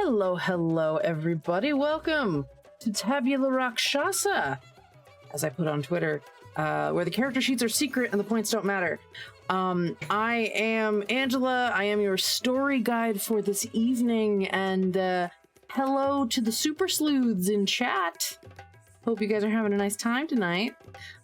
Hello, everybody. Welcome to Tabula Rakshasa, as I put on Twitter, where the character sheets are secret and the points don't matter. I am Angela. I am your story guide for this evening, and hello to the super sleuths in chat. Hope you guys are having a nice time tonight.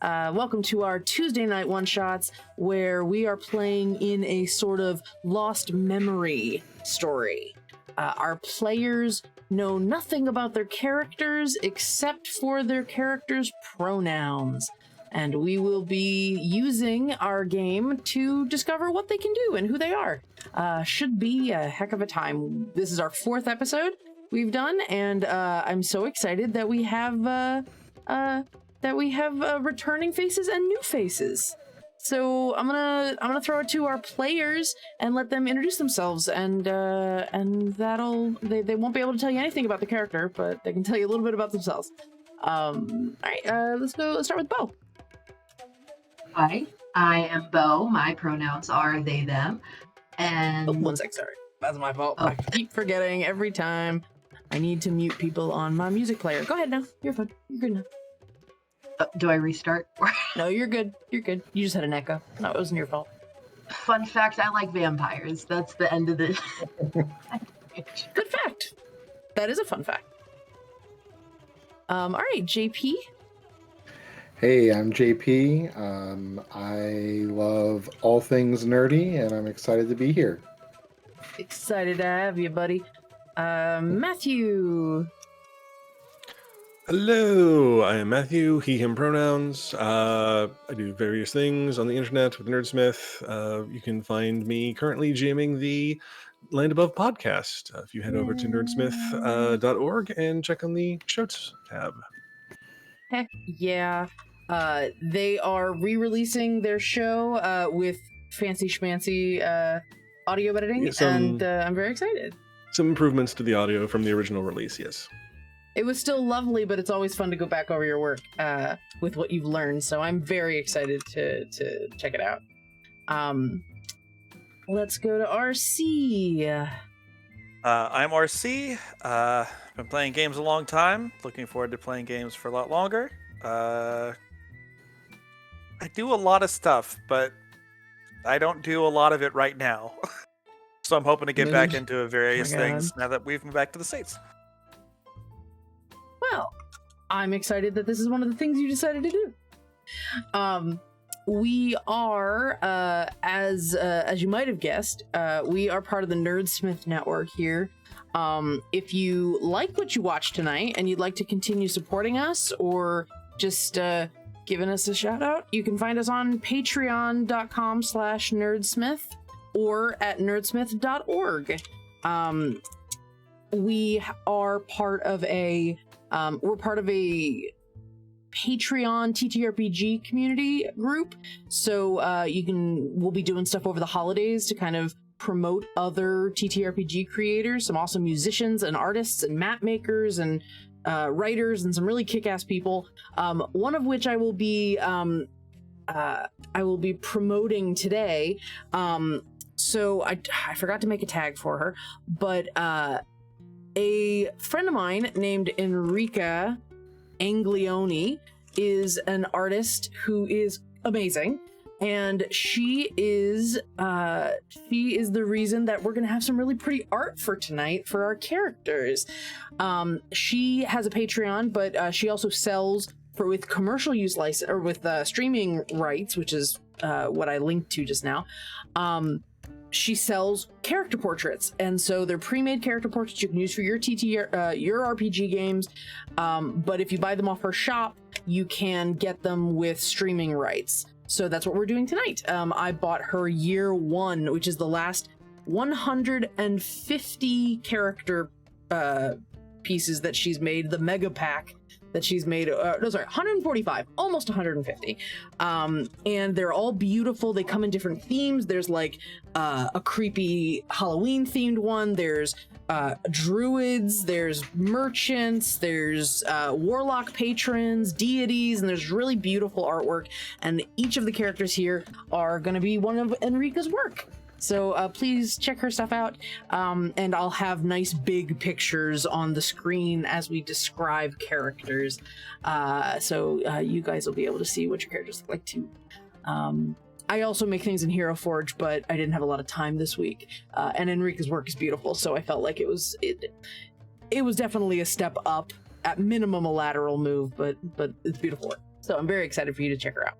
Welcome to our Tuesday night one-shots, where we are playing in a sort of lost memory story. Our players know nothing about their characters except for their characters' pronouns. And we will be using our game to discover what they can do and who they are. Should be a heck of a time. This is our 4th episode we've done, and I'm so excited that we have returning faces and new faces. So I'm gonna throw it to our players and let them introduce themselves, and that'll they won't be able to tell you anything about the character, but they can tell you a little bit about themselves. All right, let's start with Bo. Hi, I am Bo. My pronouns are they, them. And 1 sec, sorry. That's my fault. I keep forgetting every time. I need to mute people on my music player. Go ahead now. You're fine. You're good now. Do I restart? No, you're good. You're good. You just had an echo. No, it wasn't your fault. Fun fact, I like vampires. That's the end of the... Good fact. That is a fun fact. All right, JP. Hey, I'm JP. I love all things nerdy, and I'm excited to be here. Excited to have you, buddy. Matthew. Hello, I am Matthew, he, him pronouns. I do various things on the internet with Nerdsmith. You can find me currently GMing the Land Above podcast. If you head over to nerdsmith.org and check on the shows tab. Heck yeah. They are re-releasing their show with fancy schmancy audio editing, and I'm very excited. Some improvements to the audio from the original release, yes. It was still lovely, but it's always fun to go back over your work with what you've learned, so I'm very excited to check it out. Let's go to RC. I'm RC. Been playing games a long time. Looking forward to playing games for a lot longer. I do a lot of stuff, but I don't do a lot of it right now. So I'm hoping to get back into various things now that we've moved back to the States. Well, I'm excited that this is one of the things you decided to do. We are, as you might have guessed, we are part of the Nerdsmith network here. If you like what you watched tonight and you'd like to continue supporting us or just giving us a shout out, you can find us on patreon.com/nerdsmith or at nerdsmith.org. We are part of we're part of a Patreon TTRPG community group, so we'll be doing stuff over the holidays to kind of promote other TTRPG creators, some awesome musicians and artists and map makers and writers and some really kick-ass people. One of which I will be promoting today. So I forgot to make a tag for her, but a friend of mine named Enrica Anglioni is an artist who is amazing, and she is the reason that we're gonna have some really pretty art for tonight for our characters. She has a Patreon, but she also sells with commercial use license or with streaming rights, which is what I linked to just now. She sells character portraits, and so they're pre-made character portraits you can use for your your RPG games. But if you buy them off her shop, you can get them with streaming rights. So that's what we're doing tonight. I bought her year 1, which is the last 150 character pieces that she's made, the mega pack that she's made. 145, almost 150. And they're all beautiful. They come in different themes. There's like a creepy Halloween themed one. There's druids, there's merchants, there's warlock patrons, deities, and there's really beautiful artwork. And each of the characters here are going to be one of Enrica's work. So please check her stuff out, and I'll have nice big pictures on the screen as we describe characters, so you guys will be able to see what your characters look like too. I also make things in Hero Forge, but I didn't have a lot of time this week, and Enrique's work is beautiful, so I felt like it was definitely a step up, at minimum a lateral move, but it's beautiful work. So I'm very excited for you to check her out.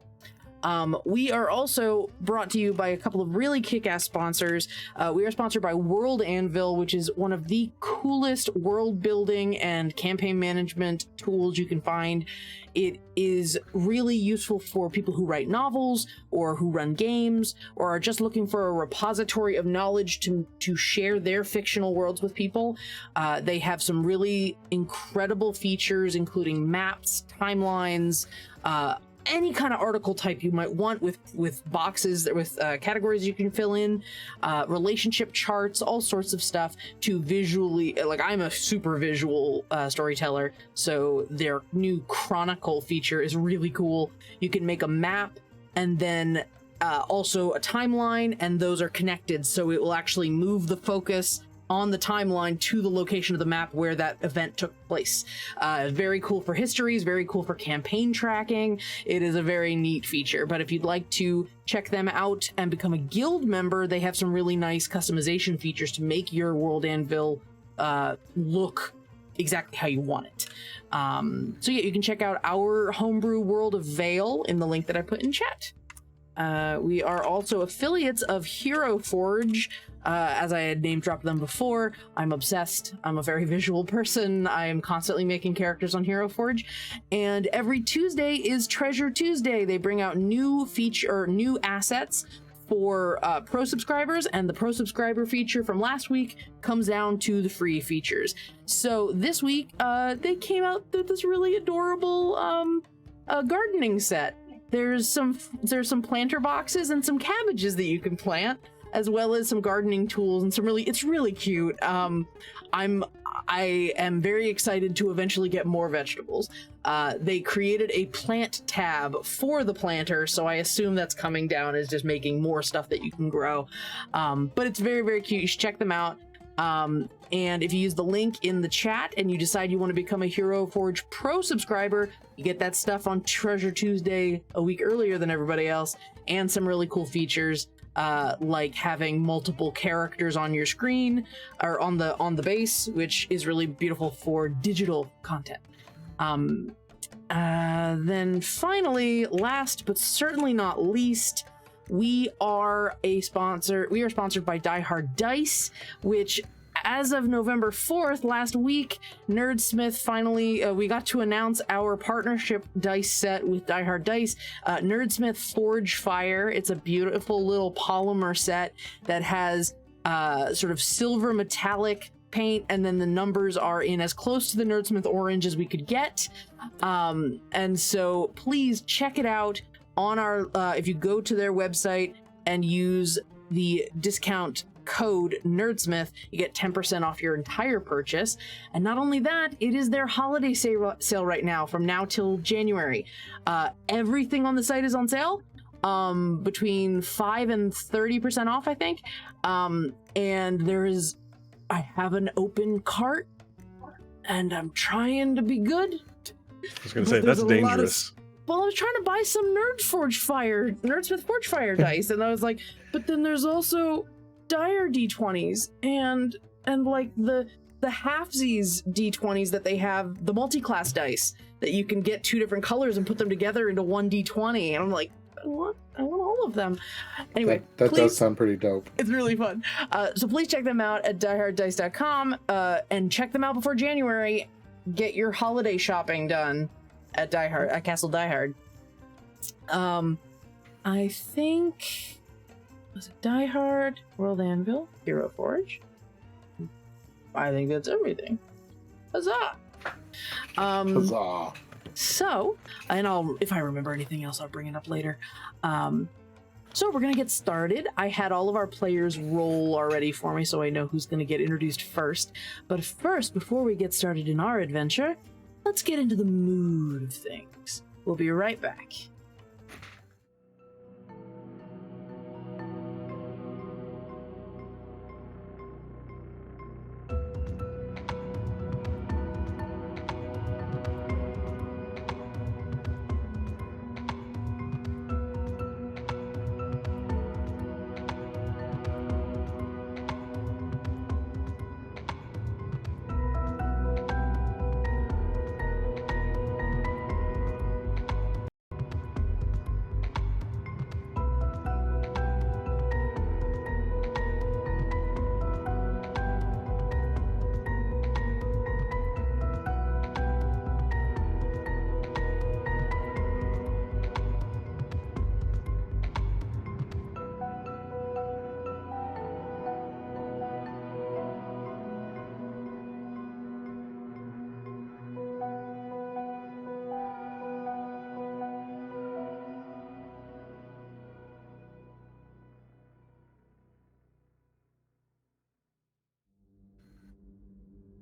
We are also brought to you by a couple of really kick-ass sponsors. We are sponsored by World Anvil, which is one of the coolest world building and campaign management tools you can find. It is really useful for people who write novels or who run games or are just looking for a repository of knowledge to share their fictional worlds with people. They have some really incredible features, including maps, timelines, any kind of article type you might want with boxes, with categories you can fill in, relationship charts, all sorts of stuff to visually, like I'm a super visual storyteller, so their new Chronicle feature is really cool. You can make a map and then also a timeline, and those are connected, so it will actually move the focus on the timeline to the location of the map where that event took place. Very cool for histories, very cool for campaign tracking. It is a very neat feature, but if you'd like to check them out and become a guild member, they have some really nice customization features to make your World Anvil look exactly how you want it. So yeah, you can check out our homebrew World of Vale in the link that I put in chat. We are also affiliates of Hero Forge. As I had name dropped them before, I'm obsessed. I'm a very visual person. I am constantly making characters on Hero Forge, and every Tuesday is Treasure Tuesday. They bring out new assets for pro subscribers, and the pro subscriber feature from last week comes down to the free features. So this week, they came out with this really adorable gardening set. There's some planter boxes and some cabbages that you can plant, as well as some gardening tools and it's really cute. I am very excited to eventually get more vegetables. They created a plant tab for the planter, so I assume that's coming down as just making more stuff that you can grow. But it's very, very cute. You should check them out. And if you use the link in the chat and you decide you want to become a Hero Forge Pro subscriber, you get that stuff on Treasure Tuesday a week earlier than everybody else, and some really cool features, like having multiple characters on your screen or on the base, which is really beautiful for digital content. Then finally, last but certainly not least, we are sponsored by Die Hard Dice, which as of November 4th, last week, Nerdsmith finally, we got to announce our partnership dice set with Die Hard Dice, Nerdsmith Forge Fire. It's a beautiful little polymer set that has sort of silver metallic paint, and then the numbers are in as close to the Nerdsmith orange as we could get. And so please check it out on our, if you go to their website and use the discount code Nerdsmith, you get 10% off your entire purchase. And not only that, it is their holiday sale right now, from now till January. Everything on the site is on sale, between 5 and 30% off, I think. And I have an open cart, and I'm trying to be good. I was going to say, that's dangerous. Well, I was trying to buy some Nerdsmith Forge Fire dice, and I was like, but then there's also dire D20s and like the halfsies D20s that they have, the multi-class dice that you can get 2 different colors and put them together into one D20, and I'm like, I want all of them. Anyway, that does sound pretty dope. It's really fun. So please check them out at dieharddice.com, and check them out before January. Get your holiday shopping done at Castle Die Hard. I think, was it Die Hard, World Anvil, Hero Forge? I think that's everything. Huzzah! Huzzah! So, and if I remember anything else, I'll bring it up later. So we're gonna get started. I had all of our players roll already for me, so I know who's gonna get introduced first. But first, before we get started in our adventure, let's get into the mood of things. We'll be right back.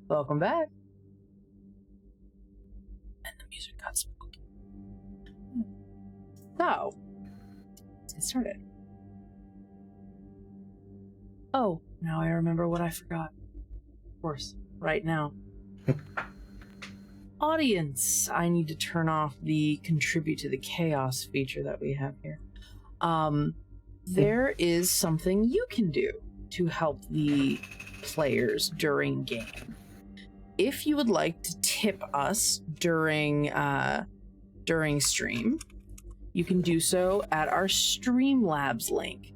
Welcome back. And the music got spooky. So, let's get started. Oh, now I remember what I forgot. Of course, right now. Audience, I need to turn off the contribute to the chaos feature that we have here. There is something you can do to help the players during game. If you would like to tip us during stream, you can do so at our Streamlabs link.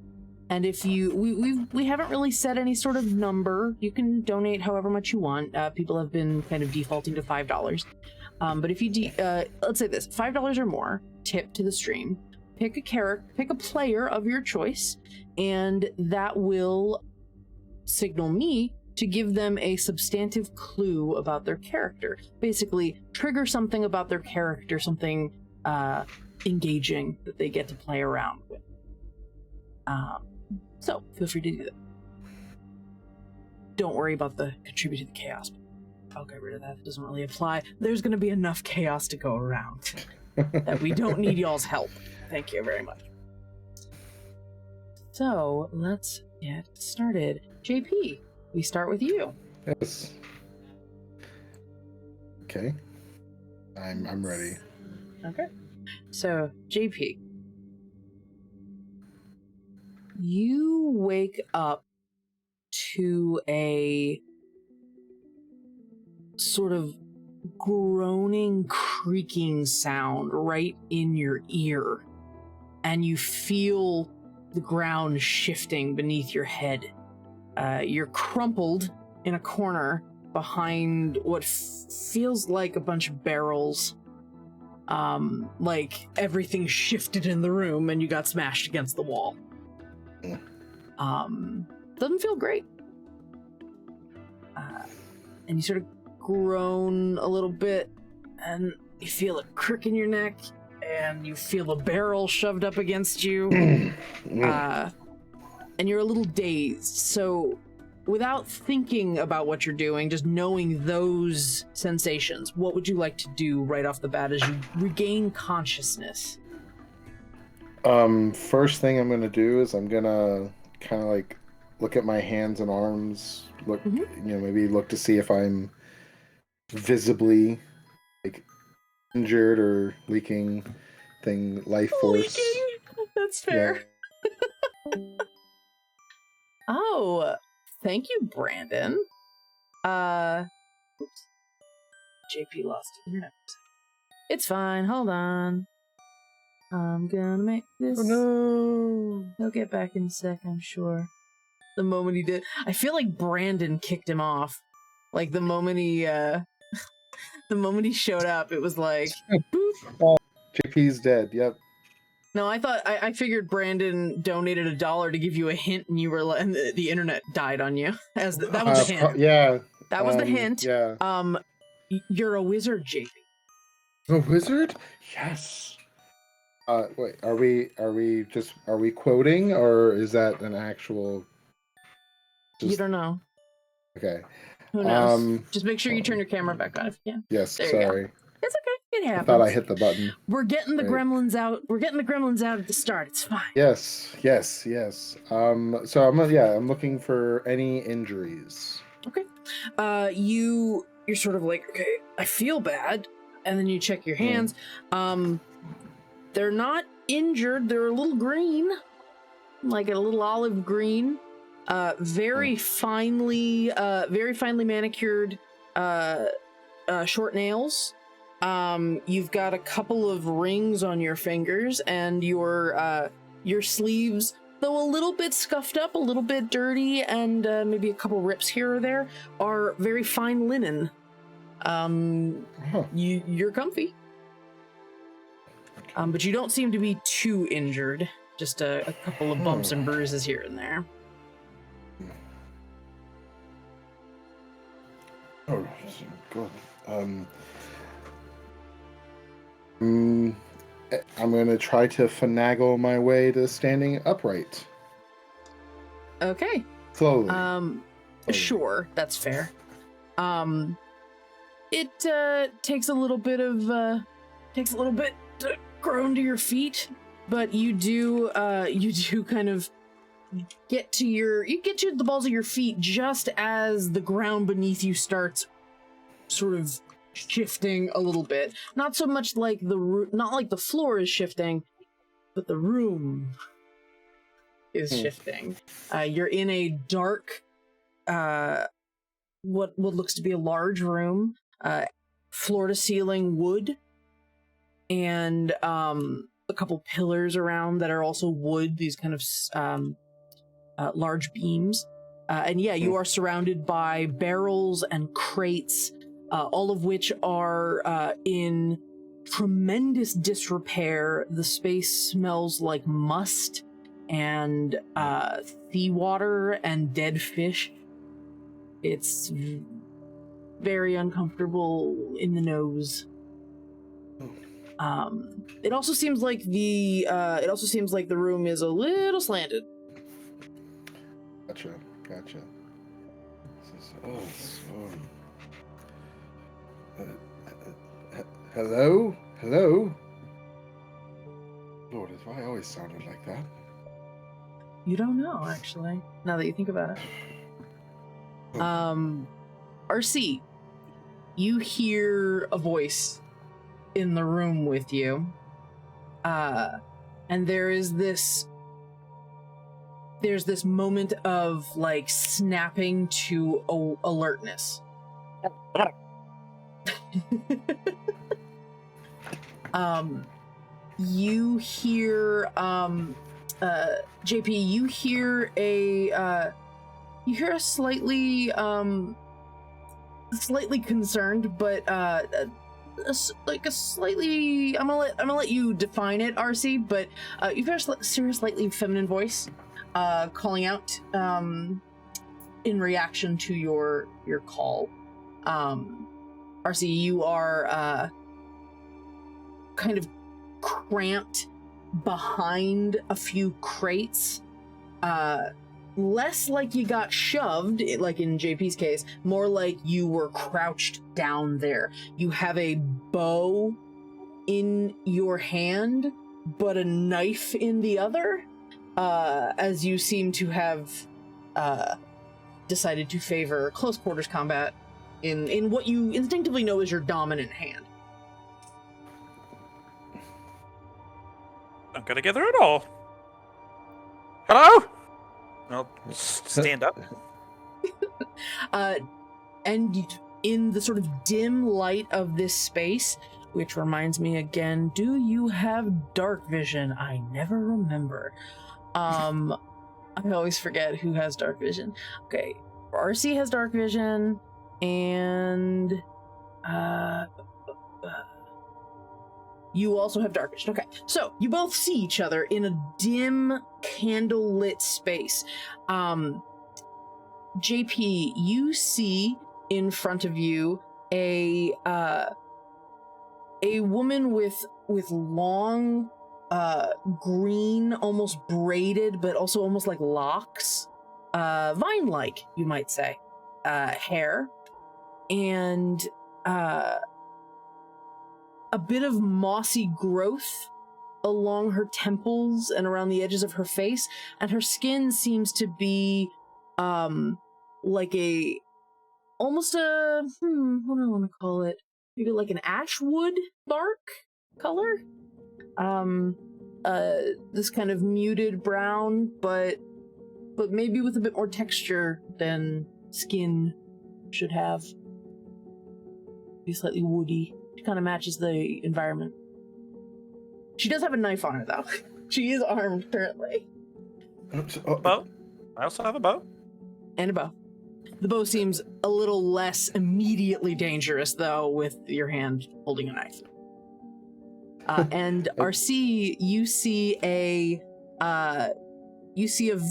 And if we haven't really set any sort of number. You can donate however much you want. People have been kind of defaulting to $5. But if you let's say this, $5 or more, tip to the stream. Pick a player of your choice, and that will signal me to give them a substantive clue about their character. Basically, trigger something about their character, something engaging that they get to play around with. So, feel free to do that. Don't worry about the contribute to the chaos. I'll get rid of that. It doesn't really apply. There's going to be enough chaos to go around that we don't need y'all's help. Thank you very much. So, let's get started. JP, we start with you. Yes. Okay. I'm ready. Okay. So, JP, you wake up to a sort of groaning, creaking sound right in your ear, and you feel the ground shifting beneath your head. You're crumpled in a corner behind what feels like a bunch of barrels. Like everything shifted in the room and you got smashed against the wall. Doesn't feel great. And you sort of groan a little bit, and you feel a crick in your neck, and you feel the barrel shoved up against you. And you're a little dazed. So without thinking about what you're doing, just knowing those sensations, what would you like to do right off the bat as you regain consciousness? First thing I'm gonna do is I'm gonna kind of like look at my hands and arms, look, maybe look to see if I'm visibly like injured or leaking life force. Leaking? That's fair. Yeah. Oh, thank you, Brandon. Oops. JP lost internet. It's fine. Hold on. I'm gonna make this. Oh no! He'll get back in a sec, I'm sure. The moment he did, I feel like Brandon kicked him off. Like the moment he showed up, it was like, boop. Oh, JP's dead. Yep. No, I figured Brandon donated $1 to give you a hint, and you were and the internet died on you. That was the hint. Yeah. That was the hint. Yeah. You're a wizard, JP. A wizard? Yes. Wait, are we quoting, or is that an actual? You don't know. Okay. Who knows? Just make sure you turn your camera back on if you can. Yes. There you Sorry. go. It's okay. It happens. I thought I hit the button. We're getting the Right. gremlins out. We're getting the gremlins out at the start. It's fine. Yes. So I'm looking for any injuries. Okay. You're sort of like, okay, I feel bad, and then you check your hands. They're not injured. They're a little green, like a little olive green. Very finely manicured, short nails. You've got a couple of rings on your fingers, and your sleeves, though a little bit scuffed up, a little bit dirty, and maybe a couple rips here or there, are very fine linen. You're comfy. But you don't seem to be too injured. Just a couple of bumps and bruises here and there. Oh, good. I'm gonna try to finagle my way to standing upright. Okay. Slowly. Sure, that's fair. It takes a little bit to grow to your feet, but you do kind of get to the balls of your feet just as the ground beneath you starts sort of shifting a little bit. Not so much like not like the floor is shifting, but the room is shifting. You're in a dark, what looks to be a large room, floor to ceiling wood, and a couple pillars around that are also wood. These kind of large beams, and yeah, you are surrounded by barrels and crates, all of which are in tremendous disrepair. The space smells like must and seawater and dead fish. It's very uncomfortable in the nose. It also seems like the room is a little slanted. Gotcha. Hello? Lord, have I always sounded like that? You don't know, actually, now that you think about it. RC, you hear a voice in the room with you, and there's this moment of like snapping to alertness. You hear JP, you hear a slightly concerned, but a slightly, I'm gonna let you define it, RC, but you hear a slightly feminine voice calling out in reaction to your call. RC, you are kind of cramped behind a few crates, less like you got shoved, like in JP's case, more like you were crouched down there. You have a bow in your hand, but a knife in the other, as you seem to have decided to favor close quarters combat in what you instinctively know is your dominant hand. I'm gonna gather it all. Hello? I'll stand up. And in the sort of dim light of this space, which reminds me again, do you have dark vision? I never remember. I always forget who has dark vision. Okay, RC has dark vision, and you also have dark vision. Okay, so you both see each other in a dim, candle-lit space. JP, you see in front of you a woman with long, green, almost braided, but also almost like locks, vine-like, you might say, hair, and a bit of mossy growth along her temples and around the edges of her face, and her skin seems to be like almost a what do I want to call it? Maybe like an ash wood bark color. This kind of muted brown, but maybe with a bit more texture than skin should have. Be slightly woody. She kind of matches the environment. She does have a knife on her, though. She is armed currently. Bow? I also have a bow. And a bow. The bow seems a little less immediately dangerous, though, with your hand holding a knife. And RC, you see a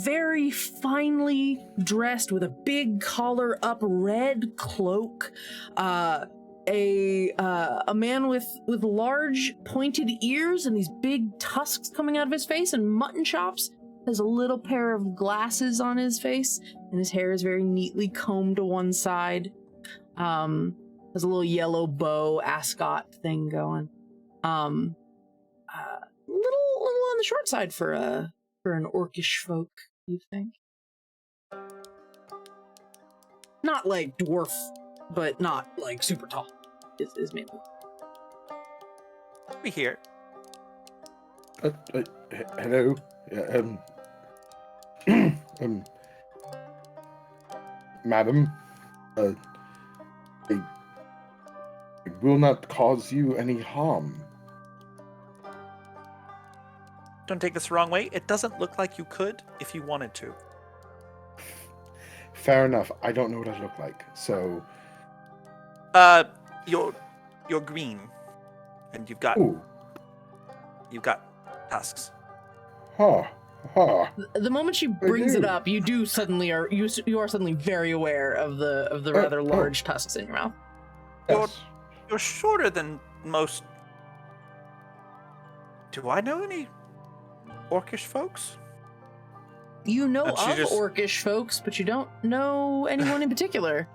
very finely dressed, with a big collar up red cloak, a man with large pointed ears and these big tusks coming out of his face and mutton chops, has a little pair of glasses on his face, and his hair is very neatly combed to one side. Has a little yellow bow ascot thing going. Little on the short side for an orcish folk, you think? Not like dwarf, but not like super tall. Is maybe. We here. Hello. Madam, I will not cause you any harm. Don't take this the wrong way. It doesn't look like you could if you wanted to. Fair enough. I don't know what I look like, so. You're green, and you've got tusks. Ha. The moment she brings it up, you are suddenly very aware of the rather large tusks in your mouth. Yes. You're shorter than most. Do I know any orcish folks? You know of orcish folks, but you don't know anyone in particular.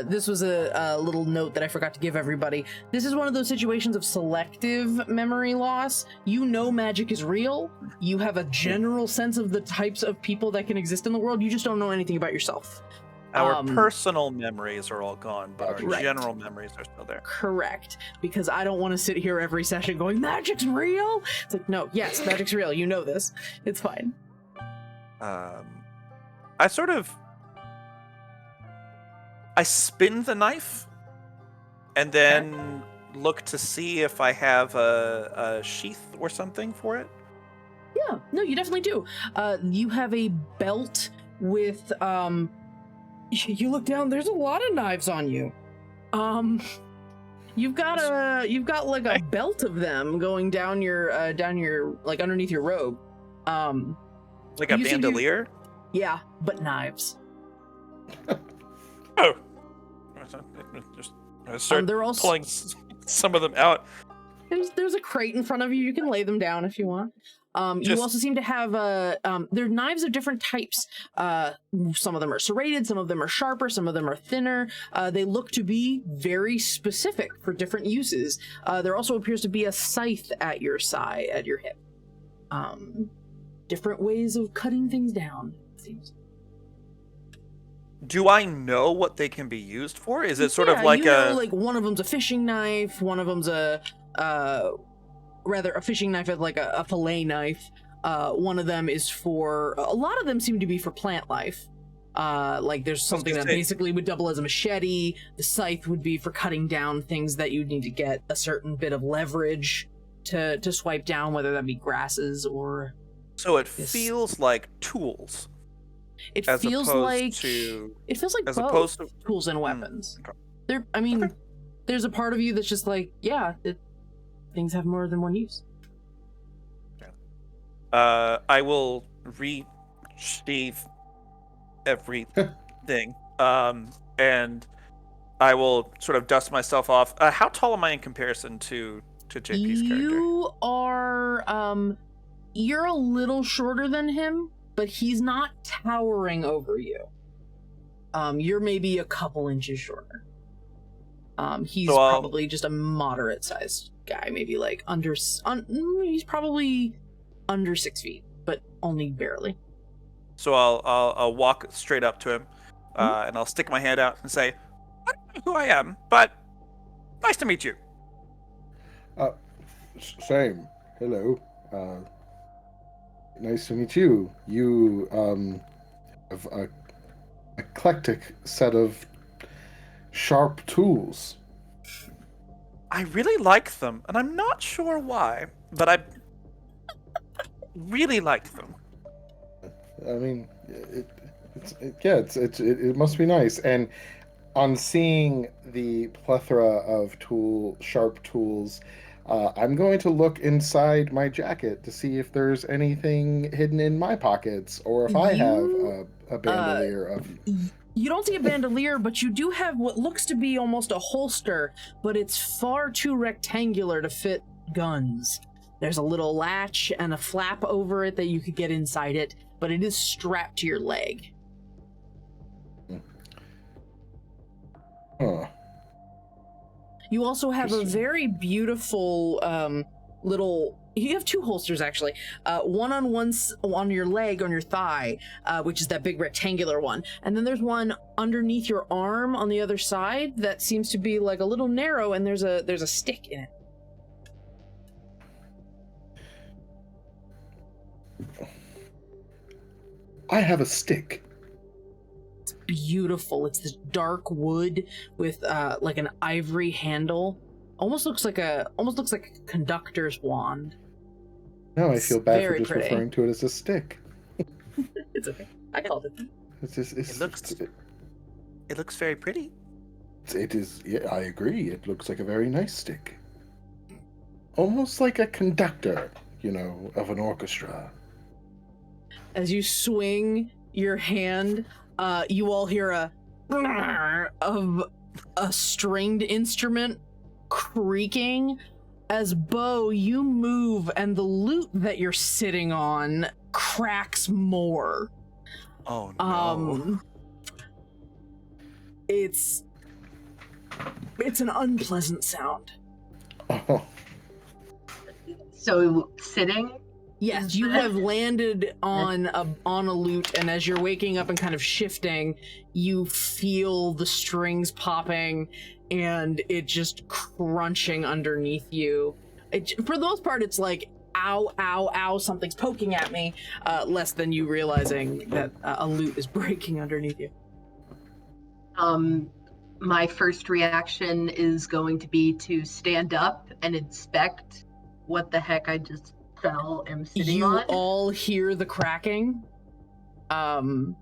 This was a little note that I forgot to give everybody. This is one of those situations of selective memory loss. You know magic is real. You have a general sense of the types of people that can exist in the world. You just don't know anything about yourself. Our personal memories are all gone, but our right. general memories are still there. Correct. Because I don't want to sit here every session going, magic's real? It's like, no, yes, magic's real. You know this. It's fine. I spin the knife and then look to see if I have a sheath or something for it. Yeah, no, you definitely do. You have a belt with, you look down, there's a lot of knives on you. You've got like a belt of them going down your, like underneath your robe. Like a bandolier? Yeah, but knives. Oh. Just start they're also pulling some of them out. There's a crate in front of you. You can lay them down if you want. You also seem to have they're knives of different types. Some of them are serrated, some of them are sharper, some of them are thinner. They look to be very specific for different uses. There also appears to be a scythe at your side, at your hip. Different ways of cutting things down, it seems. Do I know what they can be used for? Is it sort of like like one of them's a fishing knife, one of them's a fishing knife like a fillet knife. One of them is for, a lot of them seem to be for plant life. Like there's something that basically would double as a machete. The scythe would be for cutting down things that you need to get a certain bit of leverage to swipe down, whether that be grasses or... So it feels like tools. It feels like both tools and weapons. Okay. There's a part of you that's just like, things have more than one use. I will re-sheathe everything, and I will sort of dust myself off. How tall am I in comparison to JP's character? You are, you're a little shorter than him, but he's not towering over you. You're maybe a couple inches shorter. He's probably just a moderate-sized guy, maybe like he's probably under 6 feet, but only barely. So I'll walk straight up to him, and I'll stick my hand out and say, "I don't know who I am, but nice to meet you." Same. Hello. Nice to meet you. You have a eclectic set of sharp tools. I really like them, and I'm not sure why, but I really like them. I mean, it must be nice. And on seeing the plethora of sharp tools, I'm going to look inside my jacket to see if there's anything hidden in my pockets, or if I have a bandolier of... You don't see a bandolier, but you do have what looks to be almost a holster, but it's far too rectangular to fit guns. There's a little latch and a flap over it that you could get inside it, but it is strapped to your leg. Huh. You also have a Interesting. very beautiful little. You have two holsters actually. One on your leg, on your thigh, which is that big rectangular one, and then there's one underneath your arm on the other side that seems to be like a little narrow, and there's a stick in it. I have a stick. It's beautiful. It's this dark wood with like an ivory handle. Almost looks like a conductor's wand. No, I It's feel bad for very just pretty. referring to it as a stick. It's okay. I called it. It's just, It looks very pretty. it is. Yeah, I agree. It looks like a very nice stick. Almost like a conductor, of an orchestra. As you swing your hand, you all hear of a stringed instrument creaking. As Bo, you move and the lute that you're sitting on cracks more. Oh no. It's an unpleasant sound. Oh, So sitting. Yes, you have landed on a lute, and as you're waking up and kind of shifting, you feel the strings popping and it just crunching underneath you. For the most part, it's like, ow, ow, ow, something's poking at me, less than you realizing that a lute is breaking underneath you. My first reaction is going to be to stand up and inspect what the heck I just am sitting You on. all hear the cracking, and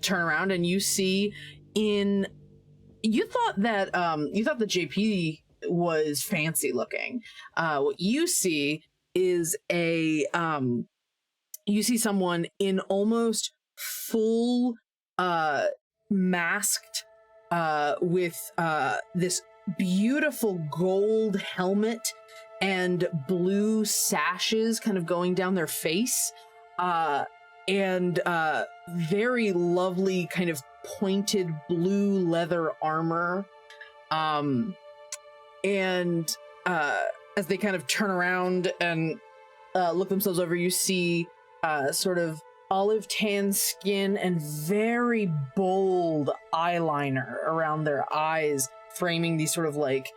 turn around, and you see you thought that JP was fancy looking. What you see is you see someone in almost full masked with this beautiful gold helmet and blue sashes kind of going down their face, and very lovely kind of pointed blue leather armor. And as they kind of turn around and look themselves over, you see sort of olive tan skin and very bold eyeliner around their eyes, framing these sort of like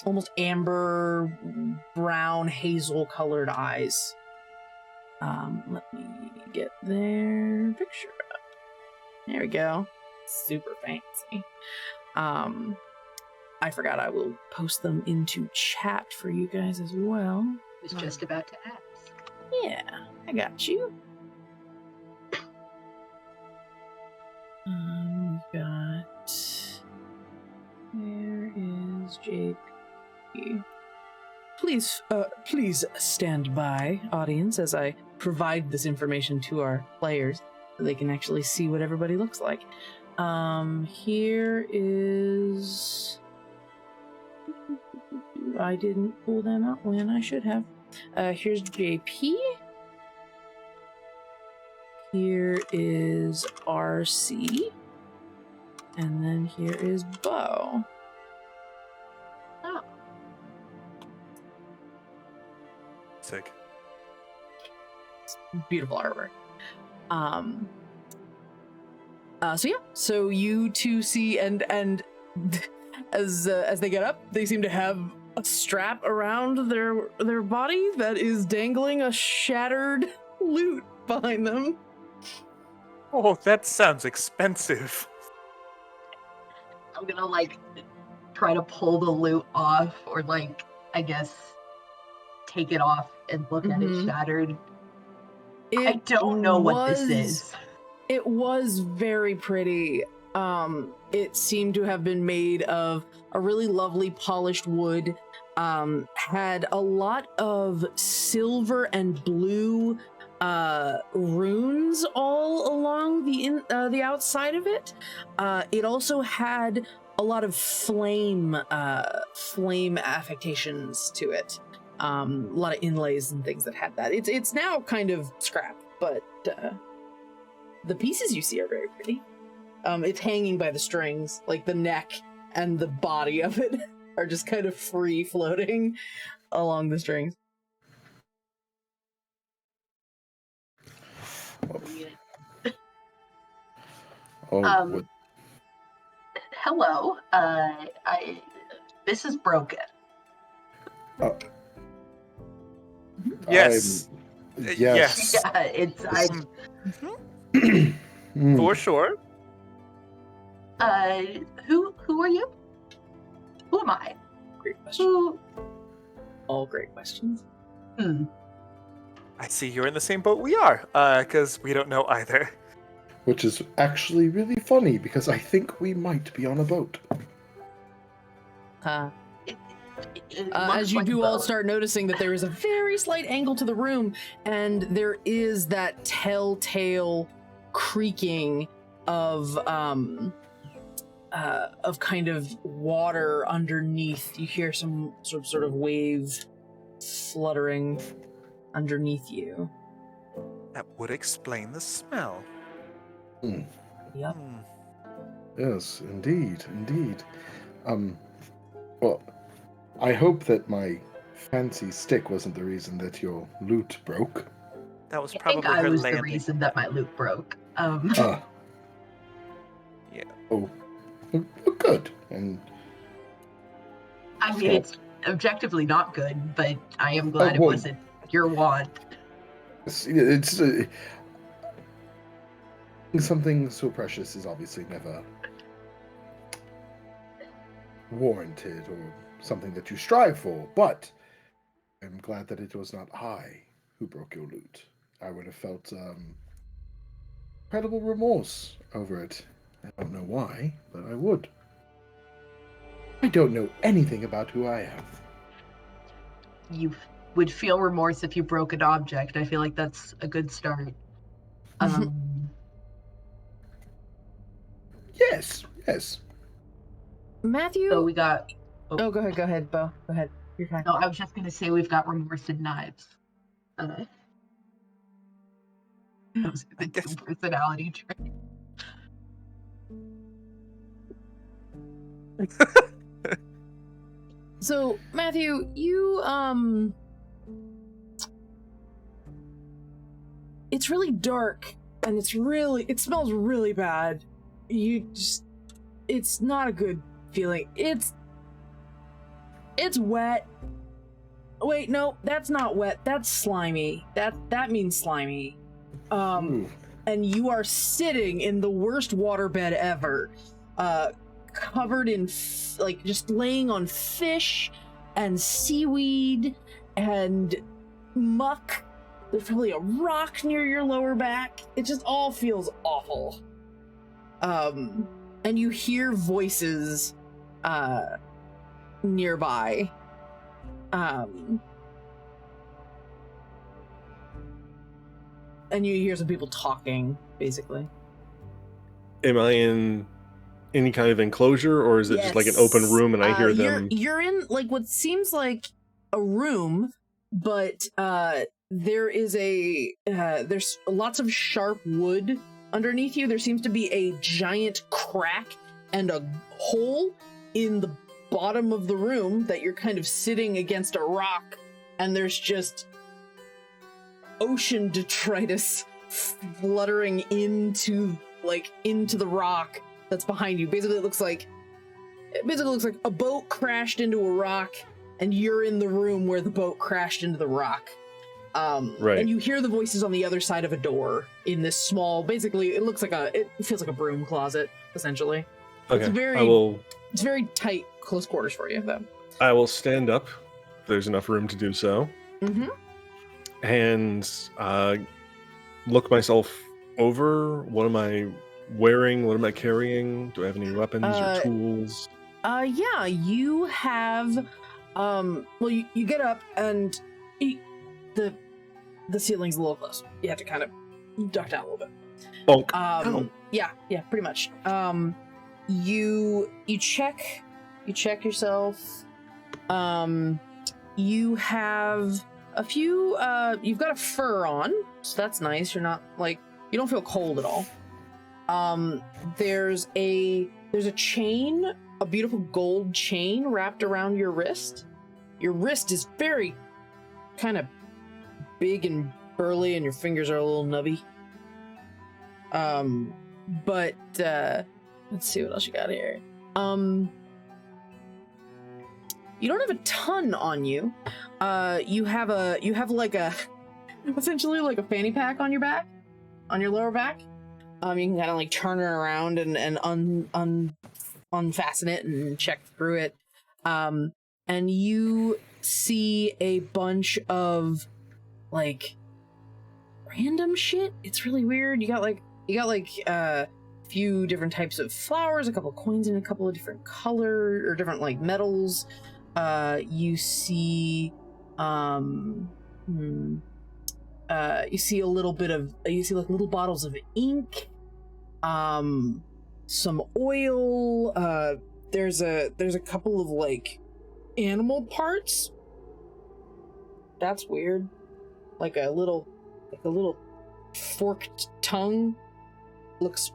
almost amber brown hazel colored eyes. Let me get their picture up. There we go. Super fancy. I forgot I will post them into chat for you guys as well. I was just about to ask. Yeah, I got you. We've got... Where is JP? Please stand by, audience, as I provide this information to our players so they can actually see what everybody looks like. Here is... I didn't pull them out when I should have. Here's JP. Here is RC. And then here is Bo. Oh. Sick. Beautiful artwork. So you two see, and as they get up, they seem to have a strap around their body that is dangling a shattered lute behind them. Oh, that sounds expensive. I'm gonna try to pull the lute off, or I guess take it off and look at it shattered. I don't know what this is. It was very pretty. It seemed to have been made of a really lovely polished wood. Had a lot of silver and blue runes all along the outside of it. It also had a lot of flame affectations to it. A lot of inlays and things that had that. It's now kind of scrap, but the pieces you see are very pretty. It's hanging by the strings, like the neck and the body of it are just kind of free floating along the strings. Oh, Hello. This is broken. Yes. Yes. Yeah, it's For sure. Who are you? Who am I? Great question. Who? All great questions. I see you're in the same boat we are, because we don't know either. Which is actually really funny because I think we might be on a boat. As you do all start noticing that there is a very slight angle to the room, and there is that telltale creaking of kind of water underneath. You hear some sort of wave fluttering underneath you. That would explain the smell. Yep. Yes, indeed. Well, I hope that my fancy stick wasn't the reason that your loot broke. That was I probably think I her was landing. the reason that my loot broke. Yeah. Oh, good. And I mean, it's objectively not good, but I am glad it wasn't your wand. it's something so precious is obviously never warranted or something that you strive for, but I'm glad that it was not I who broke your loot. I would have felt incredible remorse over it. I don't know why, but I would. I don't know anything about who I am. You would feel remorse if you broke an object. I feel like that's a good start. Yes. Matthew? So we got... Oh, go ahead, Bo. Go ahead. You're fine. No, I was just going to say we've got remorse and knives. Those are the two personality traits. So, Matthew, you, it's really dark, and it smells really bad. It's not a good feeling. It's wet. Wait, no, that's not wet. That's slimy. That means slimy. And you are sitting in the worst waterbed ever, covered in just laying on fish and seaweed and muck. There's probably a rock near your lower back. It just all feels awful. And you hear voices nearby. And you hear some people talking, basically. Am I in any kind of enclosure, or is it just like an open room and I hear them? You're in like what seems like a room, but there's lots of sharp wood underneath you. There seems to be a giant crack and a hole in the bottom of the room that you're kind of sitting against a rock, and there's just ocean detritus fluttering into the rock that's behind you. Basically, it looks like a boat crashed into a rock, and you're in the room where the boat crashed into the rock. Right. And you hear the voices on the other side of a door in this small. Basically, it feels like a broom closet, essentially. Okay. It's very tight, close quarters for you, though. I will stand up if there's enough room to do so. Mm-hmm. And look myself over. What am I wearing? What am I carrying? Do I have any weapons or tools? Yeah, you have. You get up and the ceiling's a little close. You have to kind of duck down a little bit. Bonk. Yeah, pretty much. You check yourself. You have a few. You've got a fur on, so that's nice. You're not you don't feel cold at all. There's a chain, a beautiful gold chain wrapped around your wrist. Your wrist is very kind of big and burly, and your fingers are a little nubby. But let's see what else you got here. You don't have a ton on you. You have like a essentially like a fanny pack on your back, on your lower back. You can kind of like turn it around and unfasten it and check through it. And you see a bunch of like random shit. It's really weird. You got like a few different types of flowers, a couple of coins in a couple of different color or different like metals. You see you see a little bit of like little bottles of ink, some oil, there's a couple of like animal parts. That's weird. Like a little forked tongue. Looks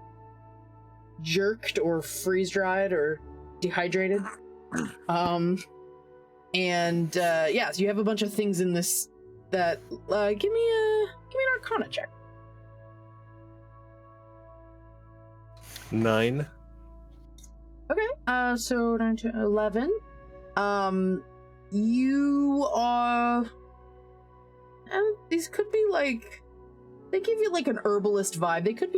jerked or freeze dried or dehydrated. And yeah, so you have a bunch of things in this that give me an Arcana check. 9. Okay, so 9 to 11. You are, and these could be like, they give you like an herbalist vibe. They could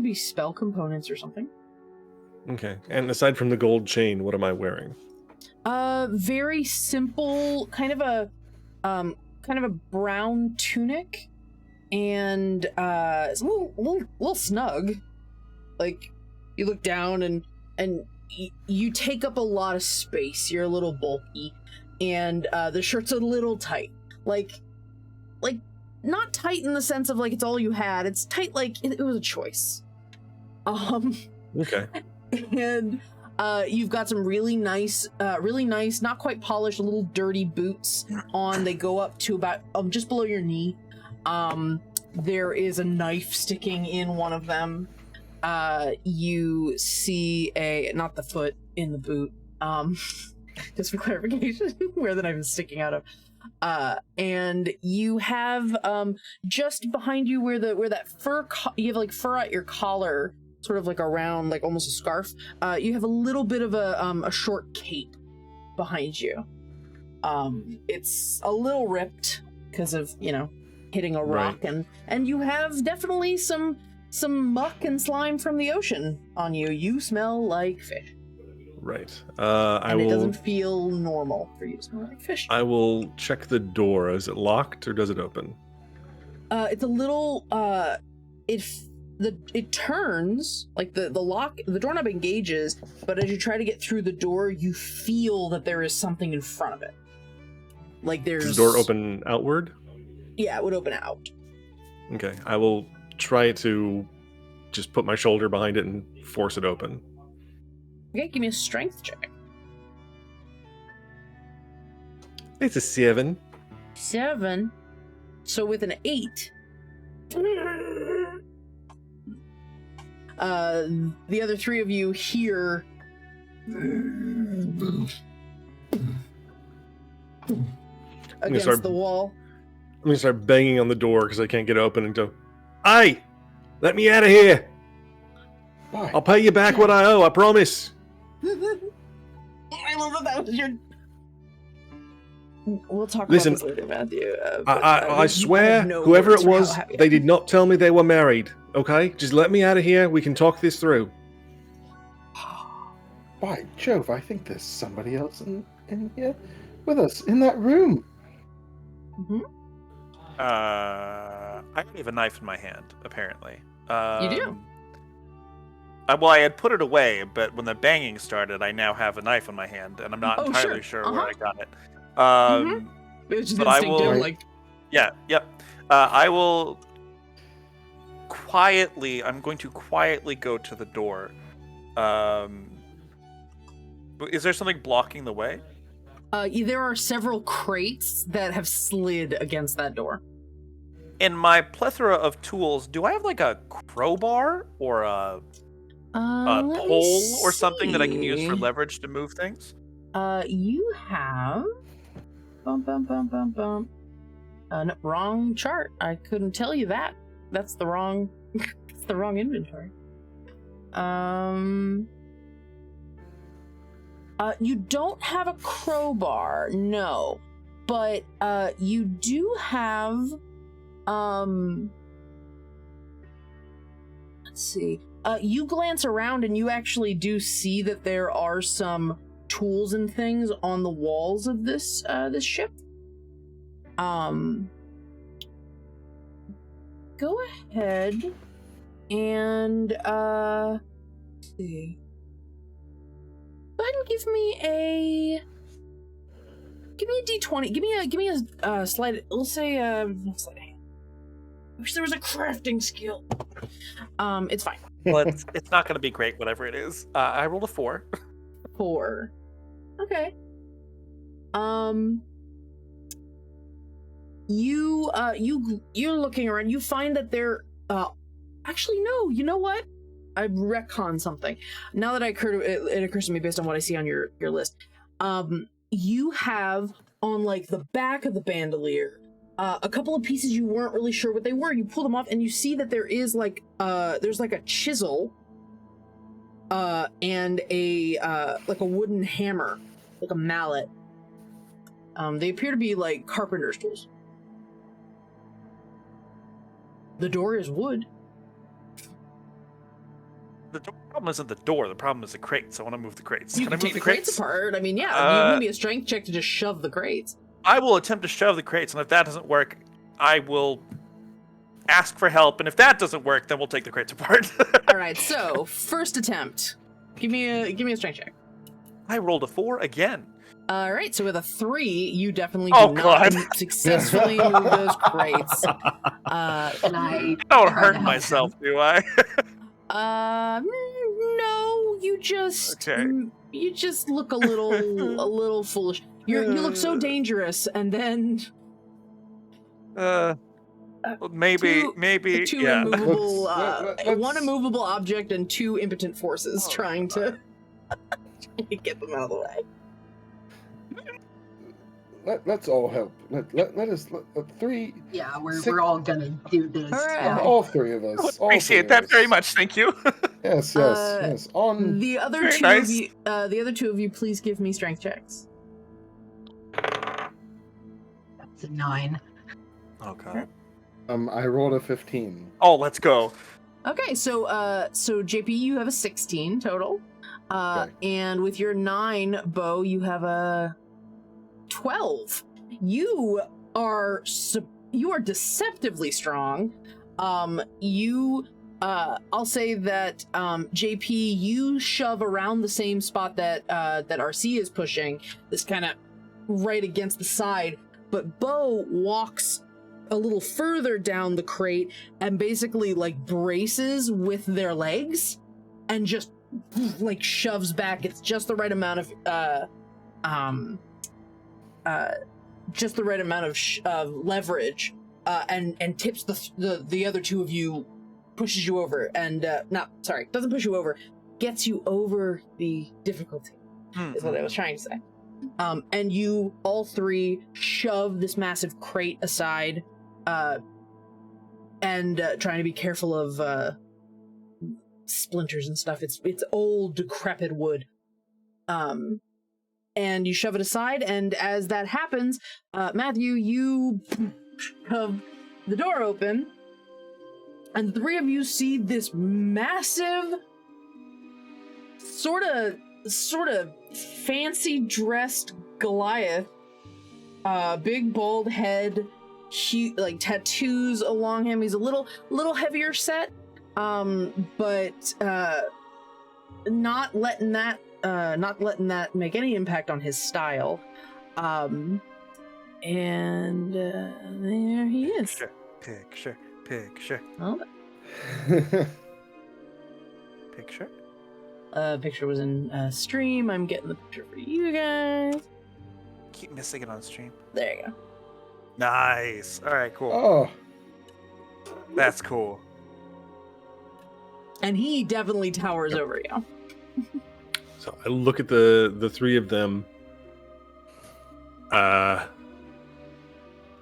be spell components or something. Okay. And aside from the gold chain, what am I wearing? Very simple, kind of a brown tunic, and it's a little snug. Like, you look down and you take up a lot of space. You're a little bulky, and the shirt's a little tight. Like not tight in the sense of like it's all you had. It's tight like it was a choice. Okay. And you've got some really nice, not quite polished, little dirty boots on. They go up to about just below your knee. There is a knife sticking in one of them. You see not the foot in the boot. Just for clarification, where the knife is sticking out of. And you have just behind you where that fur, you have like fur at your collar, sort of like around, like almost a scarf. You have a little bit of a short cape behind you. It's a little ripped because of, hitting a rock, right. and you have definitely some muck and slime from the ocean on you. You smell like fish. Right. It doesn't feel normal for you to smell like fish. I will check the door. Is it locked or does it open? It's a little. It turns, like the lock, the doorknob engages, but as you try to get through the door, you feel that there is something in front of it. Like there's... Does the door open outward? Yeah, it would open out. Okay, I will try to just put my shoulder behind it and force it open. Okay, give me a strength check. It's a 7. 7? So with an 8... the other three of you hear against the wall. I'm gonna start banging on the door because I can't get it open and go, "Hey, let me out of here! Why? I'll pay you back what I owe, I promise." I love that was your... We'll talk Listen, about this later, Matthew. I swear, whoever it was, they did not tell me they were married, okay? Just let me out of here. We can talk this through. By Jove, I think there's somebody else in here with us, in that room. Mm-hmm. I have a knife in my hand, apparently. You do? Well, I had put it away, but when the banging started, I now have a knife in my hand, and I'm not entirely sure where I got it. It was just but I instinctive, will, like... Yeah, yep. I will quietly, I'm going to quietly go to the door. Is there something blocking the way? There are several crates that have slid against that door. in my plethora of tools, do I have like a crowbar or a Let me pole or something that I can use for see. leverage to move things? You have. Bum, bum, bum, bum, bum. No, wrong chart. I couldn't tell you that. That's the wrong. It's the wrong inventory. You don't have a crowbar, no, but you do have. Let's see. You glance around and you actually do see that there are some tools and things on the walls of this this ship. Go ahead and let's see. Go ahead and give me a D20. Give me a slide. Let's say slide. I wish there was a crafting skill. It's fine. Well, it's not going to be great, whatever it is. I rolled a 4. 4. Okay. You're looking around. You find that there. Actually, no. You know what? I retcon something. Now that it occurs to me based on what I see on your list. You have on like the back of the bandolier a couple of pieces you weren't really sure what they were. You pull them off and you see that there is like there's like a chisel and a like a wooden hammer, like a mallet. They appear to be like carpenter's tools. The door is wood. The problem isn't the door. The problem is the crates. I want to move the crates. You Can I can move take the the crates apart. I mean, yeah, you give me a strength check to just shove the crates. I will attempt to shove the crates, and if that doesn't work, I will ask for help. And if that doesn't work, then we'll take the crates apart. All right. So first attempt. Give me a strength check. I rolled a 4 again. All right. So with a 3, you definitely Oh, do God. not successfully move those crates. And I don't try to hurt help myself, him. do I? No. You just Okay. you just look a little foolish. You look so dangerous, and then Maybe, two yeah. immovable, Let's- one immovable object and 2 impotent forces trying to get them out of the way. Let's all help. Let us. Three. Yeah, we're Six- all gonna do this. All right. together. All 3 of us. I all three appreciate of that us. very much. Thank you. Yes. On. The other Very two nice. of you, the other 2 of you, please give me strength checks. That's a 9. Oh god. I rolled a 15. Oh, let's go. Okay, so JP, you have a 16 total, Okay. and with your 9, Bo, you have a 12. You are deceptively strong. I'll say that JP, you shove around the same spot that RC is pushing, this kind of right against the side, but Bo walks a little further down the crate and basically like braces with their legs and just like shoves back. It's just the right amount of leverage and tips the other 2 of you, pushes you over, and doesn't push you over, gets you over the difficulty, is what I was trying to say. And you all 3 shove this massive crate aside, and trying to be careful of splinters and stuff. It's old, decrepit wood. And you shove it aside, and as that happens, Matthew, you shove the door open, and the 3 of you see this massive, sort of fancy dressed Goliath, big bald head, like tattoos along him. He's a little heavier set, but not letting that make any impact on his style. And there he is. Picture. Oh, Picture. picture was in stream. I'm getting the picture for you guys. Keep missing it on stream. There you go. Nice. All right, cool. Oh. That's cool. And he definitely towers over you. So I look at the three of them.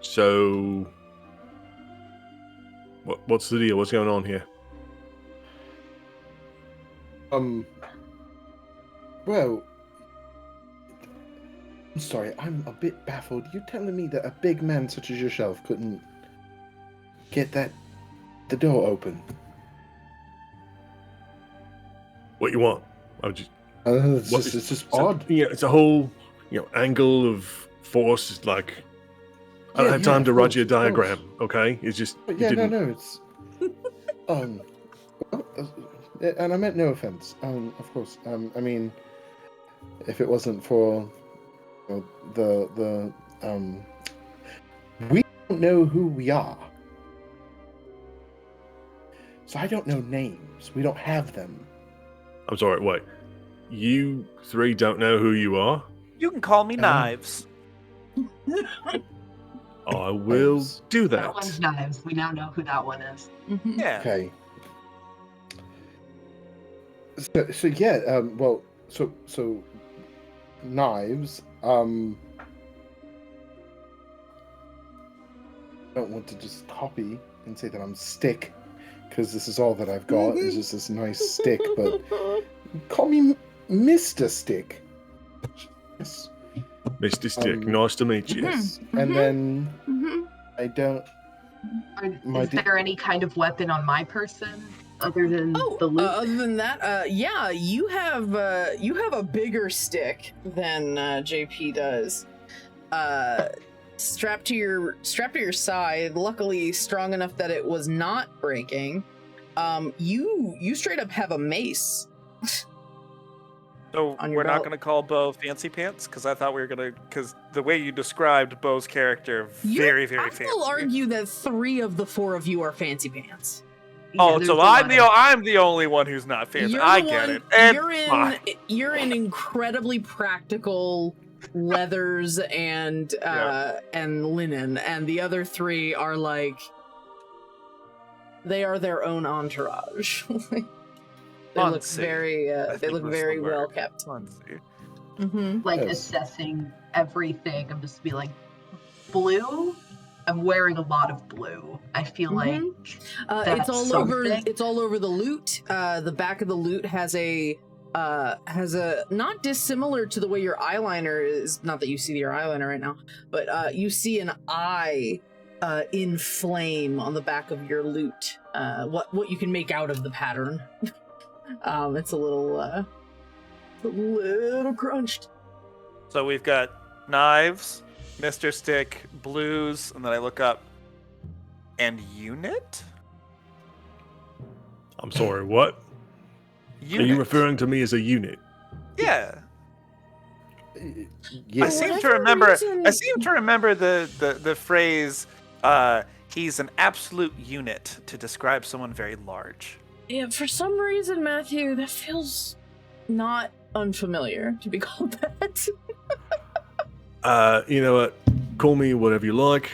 So what's the deal? What's going on here? Well, I'm sorry, I'm a bit baffled. You're telling me that a big man such as yourself couldn't get the door open? What you want? I would just. It's just odd. Yeah, it's a whole, angle of force. It's like I don't have time to write you a diagram. Okay, it's just. But yeah, no, it's. And I meant no offense. Of course. I mean, if it wasn't for the we don't know who we are, so I don't know names. We don't have them. I'm sorry. Wait, you three don't know who you are? You can call me Knives. I will do that. That one's Knives. We now know who that one is. Mm-hmm. Yeah. Okay. So yeah. Well. So. Knives. I don't want to just copy and say that I'm Stick, because this is all that I've got. Is just this nice stick. But call me Mr. Stick. Yes. Mr. Stick, nice to meet you. Yes. And then I don't. Is there any kind of weapon on my person other than the loot? Other than that, yeah, you have a bigger stick than JP does. Strapped to your side, luckily strong enough that it was not breaking. You straight up have a mace. So we're not going to call Bo Fancy Pants? Because I thought we were going to... Because the way you described Bo's character, very, very fancy. I will argue that 3 of the 4 of you are Fancy Pants. Oh, so I'm the only one who's not fancy. I get it. And you're in incredibly practical leathers and linen, and the other 3 are like... They are their own entourage. They look very well kept. Like assessing everything. I'm just be like, blue. I'm wearing a lot of blue. I feel like it's all over. It's all over the loot. The back of the loot has a not dissimilar to the way your eyeliner is. Not that you see your eyeliner right now, but you see an eye in flame on the back of your loot. What you can make out of the pattern. It's a little crunched. So we've got Knives, Mr. Stick, Blues, and then I look up, and Unit? I'm sorry, what? Unit. Are you referring to me as a unit? Yeah. Yeah. I seem to remember the phrase, he's an absolute unit to describe someone very large. Yeah, for some reason, Matthew, that feels not unfamiliar to be called that. You know what? Call me whatever you like.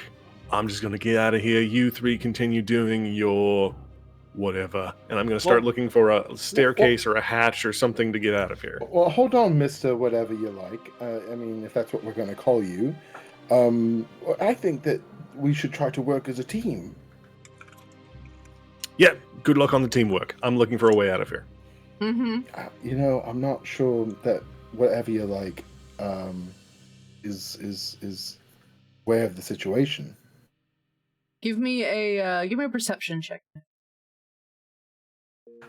I'm just going to get out of here. You 3 continue doing your whatever. And I'm going to start looking for a staircase or a hatch or something to get out of here. Well, hold on, Mr. Whatever you like. I mean, if that's what we're going to call you. I think that we should try to work as a team. Yeah, good luck on the teamwork. I'm looking for a way out of here. I'm not sure that whatever you like is aware of the situation. Give me a perception check.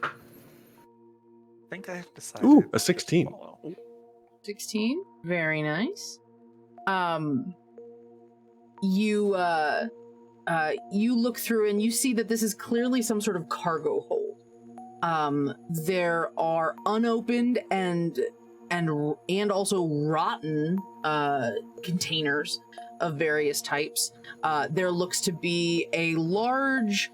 I think I have decided. Ooh, a 16. 16, very nice. You look through and you see that this is clearly some sort of cargo hold. There are unopened and also rotten containers of various types. There looks to be a large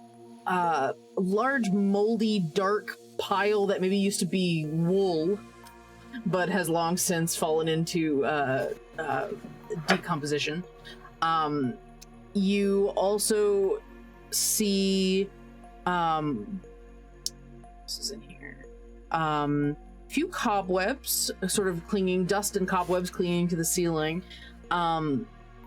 moldy dark pile that maybe used to be wool but has long since fallen into decomposition. You also see This is in here. Few cobwebs, sort of clinging, dust and cobwebs clinging to the ceiling.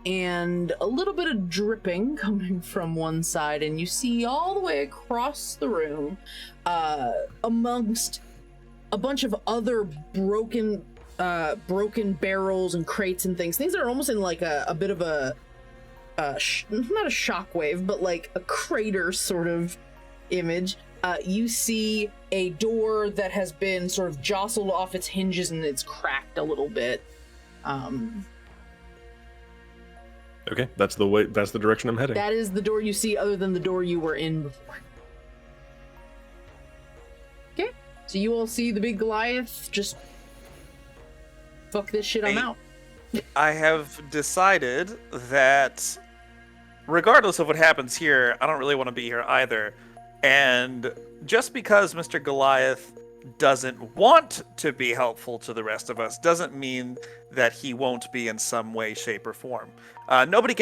And a little bit of dripping coming from one side, and you see all the way across the room, amongst a bunch of other broken barrels and crates and things. Things that are almost in like a bit of a not a shockwave, but like a crater sort of image. You see a door that has been sort of jostled off its hinges and it's cracked a little bit. Okay, that's the way. That's the direction I'm heading. That is the door you see, other than the door you were in before. Okay, so you all see the big Goliath just fuck this shit. I'm out. I have decided that regardless of what happens here, I don't really want to be here either. And just because Mr. Goliath doesn't want to be helpful to the rest of us doesn't mean that he won't be in some way, shape, or form. Nobody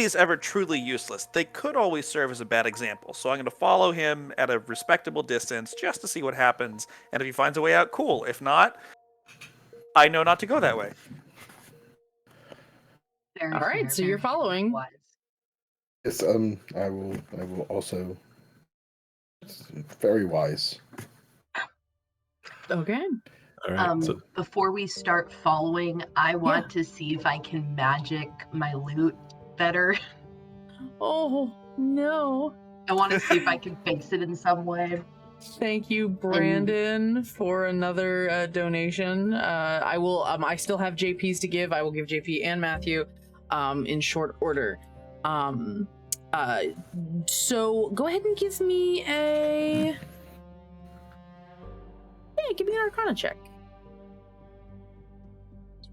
is ever truly useless. They could always serve as a bad example. So I'm going to follow him at a respectable distance just to see what happens. And if he finds a way out, cool. If not, I know not to go that way. Very All right, fair, so you're very following. wise. Yes, I will also. It's very wise. Okay. All right. So, Before we start following, I want to see if I can magic my loot better. Oh, no. I want to see if I can fix it in some way. Thank you, Brandon, for another donation. I will. I still have JPs to give. I will give JP and Matthew, in short order. So go ahead and give me a. Yeah, give me an Arcana check.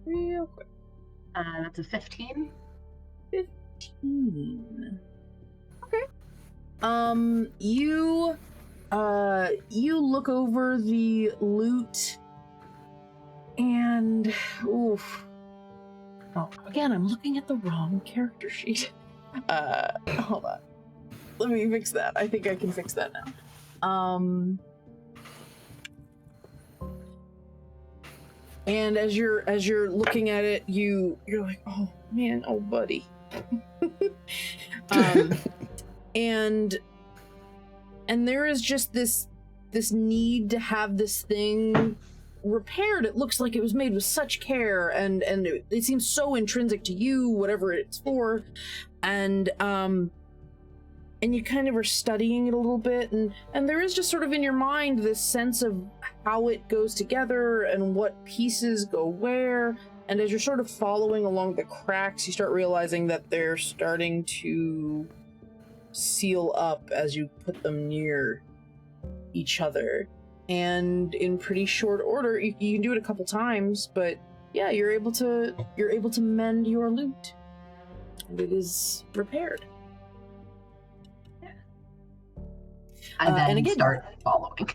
Real quick. That's a 15. 15. Okay. You look over the loot and oof. Oh, again, I'm looking at the wrong character sheet. Hold on. Let me fix that. I think I can fix that now. And as you're looking at it, you're like, oh man, oh buddy. And there is just this need to have this thing repaired. It looks like it was made with such care, and it seems so intrinsic to you, whatever it's for. And you kind of are studying it a little bit, and there is just sort of in your mind this sense of how it goes together and what pieces go where. And as you're sort of following along the cracks, you start realizing that they're starting to seal up as you put them near each other. And in pretty short order, you can do it a couple times, but yeah, you're able to mend your loot, and it is repaired. I then and again, start following.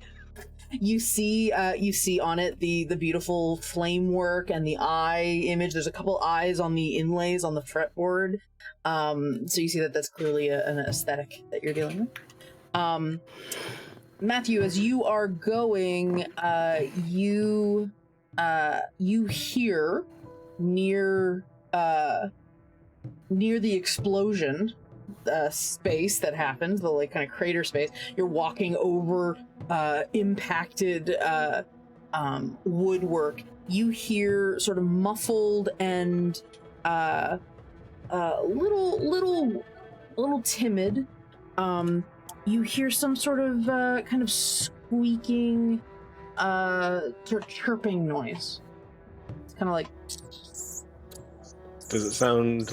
You see on it the beautiful flame work and the eye image. There's a couple eyes on the inlays on the fretboard. So you see that that's clearly an aesthetic that you're dealing with. Matthew, as you are going, you hear near the explosion space that happens, the like kind of crater space. You're walking over impacted woodwork. You hear sort of muffled and little timid. You hear some sort of kind of squeaking, sort of chirping noise. It's kind of like. does it sound?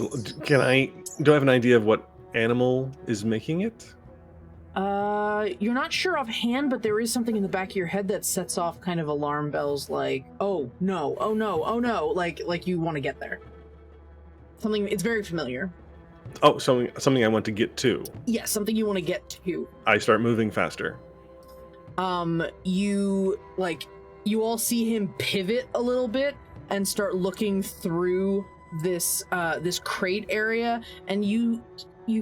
Do I have an idea of what animal is making it? You're not sure offhand, but there is something in the back of your head that sets off kind of alarm bells, like, oh no, oh no, oh no, like you want to get there. Something. It's very familiar. Oh, something I want to get to. Yes, something you want to get to. I start moving faster. You all see him pivot a little bit and start looking through this crate area, and you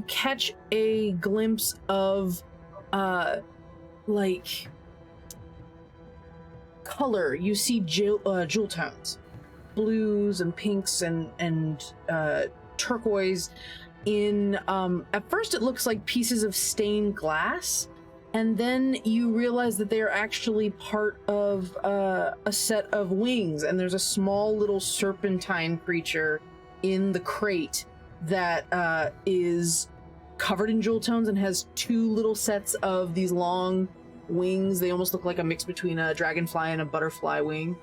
catch a glimpse of like color. You see jewel tones, blues and pinks and turquoise. In at first it looks like pieces of stained glass, and then you realize that they are actually part of a set of wings, and there's a small little serpentine creature in the crate that is covered in jewel tones and has two little sets of these long wings. They almost look like a mix between a dragonfly and a butterfly wing.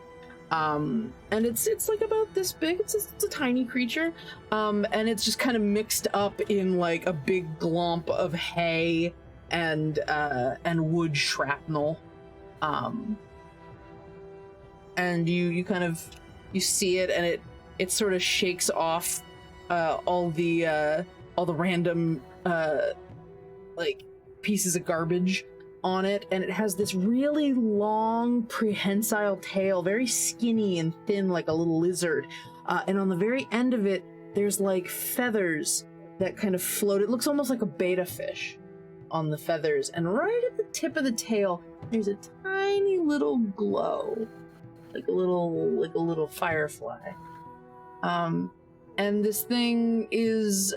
And it's like about this big. It's a tiny creature, and it's just kind of mixed up in like a big glomp of hay and wood shrapnel. And you kind of see it, and it sort of shakes off all the random like pieces of garbage on it, and it has this really long prehensile tail, very skinny and thin like a little lizard, and on the very end of it there's like feathers that kind of float. It looks almost like a betta fish on the feathers, and right at the tip of the tail there's a tiny little glow, like a little firefly. And this thing is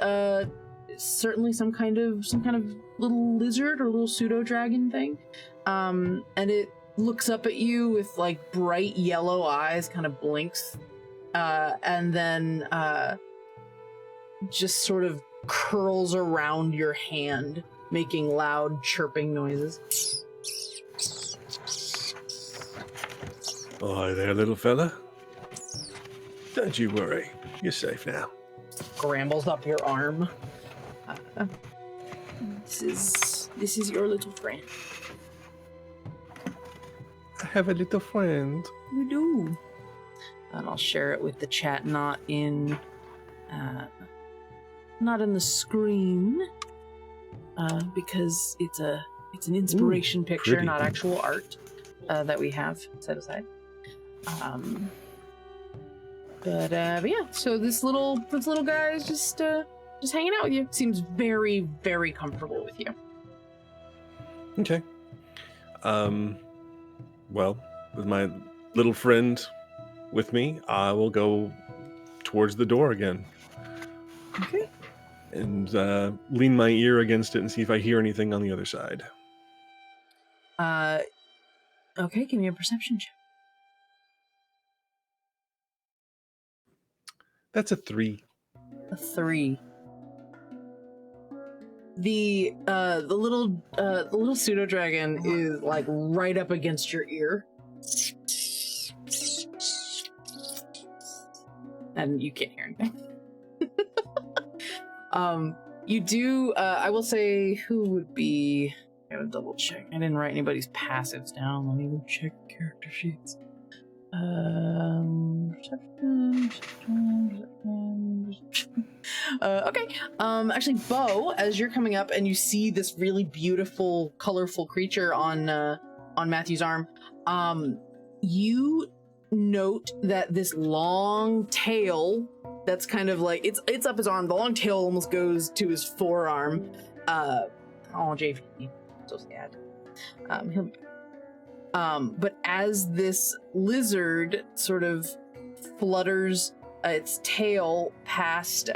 certainly some kind of little lizard or little pseudo dragon thing, and it looks up at you with like bright yellow eyes, kind of blinks, and then just sort of curls around your hand, making loud chirping noises. Oh, hi there, little fella. Don't you worry, you're safe now. Scrambles up your arm. This is your little friend. I have a little friend. You do. And I'll share it with the chat, not in the screen, because it's an inspiration picture, pretty. not actual art that we have set aside. But yeah, so this little guy is just hanging out with you. Seems very, very comfortable with you. Okay. Well, with my little friend with me, I will go towards the door again. Okay. And lean my ear against it and see if I hear anything on the other side. Okay, give me a perception check. That's a 3. A 3. The little pseudo dragon is like right up against your ear, and you can't hear anything. You do. I will say, who would be? I gotta double check. I didn't write anybody's passives down. Let me go check character sheets. Okay. Actually, Bo, as you're coming up and you see this really beautiful, colorful creature on Matthew's arm, you note that this long tail that's kind of like it's up his arm. The long tail almost goes to his forearm. Oh, JV, so sad. But as this lizard sort of flutters its tail past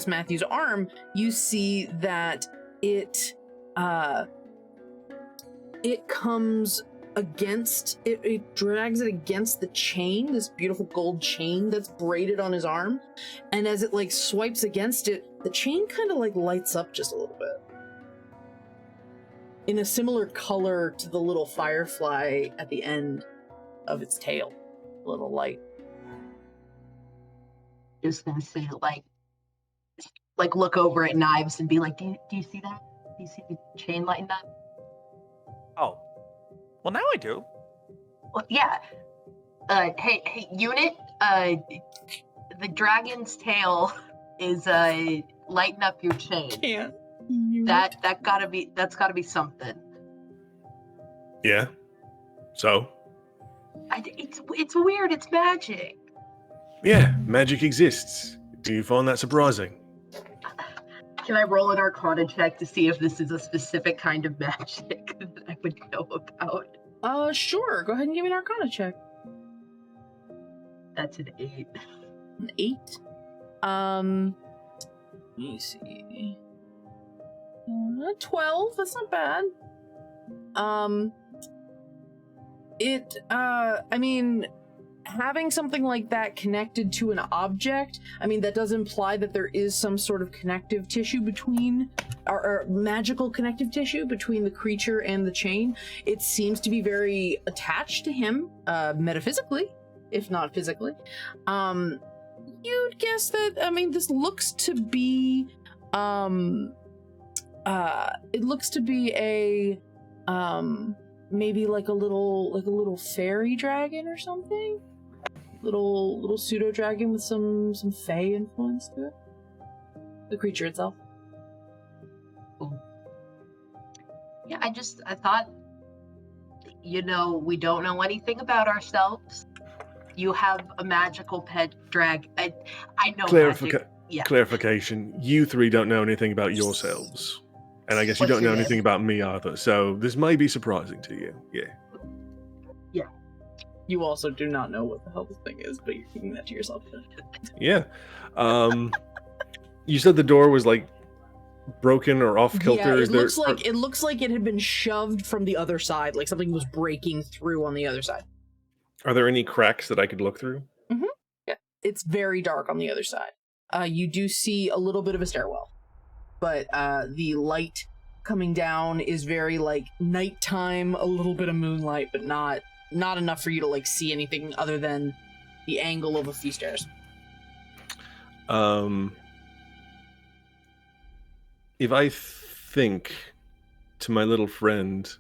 Matthew's arm, you see that it comes against it drags it against the chain, this beautiful gold chain that's braided on his arm, and as it like swipes against it, the chain kind of like lights up just a little bit in a similar color to the little firefly at the end of its tail. A little light. Just gonna say, like look over at Knives and be like, do you see that? Do you see the chain lighting up? Oh, well, now I do. Well, yeah. Hey, unit. The dragon's tail is lighting up your chain. Can't. That's gotta be something. Yeah. So? It's weird. It's magic. Yeah, magic exists. Do you find that surprising? Can I roll an Arcana check to see if this is a specific kind of magic that I would know about? Sure. Go ahead and give me an Arcana check. That's an 8. An 8. Let me see. 12. That's not bad. I mean, having something like that connected to an object, I mean, that does imply that there is some sort of connective tissue between, or magical connective tissue between the creature and the chain. It seems to be very attached to him, metaphysically, if not physically. You'd guess that, I mean, this looks to be, it looks to be a, maybe like a little fairy dragon or something. Little pseudo dragon with some fae influence to it. The creature itself. Yeah, I thought, we don't know anything about ourselves. You have a magical pet drag. I know magic. Yeah. Clarification. You three don't know anything about yourselves. And I guess you don't know anything about me either. So this may be surprising to you. Yeah. Yeah. You also do not know what the hell this thing is, but you're keeping that to yourself. Yeah. You said the door was like broken or off kilter. Yeah, it looks like it had been shoved from the other side, like something was breaking through on the other side. Are there any cracks that I could look through? Mm-hmm. Yeah. It's very dark on the other side. You do see a little bit of a stairwell, but the light coming down is very like nighttime, a little bit of moonlight, but not enough for you to like see anything other than the angle of a few stairs. If I think to my little friend,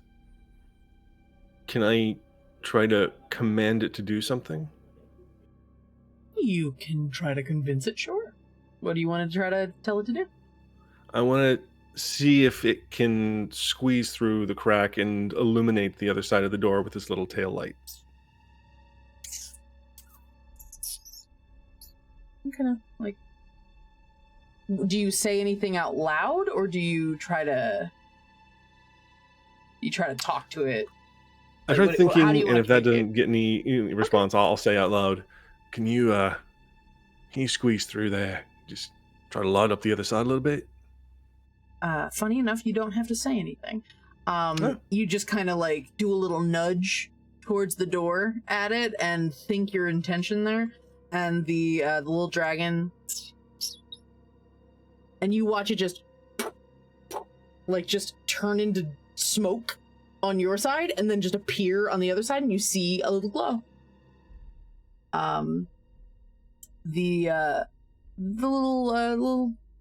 can I try to command it to do something? You can try to convince it, sure. What do you want to try to tell it to do? I want to see if it can squeeze through the crack and illuminate the other side of the door with its little tail light. Kind of like, do you say anything out loud, or do you try to talk to it? I tried thinking, and if that doesn't get any response, I'll say out loud, can you squeeze through there? Just try to light up the other side a little bit? Funny enough, you don't have to say anything. You just kind of like do a little nudge towards the door at it and think your intention there. And the little dragon, and you watch it just turn into smoke on your side and then just appear on the other side, and you see a little glow. The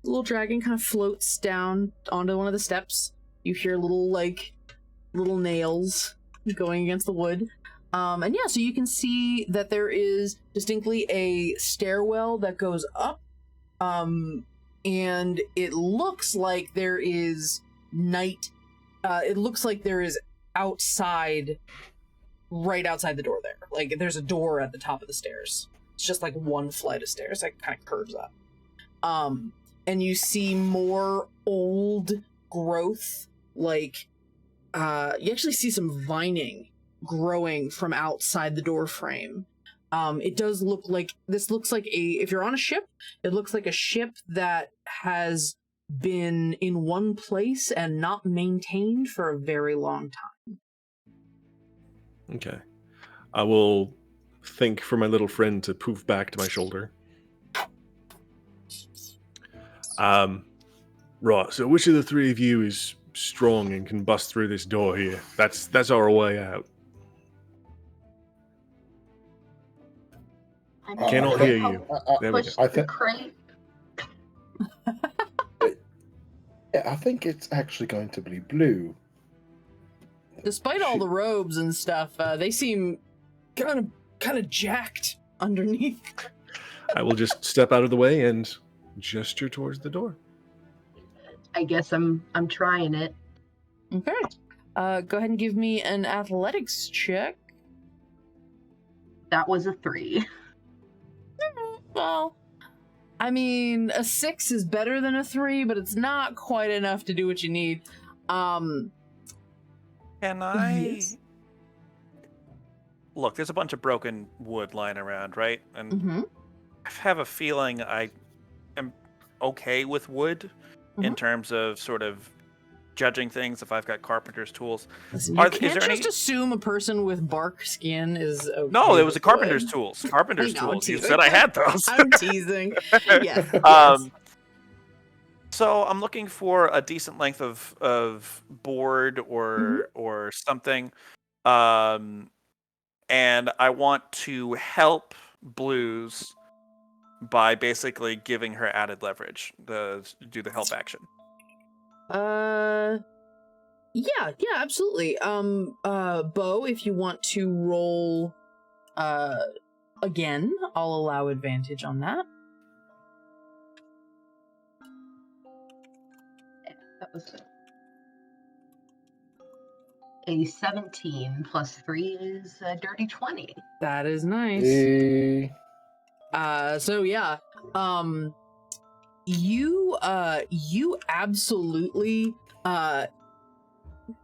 little dragon kind of floats down onto one of the steps. You hear little nails going against the wood. And yeah, so you can see that there is distinctly a stairwell that goes up. And it looks like there is it looks like there is right outside the door there. Like there's a door at the top of the stairs. It's just like one flight of stairs that kind of curves up. And you see more old growth, you actually see some vining growing from outside the door frame. It does look like, if you're on a ship, it looks like a ship that has been in one place and not maintained for a very long time. Okay. I will think for my little friend to poof back to my shoulder. Right, so which of the three of you is strong and can bust through this door here? That's our way out. I cannot hear you. There we go. I think crate. I think it's actually going to be blue. Despite all the robes and stuff, they seem kind of jacked underneath. I will just step out of the way and gesture towards the door. I guess I'm trying it. Okay. Go ahead and give me an athletics check. That was a 3. Well, I mean, a 6 is better than a 3, but it's not quite enough to do what you need. Can I... Yes. Look, there's a bunch of broken wood lying around, right? And Mm-hmm. I have a feeling I am okay with wood in terms of sort of judging things if I've got carpenter's tools. Listen, you Is can't there just any... assume a person with bark skin is okay. No, it was a with carpenter's wood. tools. Carpenter's I know, I'm tools. You teasing. said I had those. I'm teasing. Yes. So I'm looking for a decent length of board or something, and I want to help Blues by basically giving her added leverage to do the help action. Yeah, absolutely. Bo, if you want to roll, again, I'll allow advantage on that. That was a 17 plus 3 is a dirty 20. That is nice. Hey. So yeah, you absolutely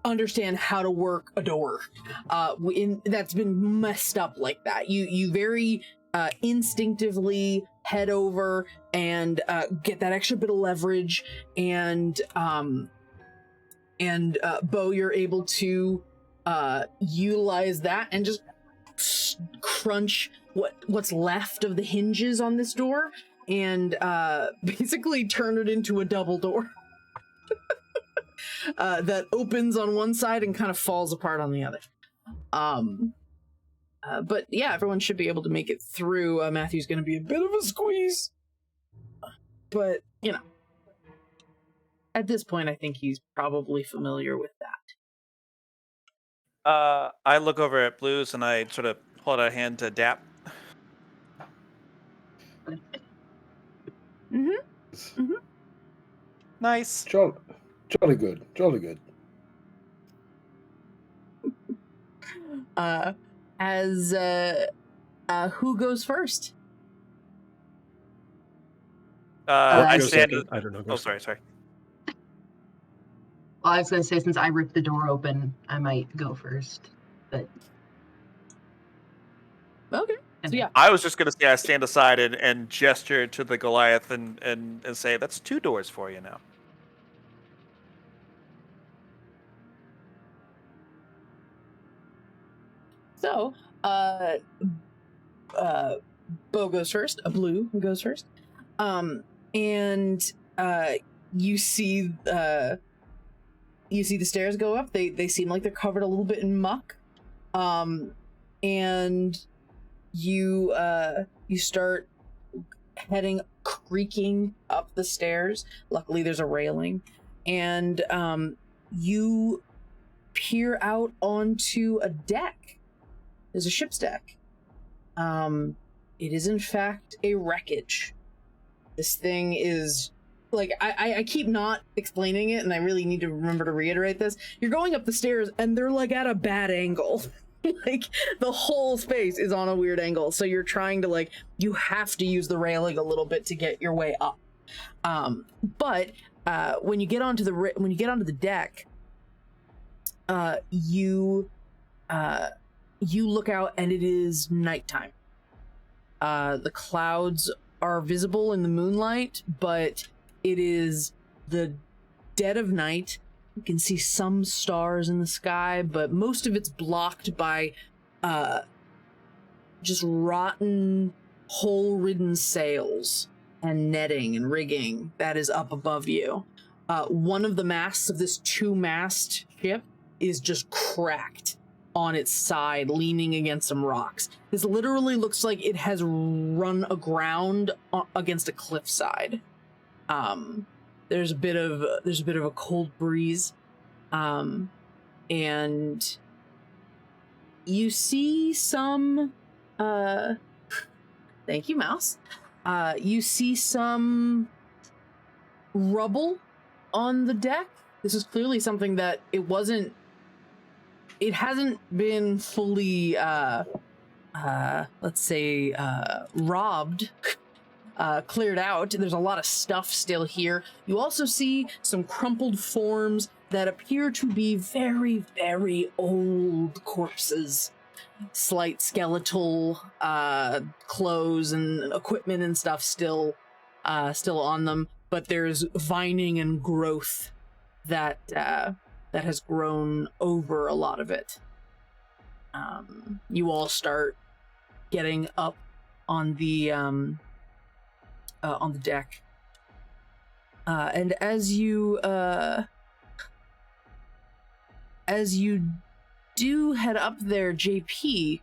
understand how to work a door that's been messed up like that. You very instinctively head over and get that extra bit of leverage, and Bo, you're able to utilize that and just crunch what's left of the hinges on this door and basically turn it into a double door that opens on one side and kind of falls apart on the other. But yeah, everyone should be able to make it through. Matthew's going to be a bit of a squeeze, but you know, at this point, I think he's probably familiar with that. I look over at Blues and I sort of hold out a hand to Dap. Nice. Jolly good. Who goes first? I Go stand. second. I don't know. Go Oh, second. sorry. Well, I was going to say, since I ripped the door open, I might go first. But Okay. So yeah. I was just going to say I stand aside and gesture to the Goliath and say, that's 2 doors for you now. So, Bo goes first. Blue goes first. And you see the stairs go up. They seem like they're covered a little bit in muck. And you start heading, creaking up the stairs. Luckily, there's a railing, and you peer out onto a deck. There's a ship's deck. It is in fact a wreckage. This thing is like, I keep not explaining it, and I really need to remember to reiterate this. You're going up the stairs and they're like at a bad angle. Like the whole space is on a weird angle, so you're trying to you have to use the railing a little bit to get your way up. But when you get onto the deck, you look out and it is nighttime. The clouds are visible in the moonlight, but it is the dead of night. You can see some stars in the sky, but most of it's blocked by just rotten, hole-ridden sails and netting and rigging that is up above you. One of the masts of this 2-mast ship is just cracked on its side, leaning against some rocks. This literally looks like it has run aground against a cliffside. There's a bit of a cold breeze, and you see some. Thank you, mouse. You see some rubble on the deck. This is clearly something that it hasn't been fully, let's say, robbed cleared out. There's a lot of stuff still here. You also see some crumpled forms that appear to be very, very old corpses. Slight skeletal clothes and equipment and stuff still on them, but there's vining and growth that has grown over a lot of it. You all start getting up on the deck, and as you do head up there, JP,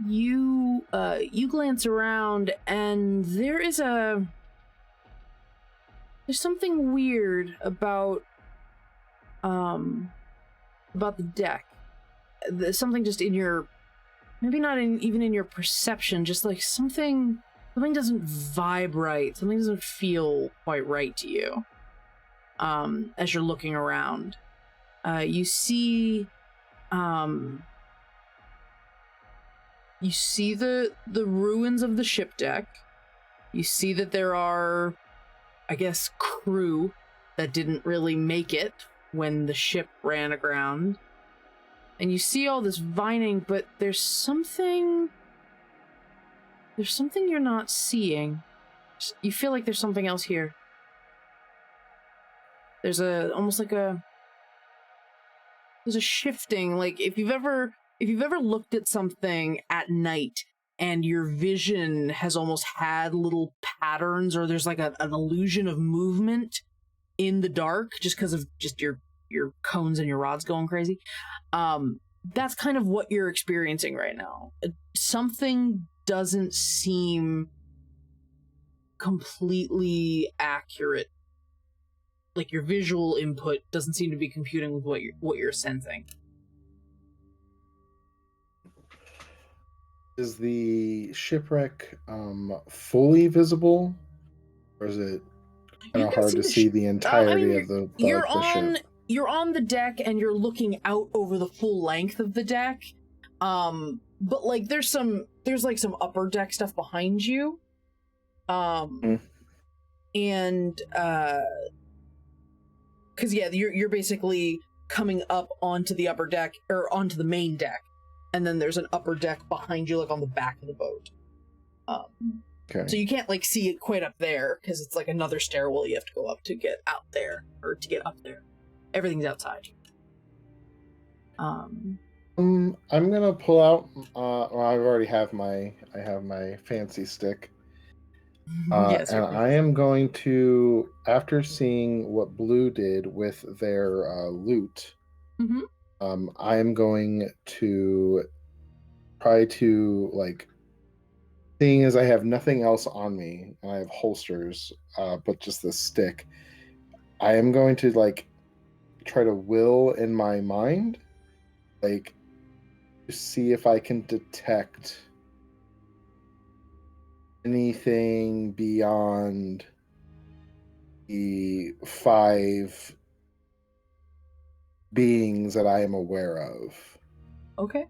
you glance around, and there's something weird about the deck. There's something just in your, maybe not even in your perception, just like something doesn't vibe right. Something doesn't feel quite right to you. As you're looking around, you see the ruins of the ship deck. You see that there are, I guess, crew that didn't really make it when the ship ran aground. And you see all this vining, but there's something you're not seeing. You feel like there's something else here. There's almost like there's a shifting, like if you've ever looked at something at night and your vision has almost had little patterns, or there's like an illusion of movement in the dark just because of just your cones and your rods going crazy. That's kind of what you're experiencing right now. Something doesn't seem completely accurate. Like your visual input doesn't seem to be computing with what you're sensing. Is the shipwreck fully visible, or is it kind of hard to see the entirety of the ship? You're on the deck and you're looking out over the full length of the deck. But like there's like some upper deck stuff behind you. And because you're basically coming up onto the upper deck, or onto the main deck, and then there's an upper deck behind you, like on the back of the boat. Okay. So you can't like see it quite up there because it's like another stairwell you have to go up to get out there, or to get up there. Everything's outside. I'm gonna pull out. Well, I already have my fancy stick. Yes, and I am going to, after seeing what Blue did with their loot, I am going to try to, like, seeing as I have nothing else on me and I have holsters, but just this stick, I am going to like try to will in my mind, like, to see if I can detect anything beyond the 5 beings that I am aware of. Okay.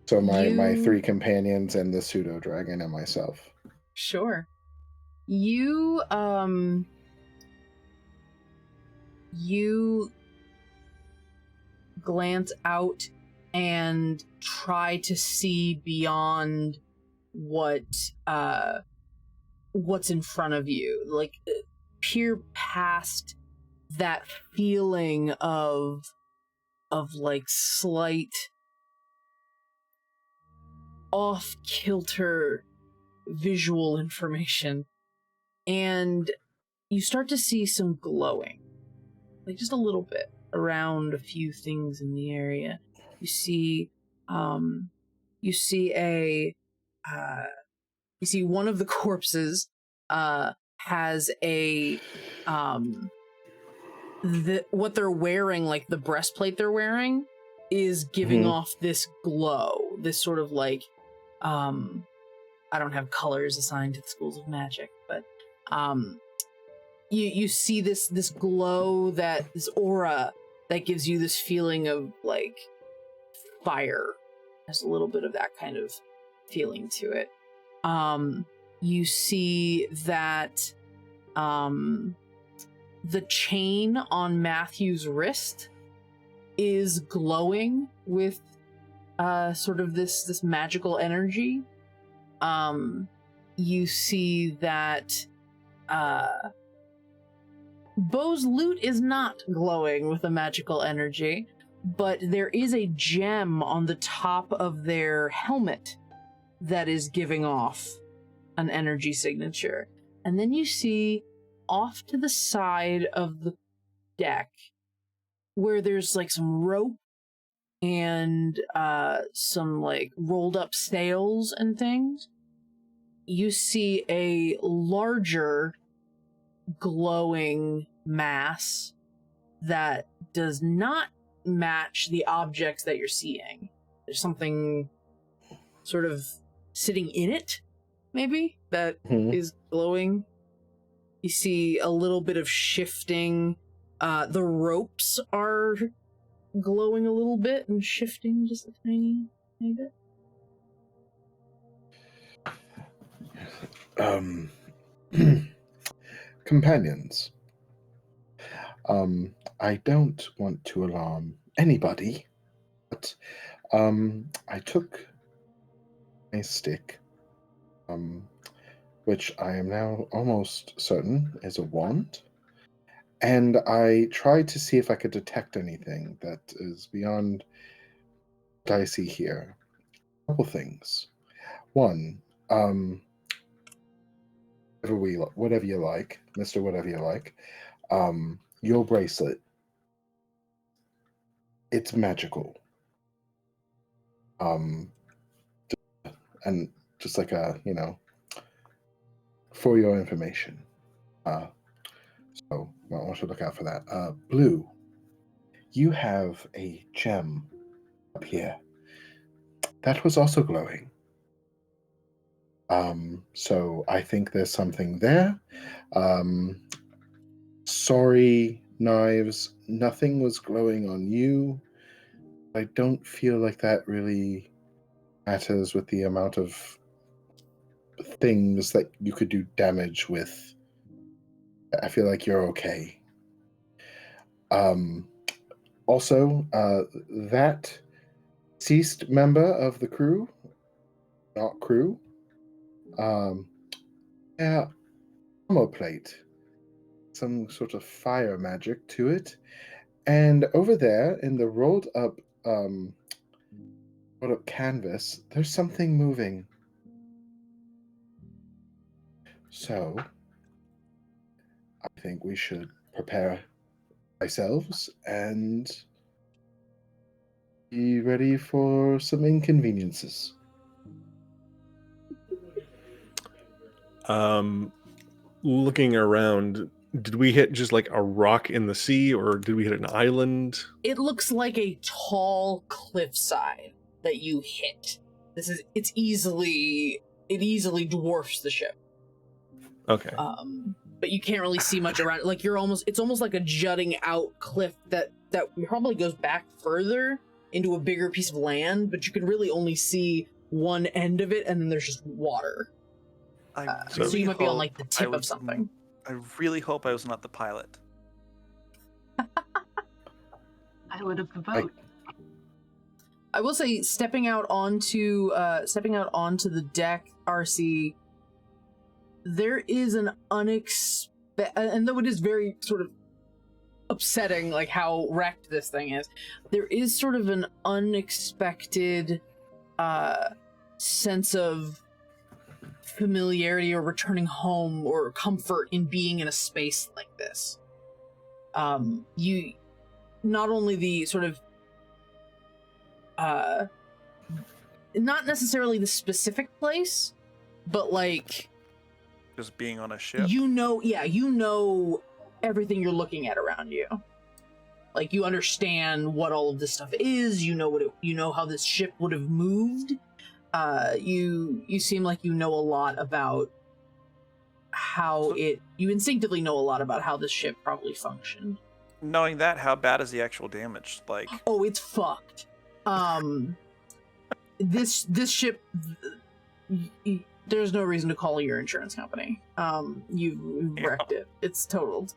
So my 3 companions and the pseudo dragon and myself. Sure. You glance out and try to see beyond what's in front of you, like peer past that feeling of like slight off-kilter visual information, and you start to see some glowing, like just a little bit around a few things in the area. You see one of the corpses has a what they're wearing, like the breastplate they're wearing, is giving off this glow, this sort of like I don't have colors assigned to the schools of magic, but you see this glow, this aura that gives you this feeling of like fire. There's a little bit of that kind of feeling to it. You see that the chain on Matthew's wrist is glowing with sort of this magical energy. You see that Bo's loot is not glowing with a magical energy, but there is a gem on the top of their helmet that is giving off an energy signature. And then you see off to the side of the deck where there's like some rope and some like rolled up sails and things. You see a larger glowing mass that does not match the objects that you're seeing. There's something sort of sitting in it, maybe, that is glowing. You see a little bit of shifting. The ropes are glowing a little bit and shifting just a tiny bit. Companions. I don't want to alarm anybody, but I took a stick, which I am now almost certain is a wand, and I tried to see if I could detect anything that is beyond what I see here. A couple things. One, whatever you like, Mr. Whatever you like, your bracelet, it's magical. And just like for your information. So I want you to look out for that. Blue, you have a gem up here. That was also glowing. So I think there's something there. Sorry, Knives, nothing was glowing on you. I don't feel like that really matters with the amount of things that you could do damage with. I feel like you're okay. Also, that deceased member of the crew, not crew, yeah, armor plate, some sort of fire magic to it, and over there in the rolled up canvas, there's something moving. So I think we should prepare ourselves and be ready for some inconveniences. Looking around, did we hit just like a rock in the sea, or did we hit an island? It looks like a tall cliffside that you hit. It easily dwarfs the ship. Okay. But you can't really see much around it. Like it's almost like a jutting out cliff that probably goes back further into a bigger piece of land, but you can really only see one end of it, and then there's just water. So you might be on like the tip of something. I really hope I was not the pilot. Pilot of the boat. I will say, stepping out onto the deck, RC, there is an and though it is very sort of upsetting, like how wrecked this thing is, there is sort of an unexpected sense of familiarity or returning home or comfort in being in a space like this. You not only the sort of not necessarily the specific place, but like just being on a ship. You know everything you're looking at around you. Like, you understand what all of this stuff is. You know how this ship would have moved. You seem like you know a lot about you instinctively know a lot about how this ship probably functioned. Knowing that, how bad is the actual damage? Like, oh, it's fucked. This ship, There's no reason to call your insurance company. You've wrecked it. It's totaled.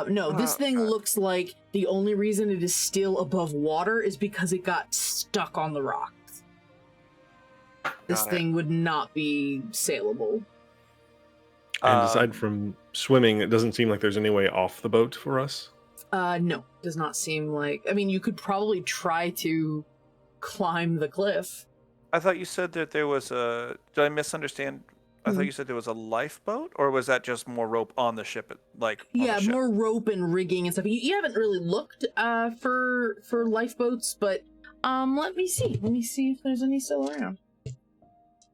No, this thing looks like the only reason it is still above water is because it got stuck on the rocks. This thing would not be saleable. And aside from swimming, it doesn't seem like there's any way off the boat for us. No, does not seem like. I mean, you could probably try to climb the cliff. I thought you said that there was a. Did I misunderstand? I thought you said there was a lifeboat, or was that just more rope on the ship? More rope and rigging and stuff. You haven't really looked for lifeboats, but let me see. Let me see if there's any still around.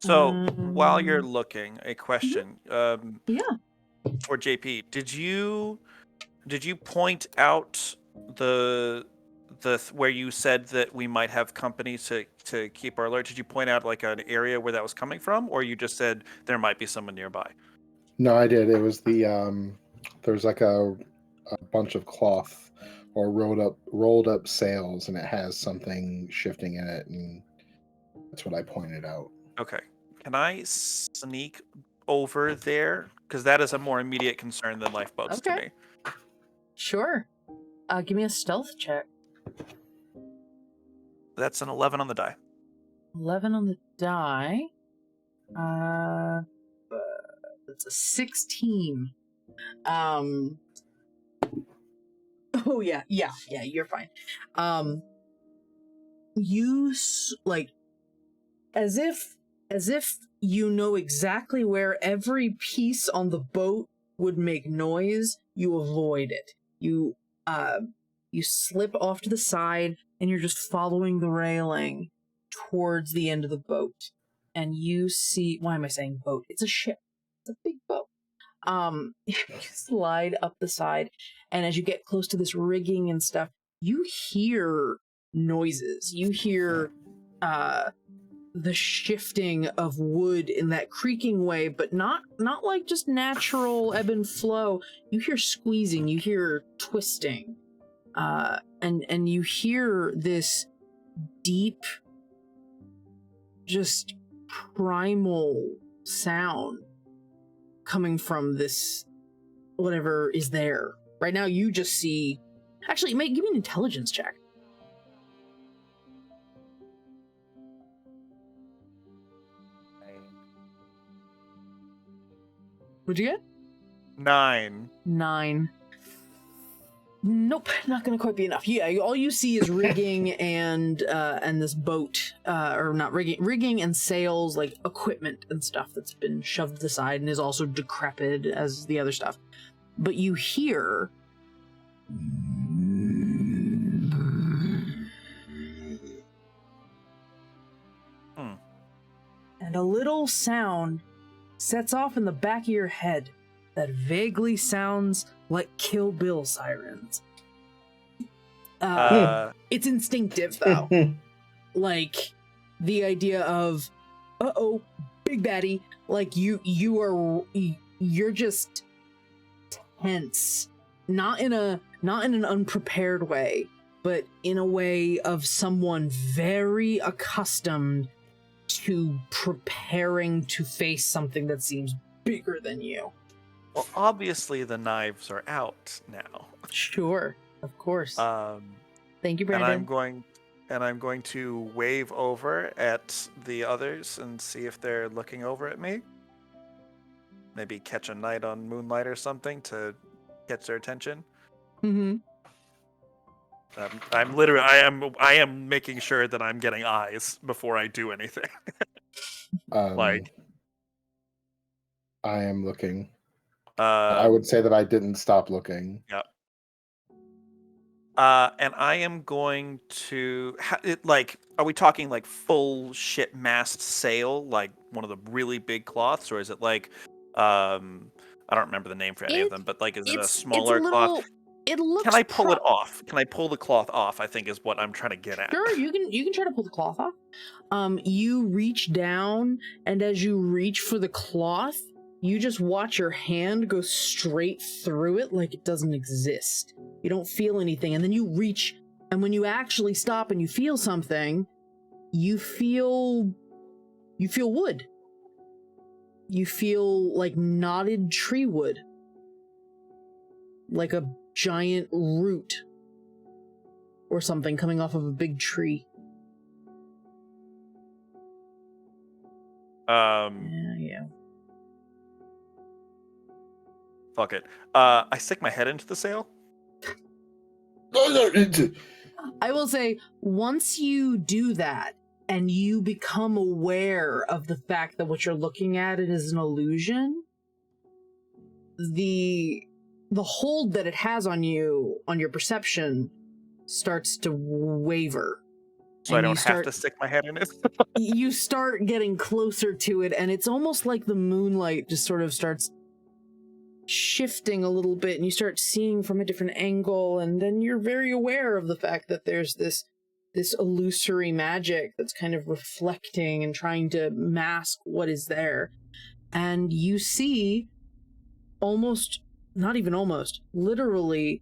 So while you're looking, a question. Yeah. For JP, did you point out the where you said that we might have company to keep our alert? Did you point out like an area where that was coming from, or you just said there might be someone nearby? No, I did. It was the there's like a bunch of cloth or rolled up sails, and it has something shifting in it, and that's what I pointed out. Okay. Can I sneak over there? Because that is a more immediate concern than lifeboats to me. Sure. Give me a stealth check. That's an 11 on the die. 11 on the die. That's a 16. Oh yeah, you're fine. You like as if you know exactly where every piece on the boat would make noise, you avoid it. You slip off to the side and you're just following the railing towards the end of the boat. And you see, why am I saying boat? It's a ship. It's a big boat. You slide up the side, and as you get close to this rigging and stuff, you hear noises. You hear the shifting of wood in that creaking way, but not like just natural ebb and flow. You hear squeezing, you hear twisting, and you hear this deep, just primal sound coming from this whatever is there. Right now you just see, actually, give me an intelligence check. What'd you get? 9. 9. Nope, not gonna quite be enough. Yeah, all you see is rigging and this boat, or not rigging and sails, like equipment and stuff that's been shoved to the side and is also decrepit as the other stuff. But you hear and a little sound sets off in the back of your head that vaguely sounds like Kill Bill sirens. It's instinctive, though. Like, the idea of, uh-oh, big baddie. Like, you're just tense. Not in an unprepared way, but in a way of someone very accustomed to preparing to face something that seems bigger than you. Well, obviously the knives are out now. Sure, of course. Thank you, Brandon. And I'm going to wave over at the others and see if they're looking over at me. Maybe catch a night on moonlight or something to catch their attention. Mm-hmm. I am making sure that I'm getting eyes before I do anything. I am looking. I would say that I didn't stop looking. Yep. And I am going to are we talking like full ship mast sail, like one of the really big cloths, or is it like I don't remember the name for any of them, but like is it a smaller cloth? It looks. Can I pull it off? Can I pull the cloth off? I think is what I'm trying to get at. Sure, you can try to pull the cloth off. You reach down, and as you reach for the cloth, you just watch your hand go straight through it like it doesn't exist. You don't feel anything, and then you reach, and when you actually stop and you feel something, you feel wood. you feel like knotted tree wood, like a giant root or something coming off of a big tree. Yeah. Fuck it. I stick my head into the sail. I will say, once you do that, and you become aware of the fact that what you're looking at it is an illusion, the hold that it has on you, on your perception, starts to waver. So I don't have to stick my head in it? You start getting closer to it, and it's almost like the moonlight just sort of starts shifting a little bit, and you start seeing from a different angle, and then you're very aware of the fact that there's this illusory magic that's kind of reflecting and trying to mask what is there. And you see literally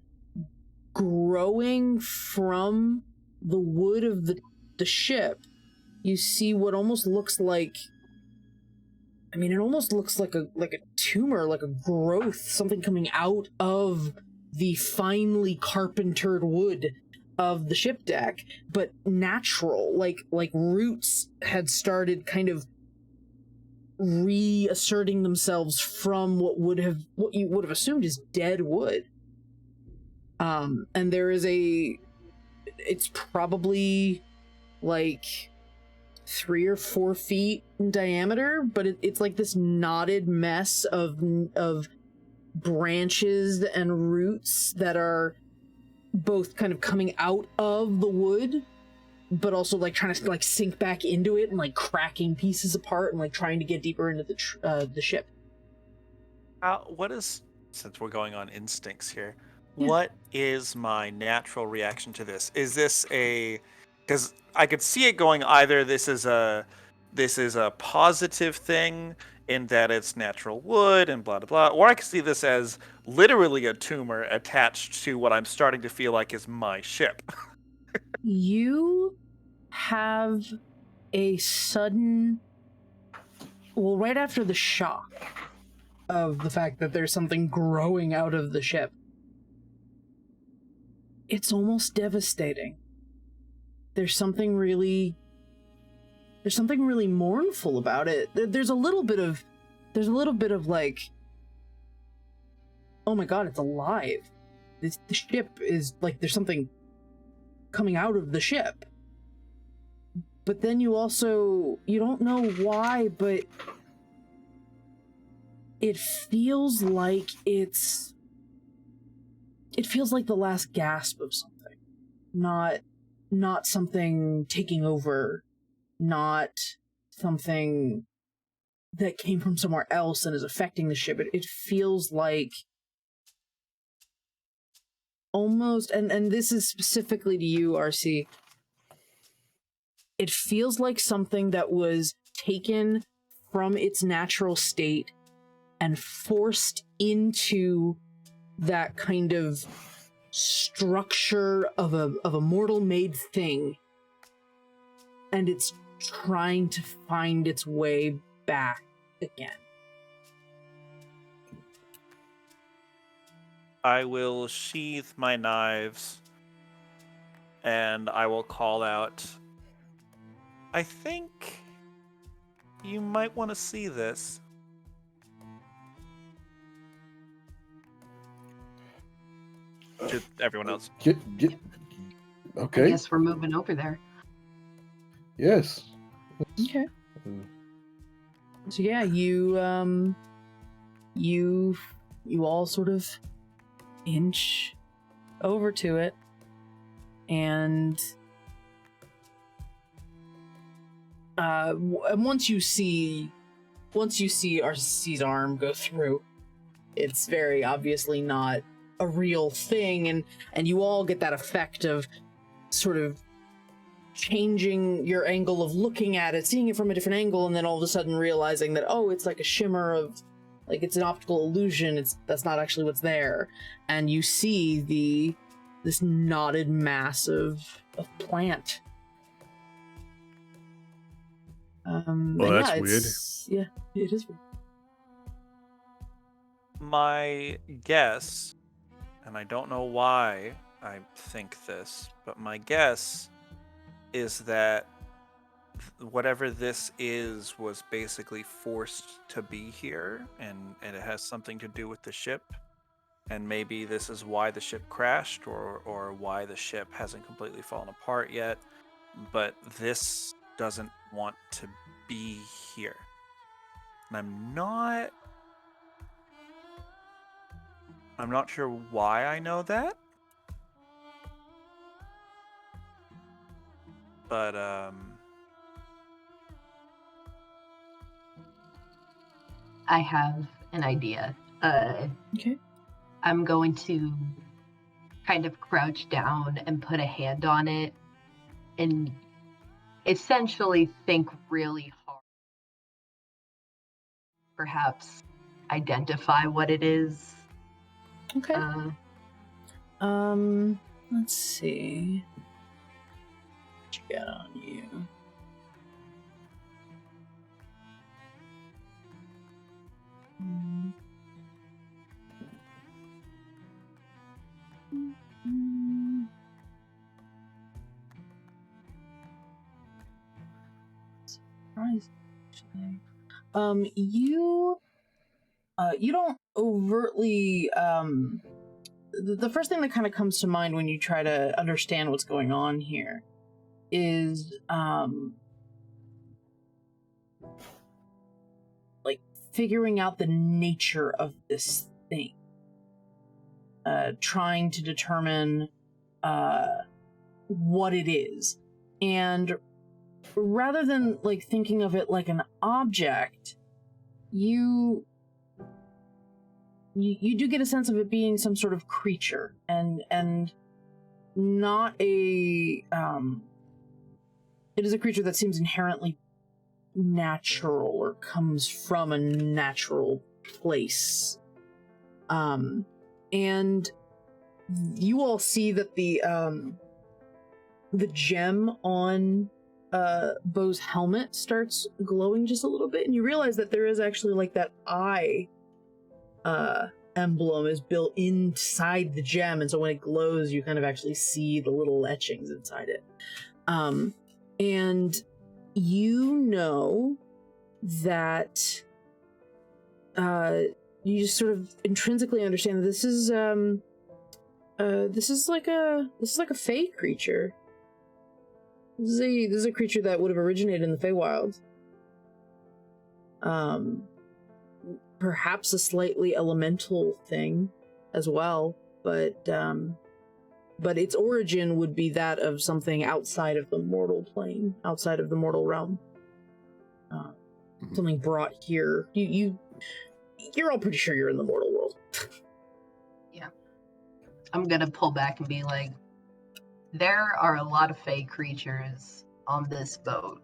growing from the wood of the ship, you see what almost looks like, it almost looks like a tumor, like a growth, something coming out of the finely carpentered wood of the ship deck, but natural, like roots had started kind of reasserting themselves from what you would have assumed is dead wood. And there is it's probably like 3 or 4 feet in diameter, but it's like this knotted mess of branches and roots that are both kind of coming out of the wood, but also like trying to like sink back into it and like cracking pieces apart and like trying to get deeper into the ship. Since we're going on instincts here, what is my natural reaction to this? Is this because I could see it going either this is a positive thing in that it's natural wood and blah, blah, blah, or I could see this as literally a tumor attached to what I'm starting to feel like is my ship. You have a sudden, right after the shock of the fact that there's something growing out of the ship, it's almost devastating. There's something really mournful about it. There's a little bit of like, oh my god, it's alive. The ship is like, there's something coming out of the ship. But then you don't know why, but it feels like the last gasp of something. Not something taking over, not something that came from somewhere else and is affecting the ship. It feels like almost, and this is specifically to you, RC, it feels like something that was taken from its natural state and forced into that kind of structure of a mortal-made thing, and it's trying to find its way back again. I will sheath my knives and I will call out, I think you might want to see this. To everyone else. Okay. I guess we're moving over there. Yes. Okay. So yeah, you all sort of inch over to it, and once you see RC's arm go through, it's very obviously not a real thing, and you all get that effect of sort of changing your angle of looking at it, seeing it from a different angle, and then all of a sudden realizing that, oh, it's like a shimmer of, like, it's an optical illusion, that's not actually what's there. And you see this knotted mass of plant. Well, that's weird. Yeah, it is weird. my guess, and I don't know why I think this, but my guess is that whatever this is was basically forced to be here, and it has something to do with the ship. And maybe this is why the ship crashed, or why the ship hasn't completely fallen apart yet. But this doesn't want to be here. And I'm not sure why I know that. But I have an idea. Okay. I'm going to kind of crouch down and put a hand on it and essentially think really hard. Perhaps identify what it is. Okay. Let's see. What you got on you? You don't overtly the first thing that kind of comes to mind when you try to understand what's going on here is like figuring out the nature of this thing, trying to determine what it is, and rather than like thinking of it like an object, you do get a sense of it being some sort of creature, and not a it is a creature that seems inherently natural or comes from a natural place. And you all see that the gem on Bo's helmet starts glowing just a little bit, and you realize that there is actually like that eye emblem is built inside the gem, and so when it glows you kind of actually see the little etchings inside it. And you know that you just sort of intrinsically understand that this is like a Fey creature. This is a creature that would have originated in the Feywild. Perhaps a slightly elemental thing as well, but its origin would be that of something outside of the mortal plane, outside of the mortal realm. Something brought here. You're all pretty sure you're in the mortal world. Yeah. I'm gonna pull back and be like, there are a lot of Fey creatures on this boat.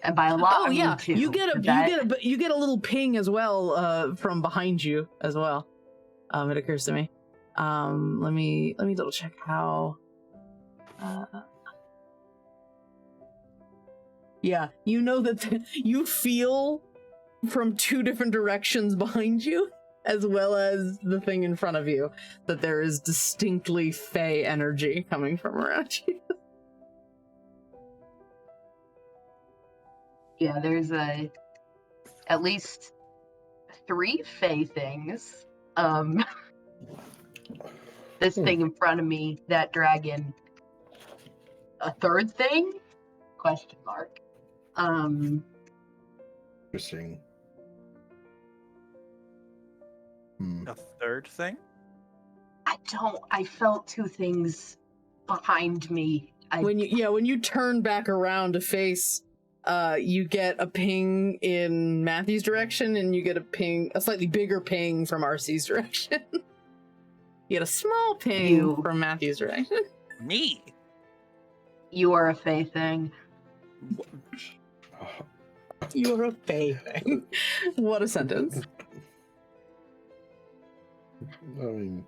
And by a lot, I mean two. You get a little ping as well from behind you as well. It occurs to me. Let me double check how. Yeah, you know that you feel from two different directions behind you, as well as the thing in front of you, that there is distinctly Fey energy coming from around you. Yeah, there's at least 3 Fey things. This thing in front of me, that dragon. A third thing? Question mark. Interesting. a third thing? I felt 2 things behind me. When you turn back around to face, you get a ping in Matthew's direction, and you get a slightly bigger ping from RC's direction. You get a small ping from Matthew's direction. Me? You are a Fey thing. You are a Fey thing. What a sentence. Hey.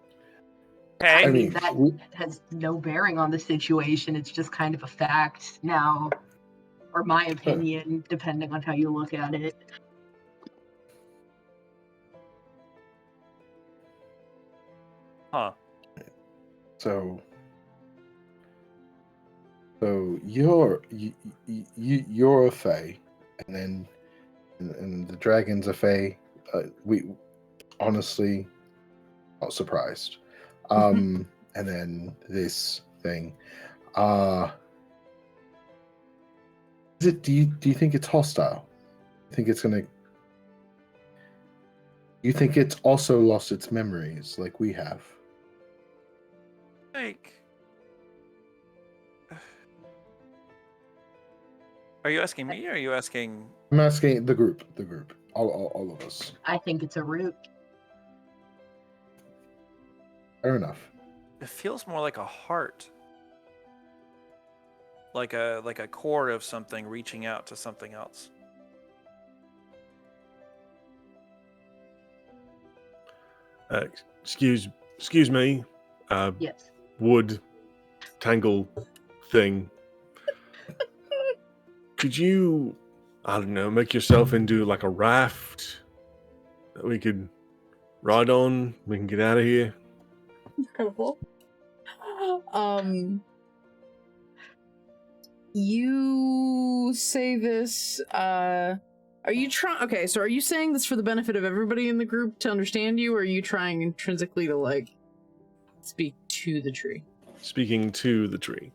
I mean, that has no bearing on the situation. It's just kind of a fact now, or my opinion, depending on how you look at it. Huh. So you're you're a fae, and then and the dragon's a fae. We honestly not surprised. And then this thing. Is it? Do you think it's hostile? You think it's gonna? You think it's also lost its memories like we have? Like, are you asking me or are you asking? I'm asking the group, all of us. I think it's a root. Fair enough. It feels more like a heart. Like a core of something reaching out to something else. Excuse me. Yes. Wood tangle thing. Could you, I don't know, make yourself into like a raft that we could ride on? We can get out of here. Incredible. You say this, are you trying, okay, so are you saying this for the benefit of everybody in the group to understand you, or are you trying intrinsically to, like, speak to the tree? Speaking to the tree.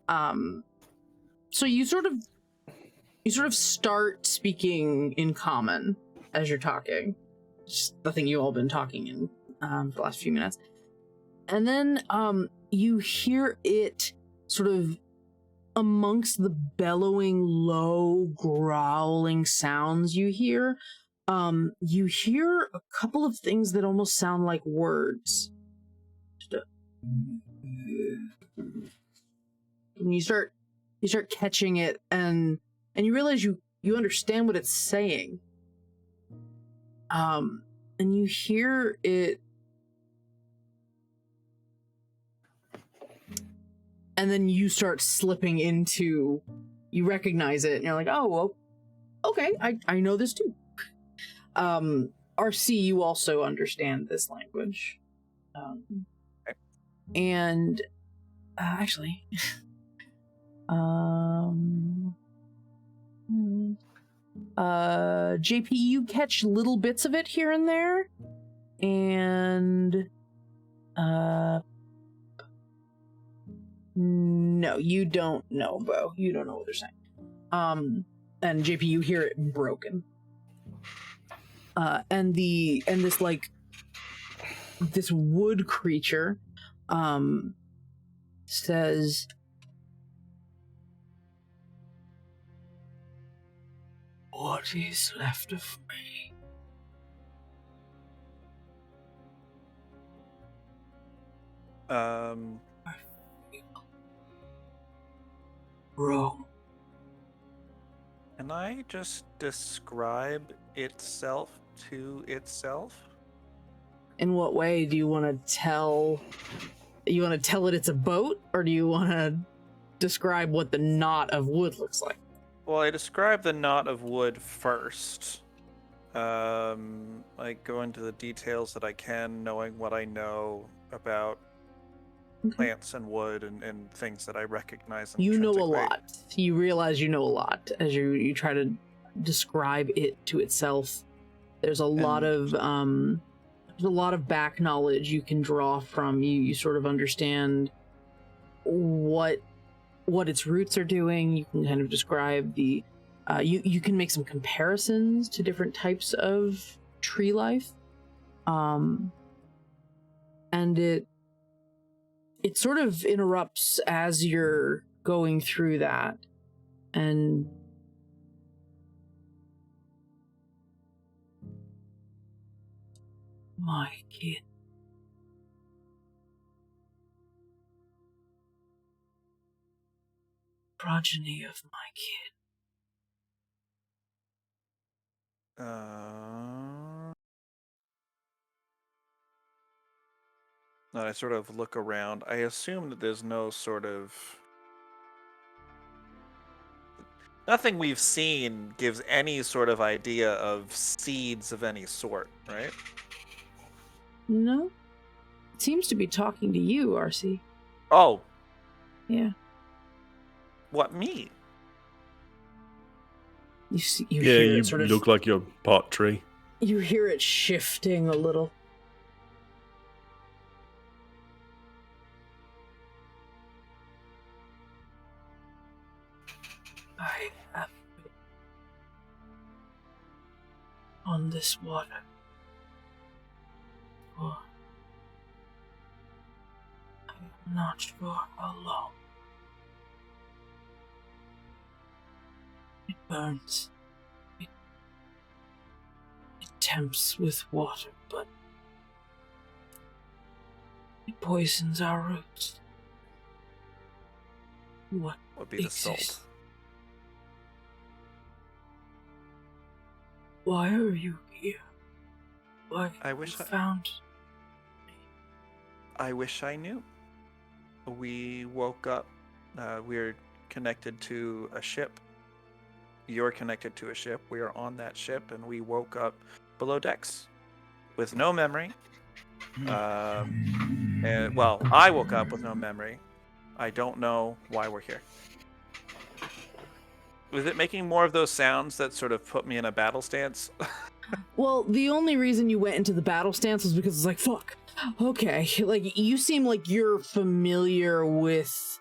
So you sort of start speaking in common as you're talking. Just the thing you all been talking in, for the last few minutes. And then, you hear it sort of amongst the bellowing, low, growling sounds you hear a couple of things that almost sound like words. And you start catching it, and you realize you understand what it's saying. And you hear it, and then you start slipping into, you recognize it, and you're like, oh, well, okay, I know this too. RC, you also understand this language. And, actually, JP, you catch little bits of it here and there, and, no, you don't know, Bo. You don't know what they're saying. And JP, you hear it broken. And this, like, this wood creature, says, "What is left of me?" I feel wrong. Can I just describe itself to itself? In what way do you want to tell? You want to tell it it's a boat, or do you want to describe what the knot of wood looks like? Well, I describe the knot of wood first. I go into the details that I can, knowing what I know about plants and wood and things that I recognize. You know a intrinsically. lot. You realize you know a lot as you try to describe it to itself. There's a lot of back knowledge you can draw from. You sort of understand what its roots are doing. You can kind of describe the you can make some comparisons to different types of tree life. And it sort of interrupts as you're going through that, and my kid. Progeny of my kid. And I sort of look around. I assume that there's no sort of... Nothing we've seen gives any sort of idea of seeds of any sort, right? No. seems to be talking to you, RC. Oh. Yeah. What, me? You Yeah, hear you it sort of, look like you're part tree. you hear it shifting a little. I have been on this water for I'm not sure how long. It burns. It tempts with water, but it poisons our roots. What Would be the exists? salt. Why are you here? Why I wish you I- found I wish I knew. We woke up. We're connected to a ship. You're connected to a ship. We are on that ship, and we woke up below decks with no memory. And well, I woke up with no memory. I don't know why we're here. Was it making more of those sounds that sort of put me in a battle stance? Well, the only reason you went into the battle stance was because it's like, fuck, okay. Like, you seem like you're familiar with...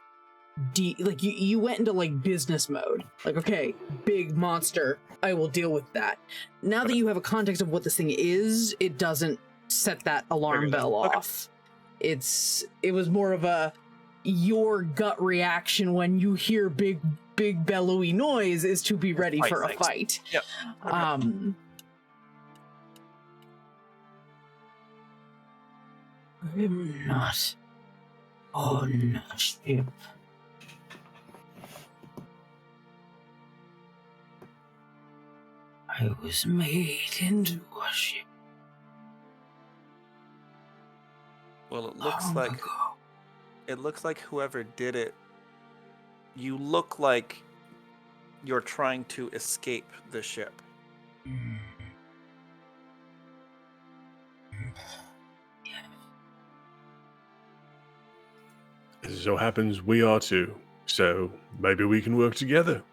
like, you went into, like, business mode. Like, okay, big monster, I will deal with that. Now that you have a context of what this thing is, it doesn't set that alarm bell off. It was more of a... your gut reaction when you hear big bellowy noise is to be ready for a fight. Yep. Okay. I'm not on a ship. I was made into a ship Well, it looks long like ago. it looks like whoever did it. You look like you're trying to escape the ship. As it so happens, we are too. So maybe we can work together.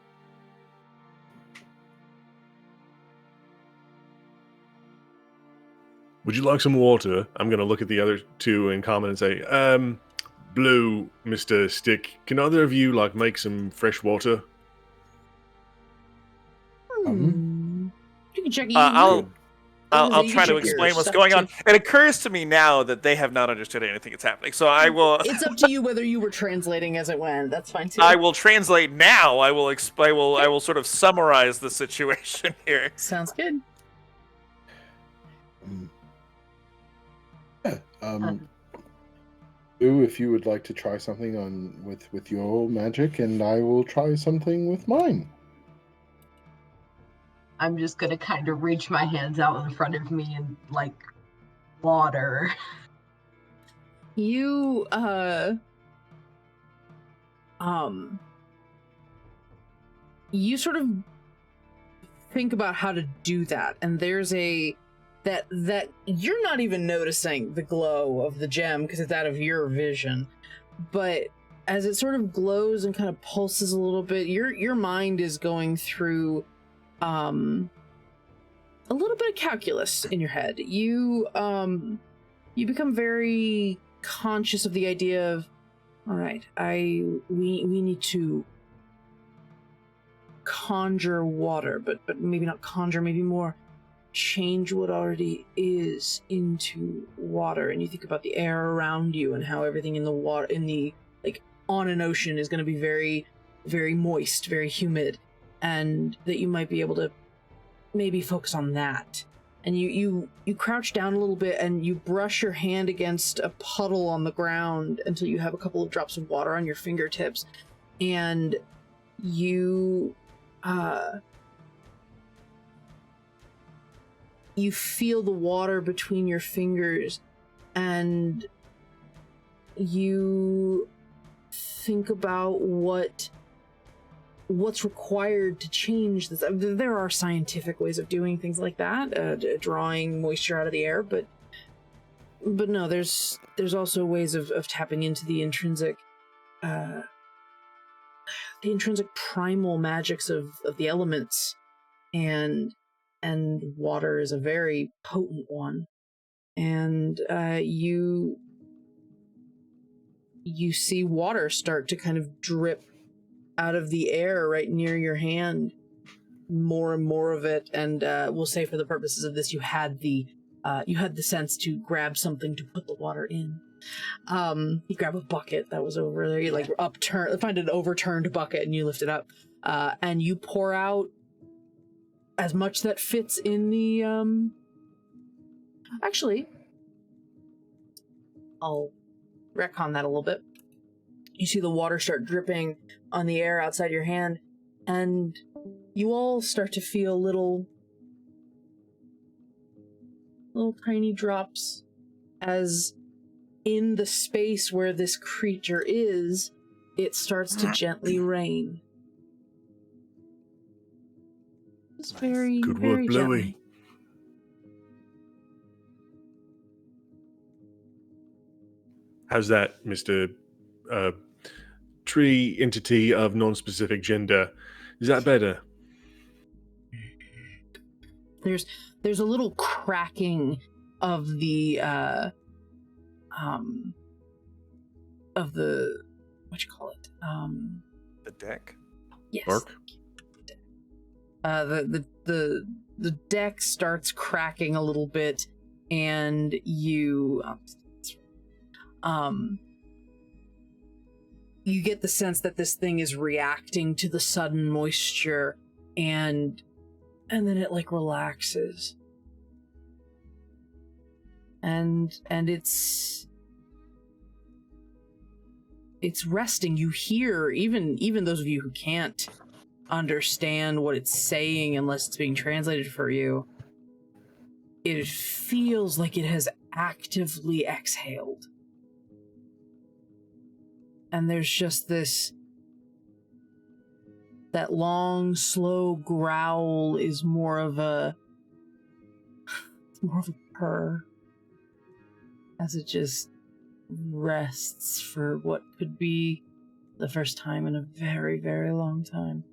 Would you like some water? I'm going to look at the other two and comment and say, Blue, Mr. Stick, can either of you, like, make some fresh water? You can check. I'll you try can to check your explain what's stuff, going on. too. It occurs to me now that they have not understood anything that's happening. So I will. It's up to you whether you were translating as it went. That's fine too. I will translate now. I will sort of summarize the situation here. Sounds good. Blue, if you would like to try something on with your magic, and I will try something with mine. I'm just gonna kind of reach my hands out in front of me and like water. You you sort of think about how to do that, and there's that you're not even noticing the glow of the gem because it's out of your vision, but as it sort of glows and kind of pulses a little bit, your mind is going through a little bit of calculus in your head. You become very conscious of the idea of, all right, we need to conjure water, but maybe not conjure, maybe more change what already is into water. And you think about the air around you and how everything in the water, on an ocean, is going to be very, very moist, very humid, and that you might be able to maybe focus on that. And you crouch down a little bit and you brush your hand against a puddle on the ground until you have a couple of drops of water on your fingertips, and you feel the water between your fingers, and you think about what's required to change this. There are scientific ways of doing things like that, drawing moisture out of the air, but But no, there's also ways of tapping into the intrinsic primal magics of the elements, and water is a very potent one. And you see water start to kind of drip out of the air right near your hand, more and more of it. And we'll say, for the purposes of this, you had the sense to grab something to put the water in. You grab a bucket that was over there, you like find an overturned bucket, and you lift it up, and you pour out as much that fits in the actually, I'll retcon that a little bit. You see the water start dripping on the air outside your hand, and you all start to feel little tiny drops as in the space where this creature is, it starts to gently rain. It's very, Good very work, Bluey. gently. How's that, Mr. Tree entity of non-specific gender? Is that better? There's a little cracking of the what you call it? The deck? Yes. Bark? The deck starts cracking a little bit, and you you get the sense that this thing is reacting to the sudden moisture, and then it like relaxes, and it's resting. You hear, even those of you who can't understand what it's saying unless it's being translated for you, it feels like it has actively exhaled. And there's just that long, slow growl is more of a purr, as it just rests for what could be the first time in a very, very long time.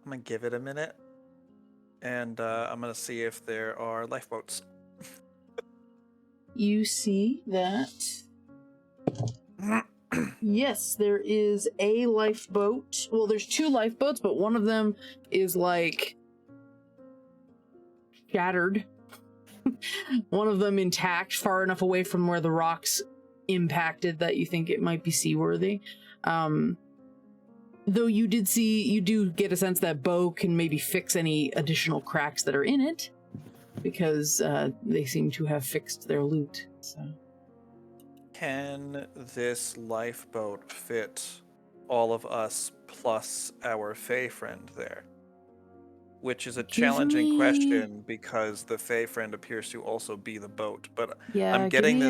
I'm gonna give it a minute, and I'm gonna see if there are lifeboats. You see that yes, there is a lifeboat. Well, there's two lifeboats, but one of them is like shattered. One of them intact, far enough away from where the rocks impacted that you think it might be seaworthy. Though you do get a sense that Bo can maybe fix any additional cracks that are in it, because they seem to have fixed their loot. So, Can this lifeboat fit all of us plus our Fey friend there? Which is a challenging question, because the Fey friend appears to also be the boat. But yeah, I'm getting the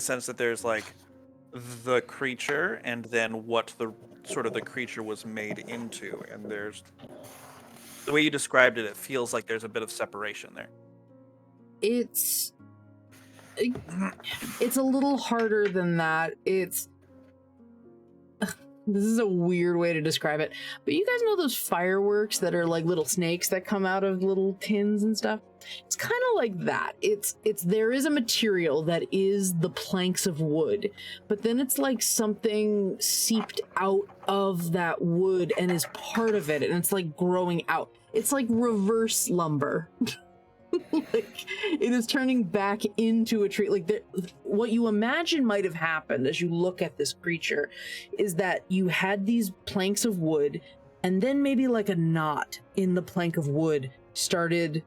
sense that there's like the creature, and then what the creature was made into, and there's the way you described it, it feels like there's a bit of separation there. It's a little harder than that. This is a weird way to describe it, but you guys know those fireworks that are like little snakes that come out of little tins and stuff? It's kind of like that. There is a material that is the planks of wood, but then it's like something seeped out of that wood and is part of it, and it's like growing out. It's like reverse lumber. Like, it is turning back into a tree. Like, what you imagine might have happened as you look at this creature is that you had these planks of wood, and then maybe like a knot in the plank of wood started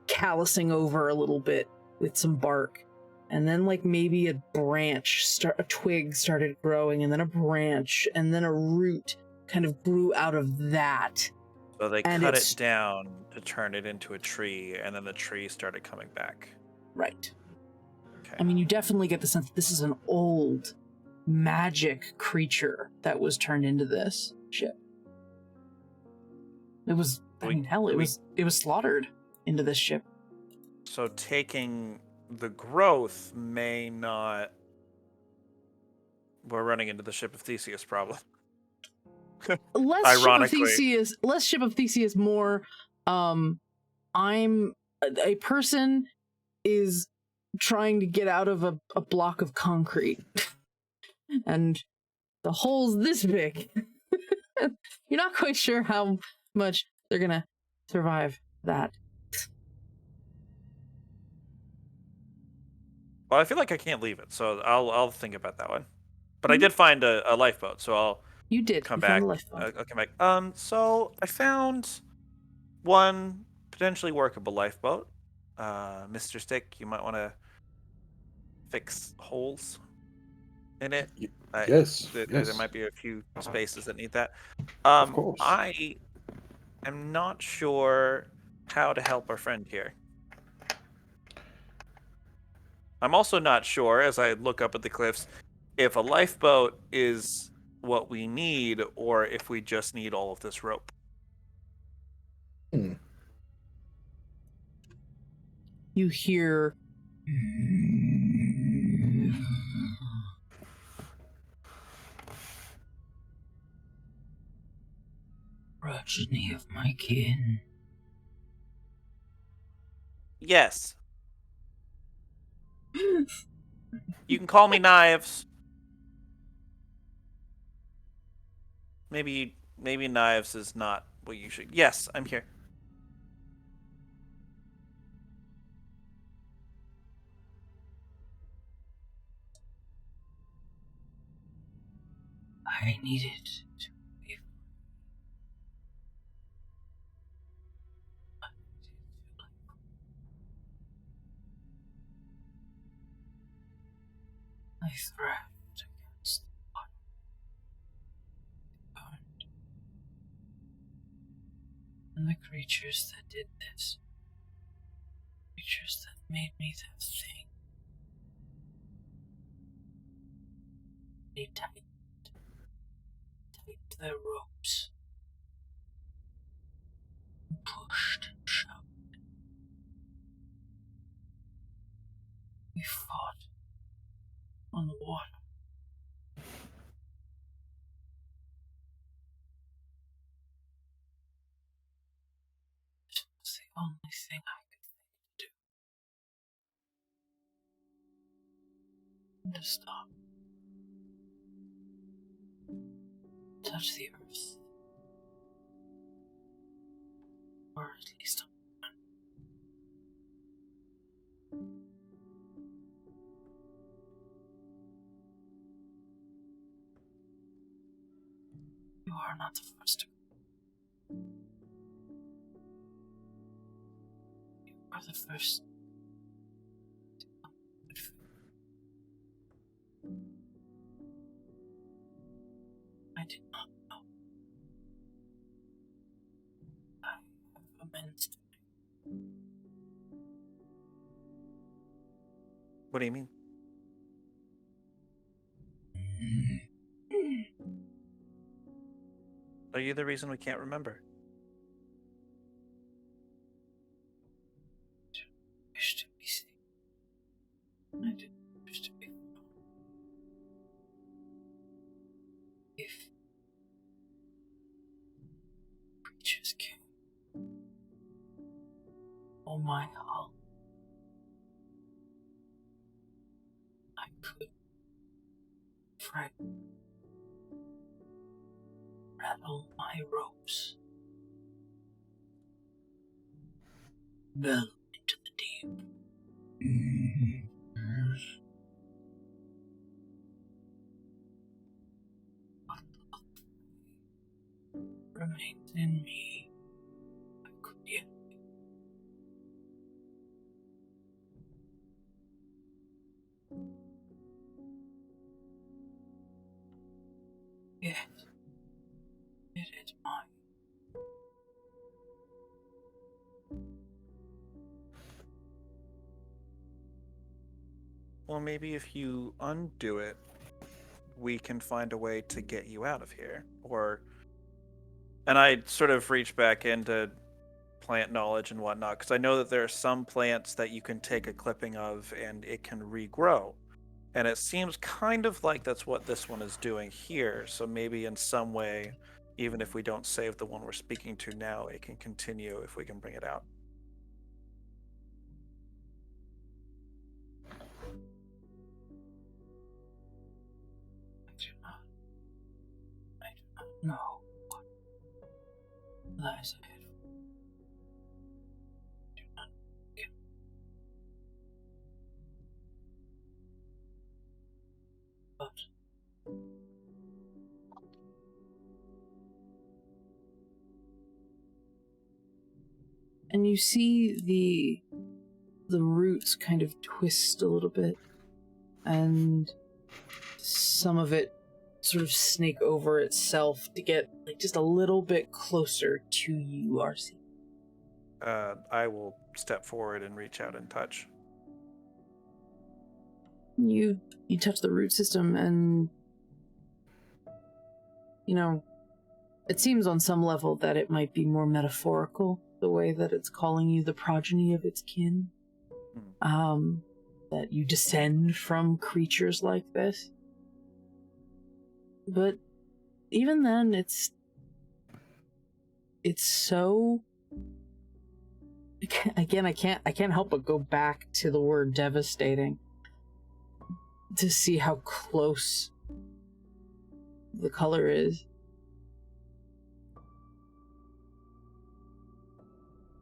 callousing over a little bit with some bark, and then like maybe a twig started growing, and then a branch, and then a root kind of grew out of that. So they cut it down to turn it into a tree, and then the tree started coming back. Right. Okay. I mean, you definitely get the sense that this is an old magic creature that was turned into this ship. It was, I mean, hell, it was slaughtered into this ship. So taking the growth may not... We're running into the ship of Theseus problem. Less Ironically. ship of Theseus, more, a person is trying to get out of a block of concrete. And the hole's this big. You're not quite sure how much they're gonna survive that. Well, I feel like I can't leave it, so I'll think about that one. But I did find a lifeboat, so I'll You did. come You found back. the lifeboat. I'll come back. So I found one potentially workable lifeboat. Mr. Stick, you might want to fix holes in it. Yes. There might be a few spaces that need that. Of course. I am not sure how to help our friend here. I'm also not sure, as I look up at the cliffs, if a lifeboat is what we need or if we just need all of this rope. You hear progeny of my kin. Yes. You can call me Knives. Maybe Knives is not what you should. Yes, I'm here. I needed to be. I thrived against the burned. And the creatures that did this, creatures that made me that thing, they tightened their ropes, and pushed and shoved. We fought on the water. It was the only thing I could think to do. And to stop. Touch the earth. Or at least you are not the first to go. You are the first to come with food. I did not know. I have amends to make. What do you mean? Are you the reason we can't remember? I didn't wish to be seen. I didn't wish to be found. If creatures came, oh my hull, I could frighten, rattle my ropes, bell into the deep. What remains in me, I could yet. Yet, it is mine. well, maybe if you undo it, we can find a way to get you out of here. And I sort of reach back into plant knowledge and whatnot, because I know that there are some plants that you can take a clipping of and it can regrow. And it seems kind of like that's what this one is doing here. So maybe in some way, even if we don't save the one we're speaking to now, it can continue if we can bring it out. I do not know what lies ahead. Do not get. But and you see the roots kind of twist a little bit, and some of it sort of snake over itself to get like just a little bit closer to you, RC. I will step forward and reach out and touch. You touch the root system, and you know, it seems on some level that it might be more metaphorical, the way that it's calling you the progeny of its kin. That you descend from creatures like this. But even then, it's so... Again, I can't help but go back to the word devastating to see how close the color is.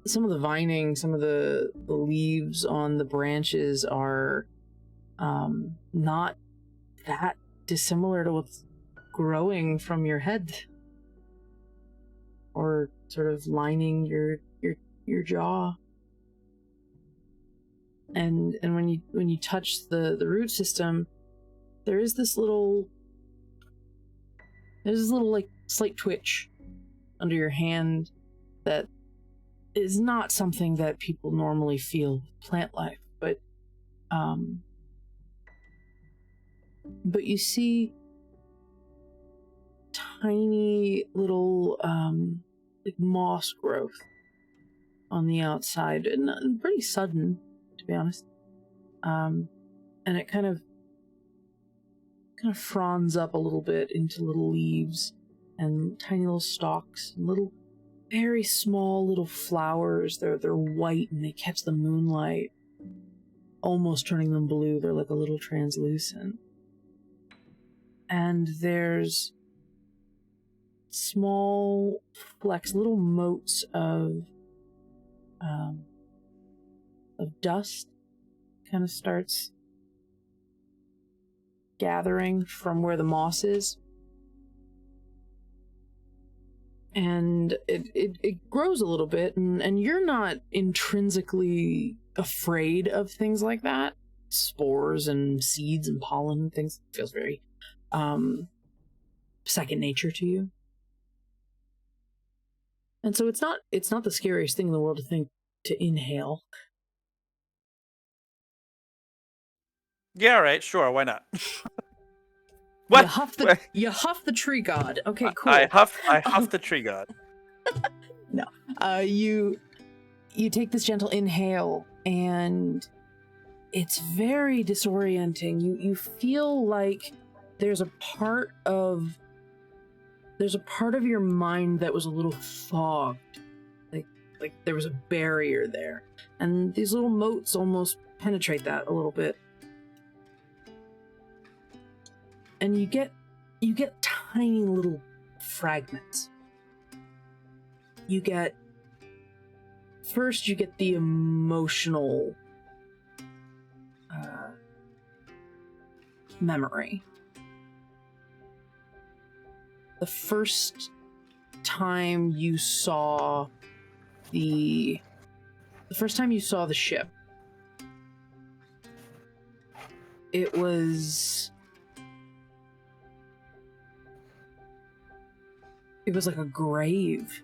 Some of the vining, some of the leaves on the branches are not that dissimilar to what's growing from your head, or sort of lining your jaw. And when you touch the root system, there's this little like slight twitch under your hand that is not something that people normally feel with plant life, but you see tiny little like moss growth on the outside, and pretty sudden, to be honest. And it kind of fronds up a little bit into little leaves and tiny little stalks, and little very small little flowers. They're white and they catch the moonlight, almost turning them blue. They're like a little translucent. And there's small flecks, little motes of dust kind of starts gathering from where the moss is. And it grows a little bit, and you're not intrinsically afraid of things like that. Spores and seeds and pollen and things. It feels very second nature to you. And so it's not the scariest thing in the world to inhale. Yeah, right, sure, why not? What? You huff the tree god. Okay, cool. I huff the tree god. No. You take this gentle inhale, and it's very disorienting. You feel like there's a part of your mind that was a little fogged. Like there was a barrier there. And these little motes almost penetrate that a little bit. And you get tiny little fragments. You get the emotional memory. The first time you saw the ship, it was like a grave.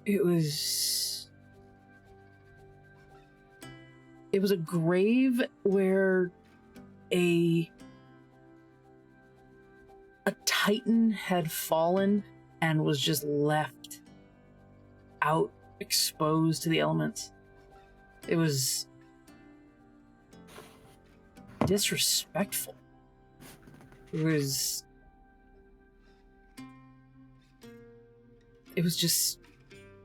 It was a grave where a titan had fallen and was just left out, exposed to the elements. It was disrespectful. It was just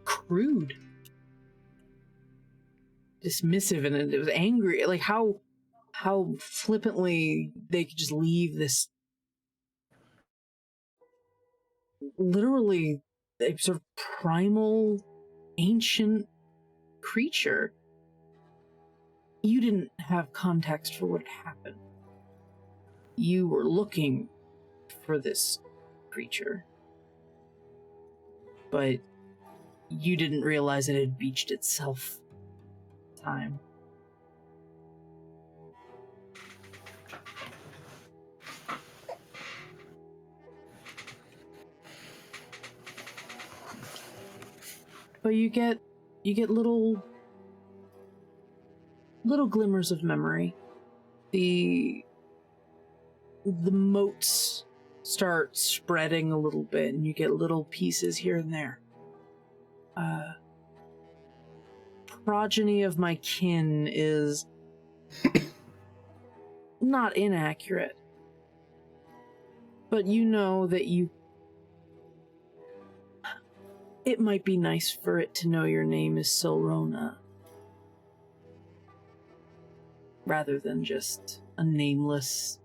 crude, dismissive, and it was angry. Like how flippantly they could just leave this literally a sort of primal, ancient creature. You didn't have context for what had happened. You were looking for this creature, but you didn't realize it had beached itself. Time. But you get little glimmers of memory. The motes start spreading a little bit, and you get little pieces here and there. Progeny of my kin is not inaccurate, but you know that it might be nice for it to know your name is Silrona, rather than just a nameless...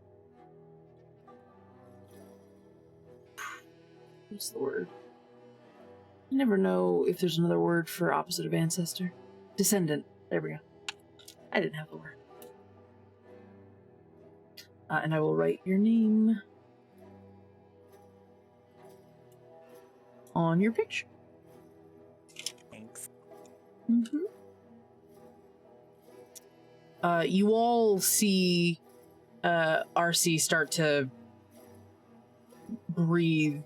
What's the word? You never know if there's another word for opposite of ancestor. Descendant. There we go. I didn't have the word. And I will write your name on your picture. Thanks. Mm-hmm. You all see RC start to breathe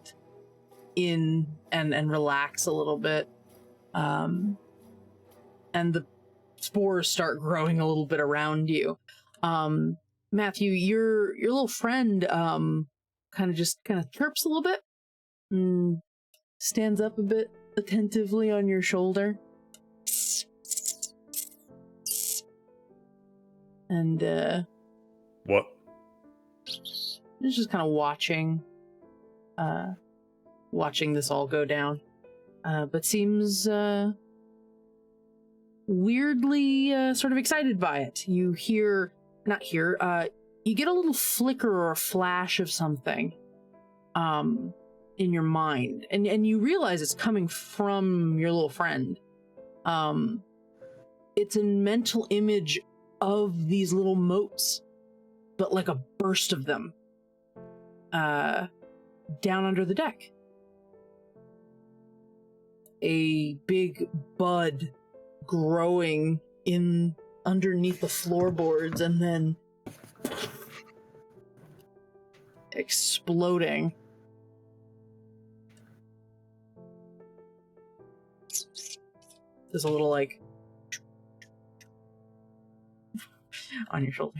in and relax a little bit. And the spores start growing a little bit around you. Matthew, your little friend kind of chirps a little bit and stands up a bit attentively on your shoulder. And What? he's just kind of watching this all go down. But seems weirdly sort of excited by it. You you get a little flicker or a flash of something in your mind, and you realize it's coming from your little friend. It's a mental image of these little motes, but like a burst of them down under the deck. A big bud growing in underneath the floorboards and then exploding. There's a little like on your shoulder.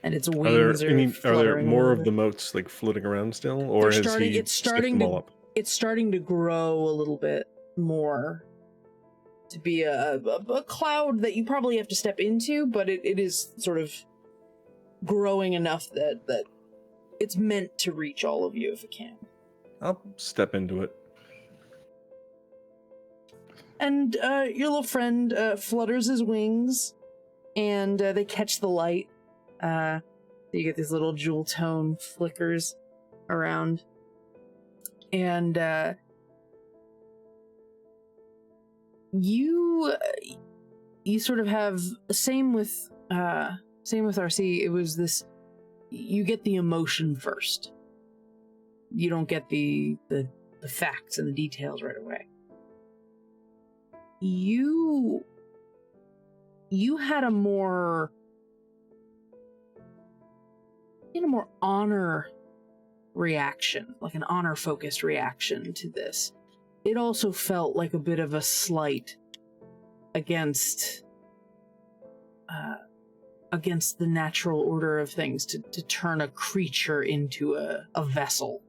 And its wings are there more of the motes like floating around still, or has he sticked them all up? It's starting to grow a little bit more to be a cloud that you probably have to step into, but it is sort of growing enough that it's meant to reach all of you if it can. I'll step into it. And your little friend flutters his wings, and they catch the light. You get these little jewel tone flickers around, and you sort of have same with RC. It was this: you get the emotion first. You don't get the facts and the details right away. You had a more honor reaction, like an honor-focused reaction to this. It also felt like a bit of a slight against against the natural order of things to turn a creature into a vessel.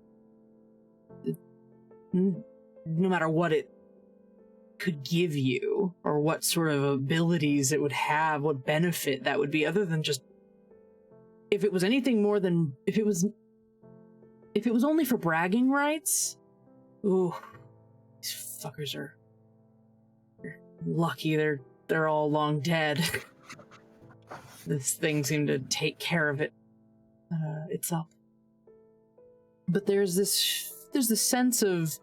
No matter what it could give you, or what sort of abilities it would have, what benefit that would be, other than just, if it was anything more than, if it was only for bragging rights, ooh, these fuckers are lucky they're all long dead. This thing seemed to take care of it itself. But there's this sense of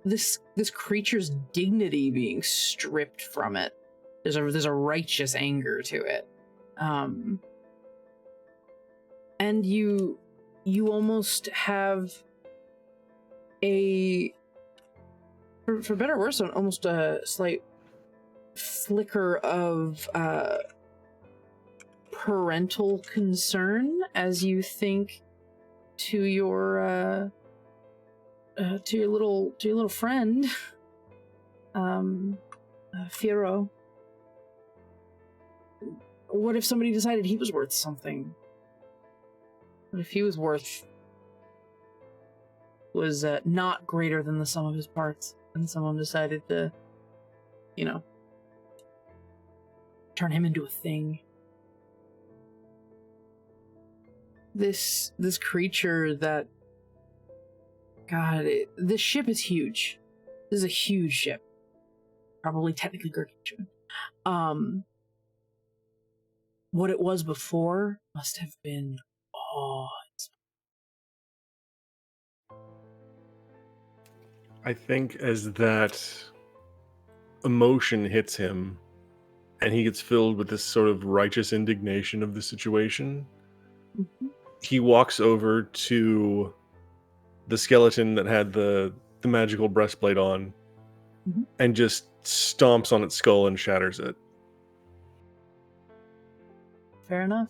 this creature's dignity being stripped from it. There's a righteous anger to it. And you almost have a, for better or worse, almost a slight flicker of parental concern as you think to your little friend, Firo. What if somebody decided he was worth something? What if he was not greater than the sum of his parts, and someone decided to, turn him into a thing? This creature that, God, this ship is huge. This is a huge ship. Probably technically gargantuan. What it was before must have been I think as that emotion hits him and he gets filled with this sort of righteous indignation of the situation, he walks over to the skeleton that had the magical breastplate on and just stomps on its skull and shatters it. Fair enough.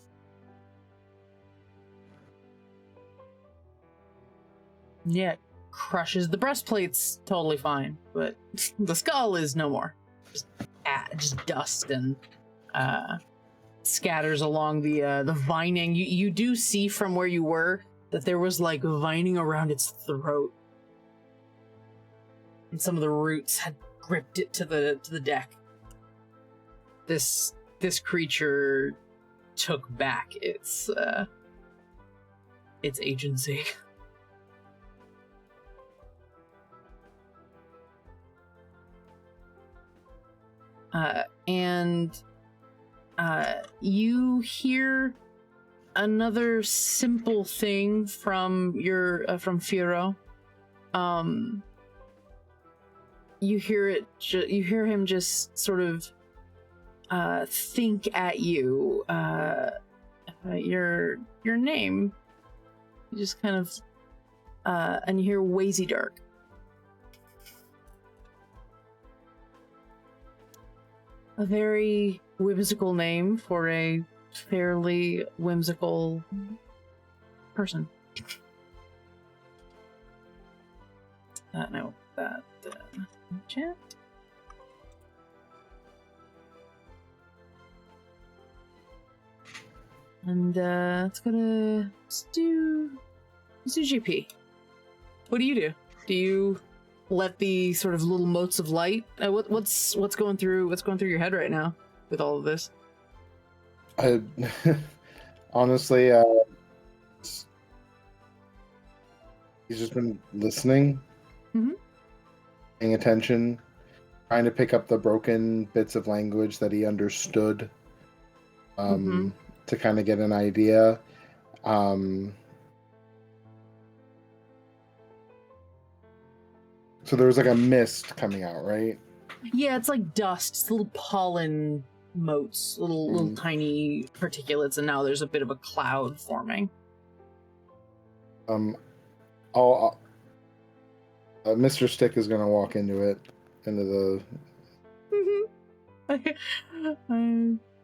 Yeah, crushes the breastplate's totally fine, but the skull is no more. Just dust and scatters along the vining. You do see from where you were that there was like vining around its throat, and some of the roots had gripped it to the deck. This creature took back its agency. And you hear another simple thing from from Firo. You hear him just sort of think at you. Your name. You just kind of and you hear Wazy Dark. A very whimsical name for a fairly whimsical person. No, that chat. And let's do GP. What do you do? Do you let the sort of little motes of light? What's going through your head right now with all of this? Honestly, he's just been listening, paying attention, trying to pick up the broken bits of language that he understood, to kind of get an idea. So there was like a mist coming out, right? Yeah, it's like dust. It's little pollen motes, little tiny particulates, and now there's a bit of a cloud forming. Mr. Stick is gonna walk into the. I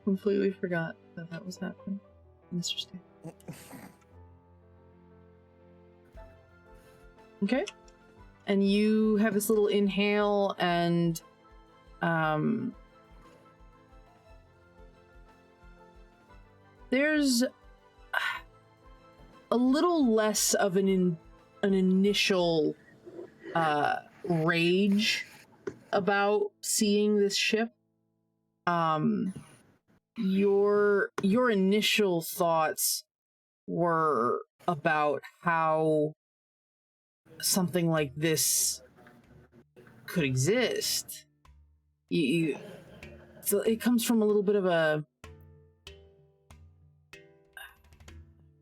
completely forgot that was happening, Mr. Stick. Okay. And you have this little inhale, and there's a little less of an initial rage about seeing this ship. Your initial thoughts were about how something like this could exist. So it comes from a little bit of a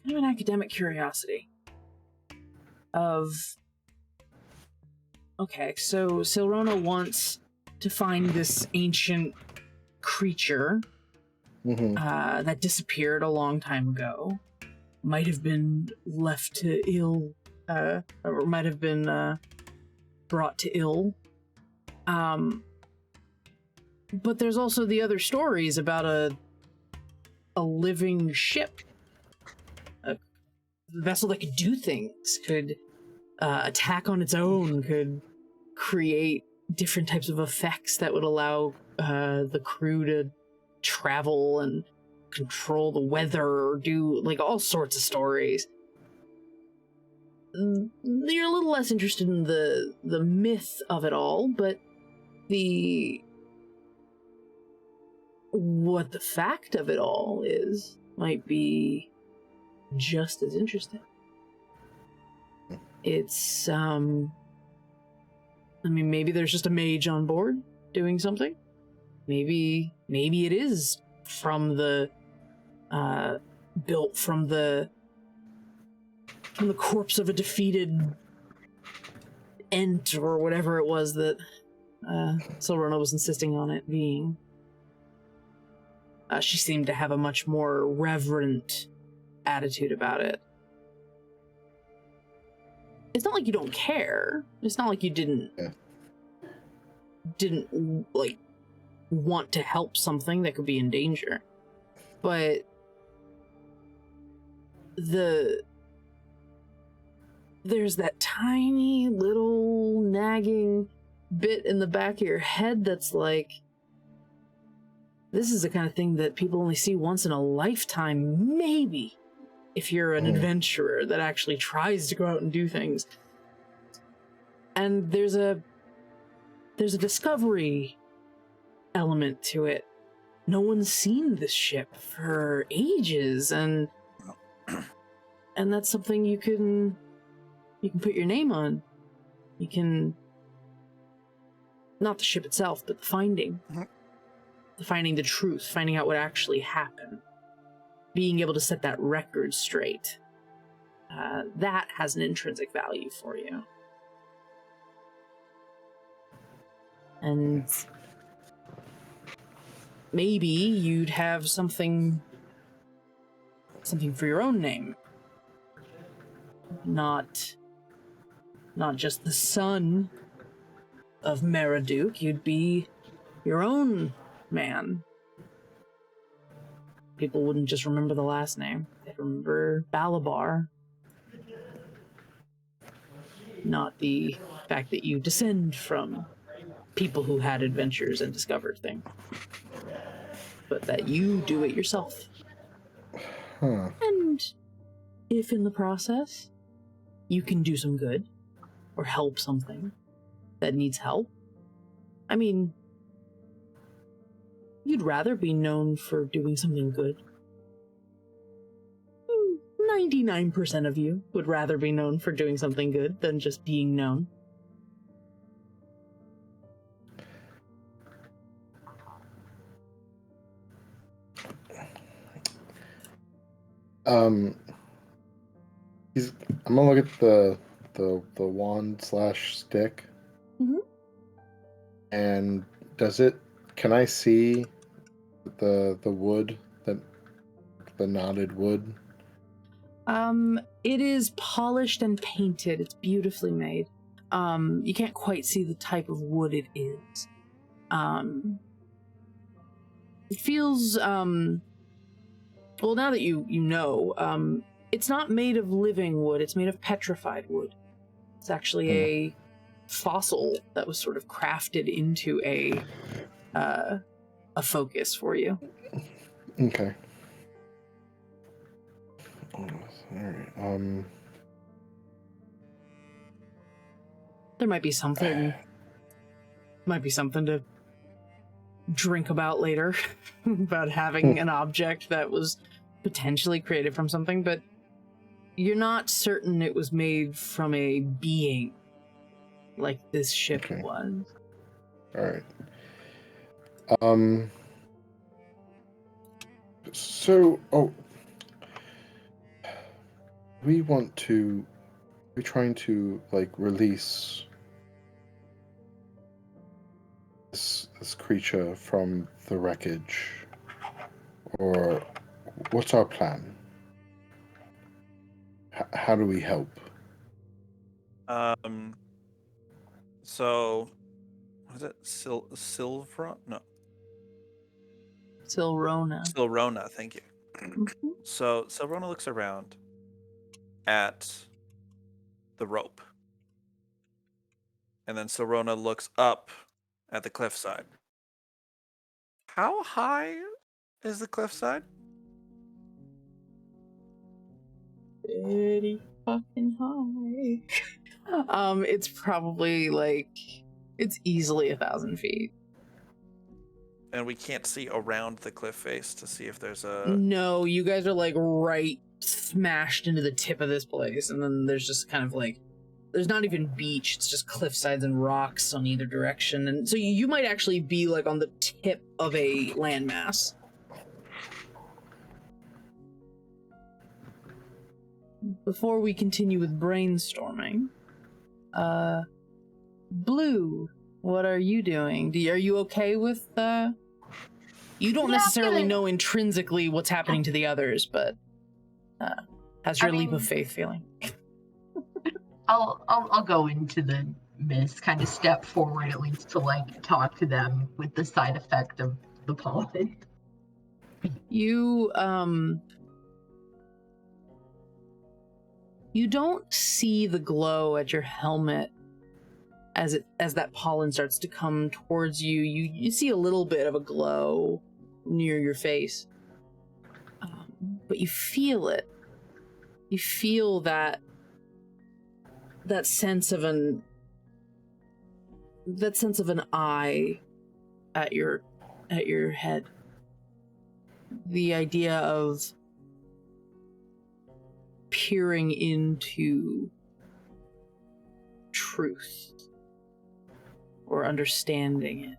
kind of an academic curiosity of, okay, so Silrona wants to find this ancient creature that disappeared a long time ago, might have been left to ill, or might have been brought to ill. But there's also the other stories about a living ship, a vessel that could do things, could attack on its own, could create different types of effects that would allow the crew to travel and control the weather, or do like all sorts of stories. You're a little less interested in the myth of it all, but what the fact of it all is might be just as interesting. It's I mean, maybe there's just a mage on board doing something. Maybe it is from the built from the corpse of a defeated ent or whatever it was that Silrona was insisting on it being. She seemed to have a much more reverent attitude about it. It's not like you don't care. It's not like you didn't like want to help something that could be in danger. But there's that tiny little nagging bit in the back of your head that's like, this is the kind of thing that people only see once in a lifetime, maybe, if you're an adventurer that actually tries to go out and do things. And there's a discovery element to it. No one's seen this ship for ages, and that's something you can put your name on. You can, not the ship itself, but the finding. Finding the truth, finding out what actually happened, being able to set that record straight. That has an intrinsic value for you. And maybe you'd have something for your own name. Not just the son of Meriduke, you'd be your own man. People wouldn't just remember the last name. They'd remember Balabar. Not the fact that you descend from people who had adventures and discovered things. But that you do it yourself. And if in the process you can do some good or help something that needs help, I mean, you'd rather be known for doing something good. 99% of you would rather be known for doing something good than just being known. I'm gonna look at the wand / stick. And can I see the wood, the knotted wood? It is polished and painted. It's beautifully made. You can't quite see the type of wood it is. It feels, well, now that you know, it's not made of living wood, it's made of petrified wood. It's actually a fossil that was sort of crafted into a focus for you. Okay. Alright, There might be something to drink about later about having an object that was potentially created from something, but you're not certain it was made from a being like this ship Okay. was. alright. So, we're trying to, like, release this creature from the wreckage, or what's our plan? How do we help? So, what is it? Silvra? No. Silrona. Silrona, thank you. Mhm. So, Silrona looks around at the rope. And then Silrona looks up at the cliffside. How high is the cliffside? Pretty fucking high. It's probably like, it's easily 1,000 feet. And we can't see around the cliff face to see if there's a... No, you guys are like right smashed into the tip of this place, and then there's just kind of like, there's not even beach, it's just cliff sides and rocks on either direction, and so you might actually be like on the tip of a landmass. Before we continue with brainstorming, Blue, what are you doing? Are you okay with, you don't Yeah, necessarily I'm know intrinsically what's happening to the others, but, how's your leap of faith feeling? I'll go into the mist, kind of step forward at least to like talk to them with the side effect of the pollen. You don't see the glow at your helmet as that pollen starts to come towards you. You see a little bit of a glow near your face, but you feel it. You feel that sense of an eye at your head. The idea of peering into truth or understanding it.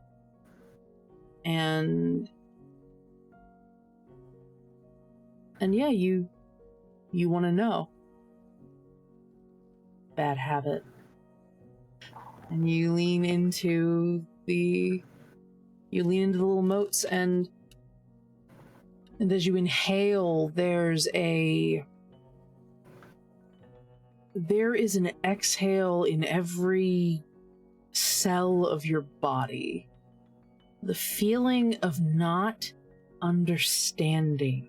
And yeah, you want to know. Bad habit. And you lean into the little moats, and as you inhale, there is an exhale in every cell of your body. The feeling of not understanding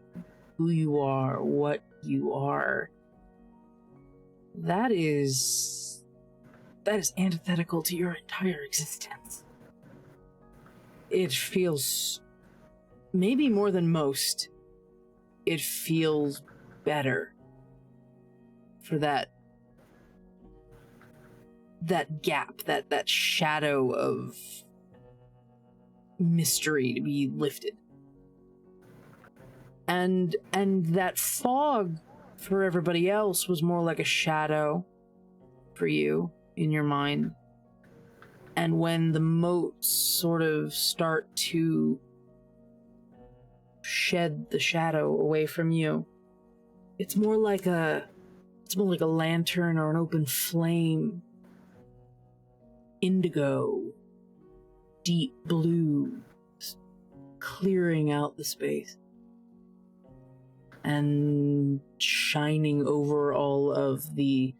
who you are, what you are. That is antithetical to your entire existence. It feels, maybe more than most, it feels better for that gap, that shadow of mystery to be lifted. And that fog for everybody else was more like a shadow for you in your mind. And when the moats sort of start to shed the shadow away from you, it's more like a lantern or an open flame. Indigo, deep blue, clearing out the space and shining over all of the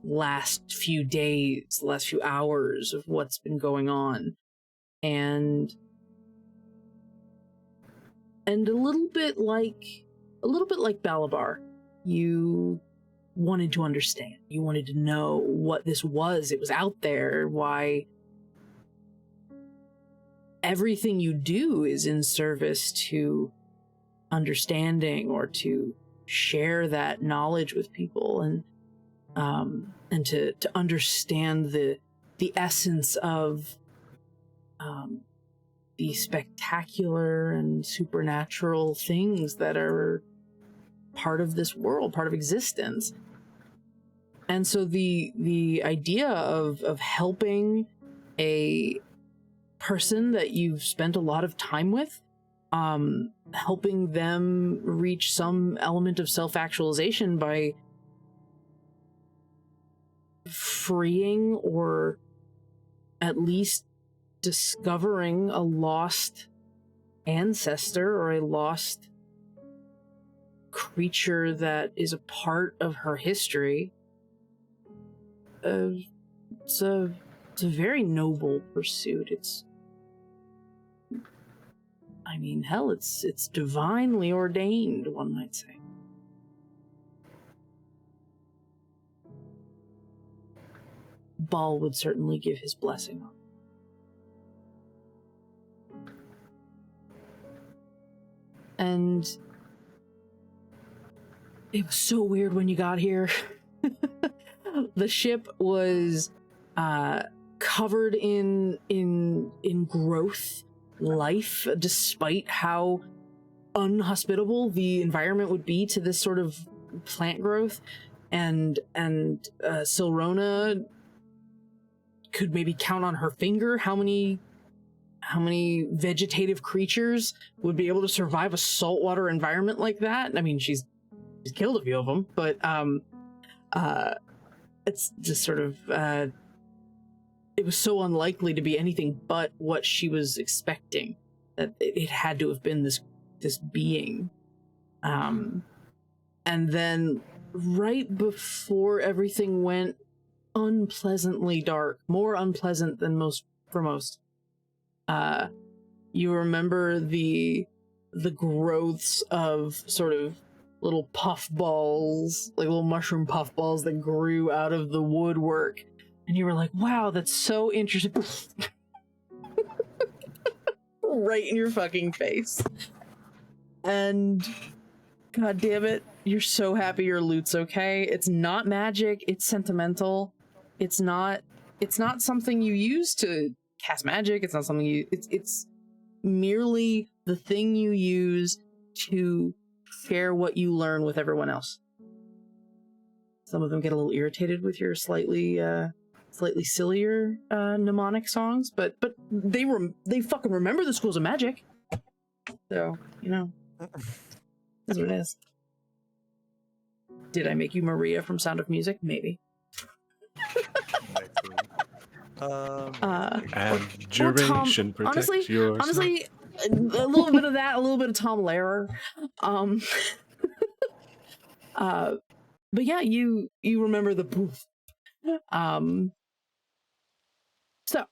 last few days, the last few hours of what's been going on. And a little bit like Balabar, you wanted to understand. You wanted to know what this was. It was out there. Why everything you do is in service to understanding or to share that knowledge with people and to understand the essence of the spectacular and supernatural things that are part of this world, part of existence. And so the idea of helping a person that you've spent a lot of time with, helping them reach some element of self-actualization by freeing or at least discovering a lost ancestor or a lost creature that is a part of her history. It's a very noble pursuit. I mean, hell, it's divinely ordained, one might say. Ball would certainly give his blessing on it. And it was so weird when you got here. The ship was covered in growth, life, despite how unhospitable the environment would be to this sort of plant growth. And Silrona could maybe count on her finger how many vegetative creatures would be able to survive a saltwater environment like that. I mean, she's killed a few of them, but it's just sort of it was so unlikely to be anything but what she was expecting, that it had to have been this being. And then right before everything went unpleasantly dark, more unpleasant than most, you remember the growths of sort of little puff balls, like little mushroom puff balls that grew out of the woodwork, and you were like, wow, that's so interesting. Right in your fucking face. And god damn it, you're so happy your loot's okay. It's not magic, it's sentimental. It's not something you use to cast magic. It's not something it's merely the thing you use to share what you learn with everyone else. Some of them get a little irritated with your slightly sillier mnemonic songs, but they fucking remember the schools of magic. So, you know, that's what it is. Did I make you Maria from Sound of Music? Maybe. Abjuration protects your honestly, a little bit of that, a little bit of Tom Lehrer. But yeah, you remember the poof. So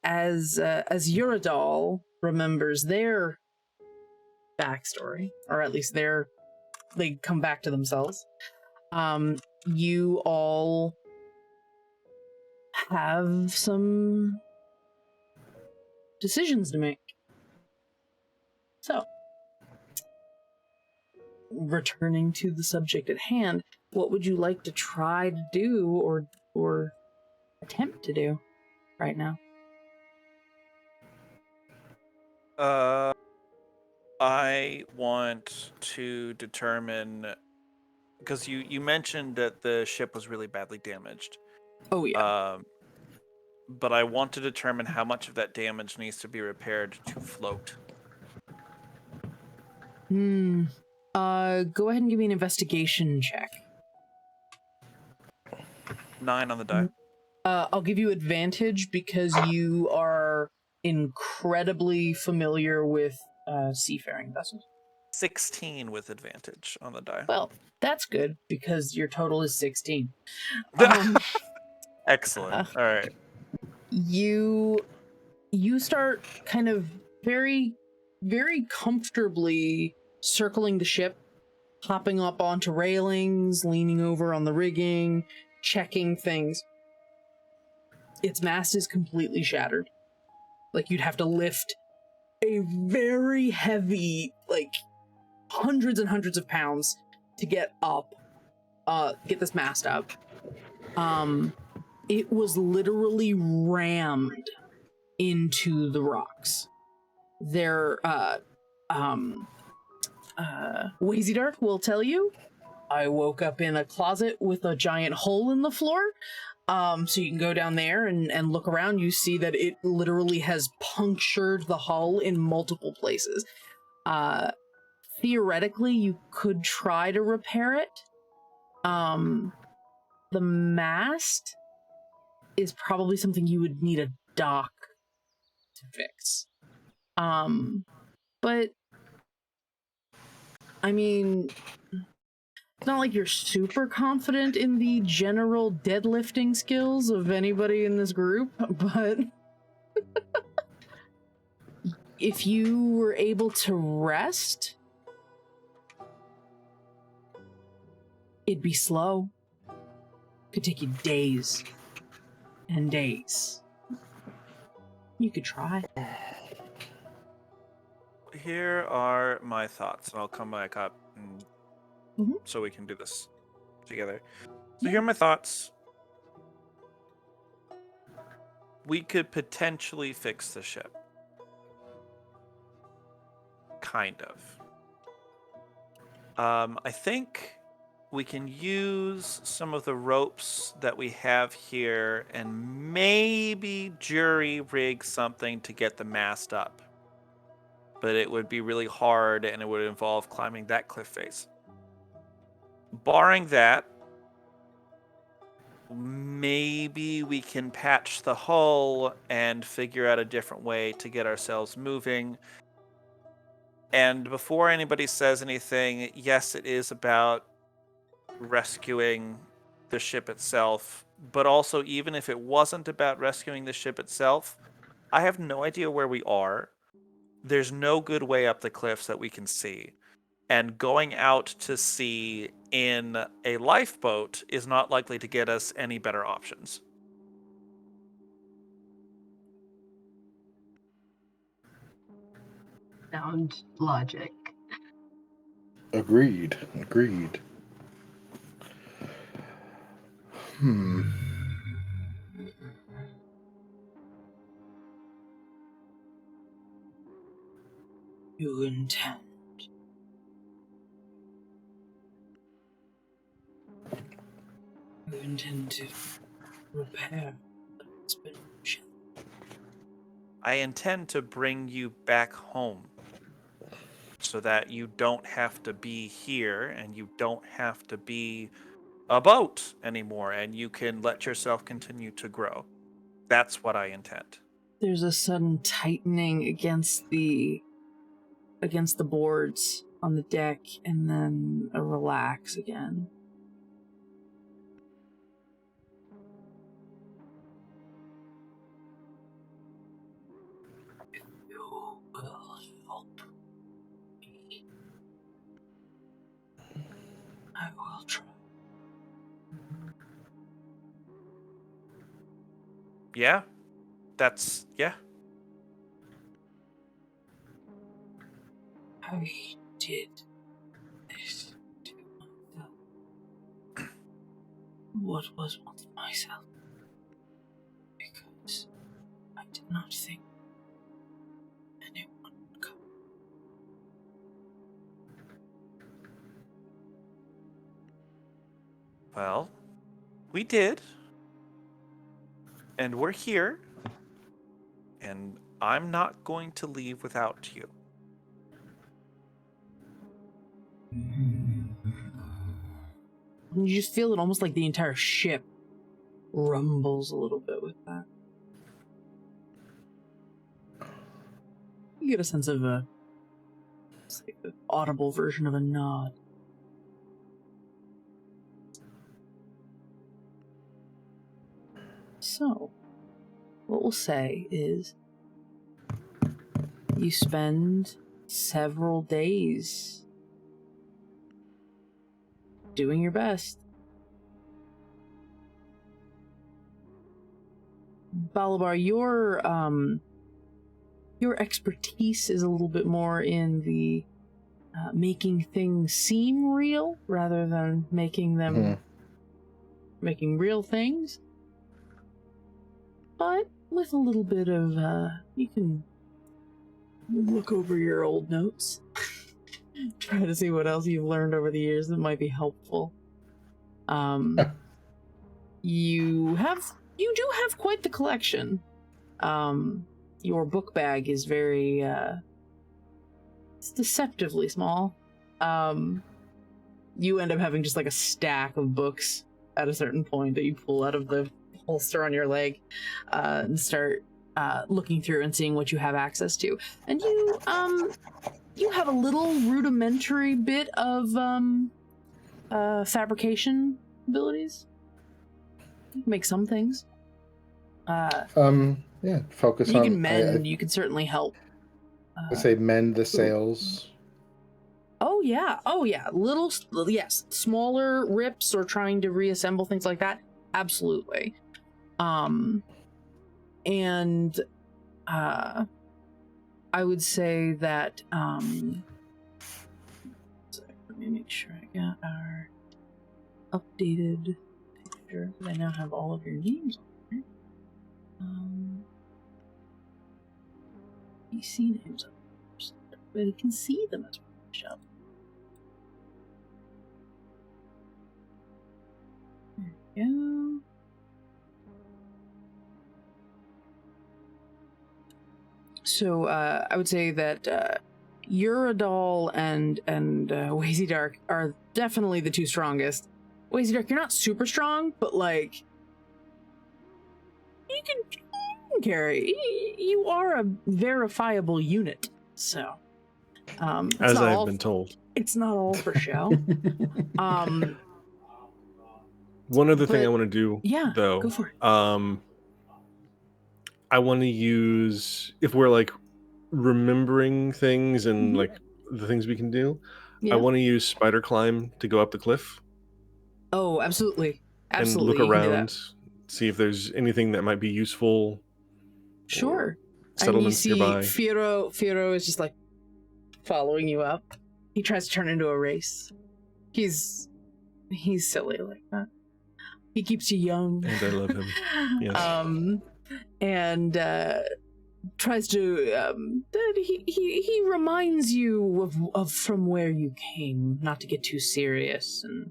as Uridal remembers their backstory, or at least they come back to themselves. You all have some decisions to make. So, returning to the subject at hand, what would you like to try to do or attempt to do right now? I want to determine, because you mentioned that the ship was really badly damaged. Oh yeah. But I want to determine how much of that damage needs to be repaired to float. Go ahead and give me an investigation check. 9 on the die. I'll give you advantage because you are incredibly familiar with seafaring vessels. 16 with advantage on the die. Well, that's good because your total is 16. Excellent. All right. You start kind of very, very comfortably circling the ship, hopping up onto railings, leaning over on the rigging, checking things. Its mast is completely shattered. Like, you'd have to lift a very heavy, like hundreds and hundreds of pounds to get up, get this mast up. It was literally rammed into the rocks. Wazy will tell you, I woke up in a closet with a giant hole in the floor. So you can go down there and look around. You see that it literally has punctured the hull in multiple places. Theoretically, you could try to repair it. The mast is probably something you would need a dock to fix. But I mean, it's not like you're super confident in the general deadlifting skills of anybody in this group, but if you were able to rest, it'd be slow. Could take you days and days. You could try. Here are my thoughts, and I'll come back up and so we can do this together. So here are my thoughts. We could potentially fix the ship. Kind of. I think we can use some of the ropes that we have here and maybe jury rig something to get the mast up. But it would be really hard and it would involve climbing that cliff face. Barring that, maybe we can patch the hull and figure out a different way to get ourselves moving. And before anybody says anything, yes, it is about rescuing the ship itself, but also even if it wasn't about rescuing the ship itself, I have no idea where we are. There's no good way up the cliffs that we can see. And going out to sea in a lifeboat is not likely to get us any better options. Sound logic. Agreed. You intend. You intend to repair what's been shattered. I intend to bring you back home so that you don't have to be here and you don't have to be a boat anymore and you can let yourself continue to grow. That's what I intend. There's a sudden tightening against the boards on the deck, and then a relax again. If you will help me, I will try. Yeah. I did this to myself. What was once myself. Because I did not think anyone would come. Well, we did. And we're here. And I'm not going to leave without you. You just feel it almost like the entire ship rumbles a little bit with that. You get a sense of it's like an audible version of a nod. So, what we'll say is you spend several days doing your best. Balabar, your expertise is a little bit more in the making things seem real rather than making them making real things. But with a little bit of you can look over your old notes, try to see what else you've learned over the years that might be helpful. You do have quite the collection. Your book bag is very it's deceptively small. You end up having just like a stack of books at a certain point that you pull out of the holster on your leg and start looking through and seeing what you have access to. And you have a little rudimentary bit of fabrication abilities. You can make some things. Yeah, focus you on... can mend. You can certainly help. I say mend the sails. Oh yeah. Yes, smaller rips or trying to reassemble things like that. Absolutely. And I would say that let me make sure I got our updated picture. I now have all of your names on there. PC names up there, so everybody can see them as we finish up. There we go. So I would say that Uradol and Wazy Dark are definitely the two strongest. Wazy Dark, you're not super strong, but like you can carry. You are a verifiable unit, so as I've been told, it's not all for show. One other thing I want to do, though, go for it. I want to use, if we're like remembering things and like the things we can do, I want to use spider climb to go up the cliff. Oh, absolutely. And look around, see if there's anything that might be useful. Sure. Settlements nearby. Fiero is just like following you up. He tries to turn into a race. He's silly like that. He keeps you young. And I love him. Yes. And tries to he reminds you of from where you came, not to get too serious and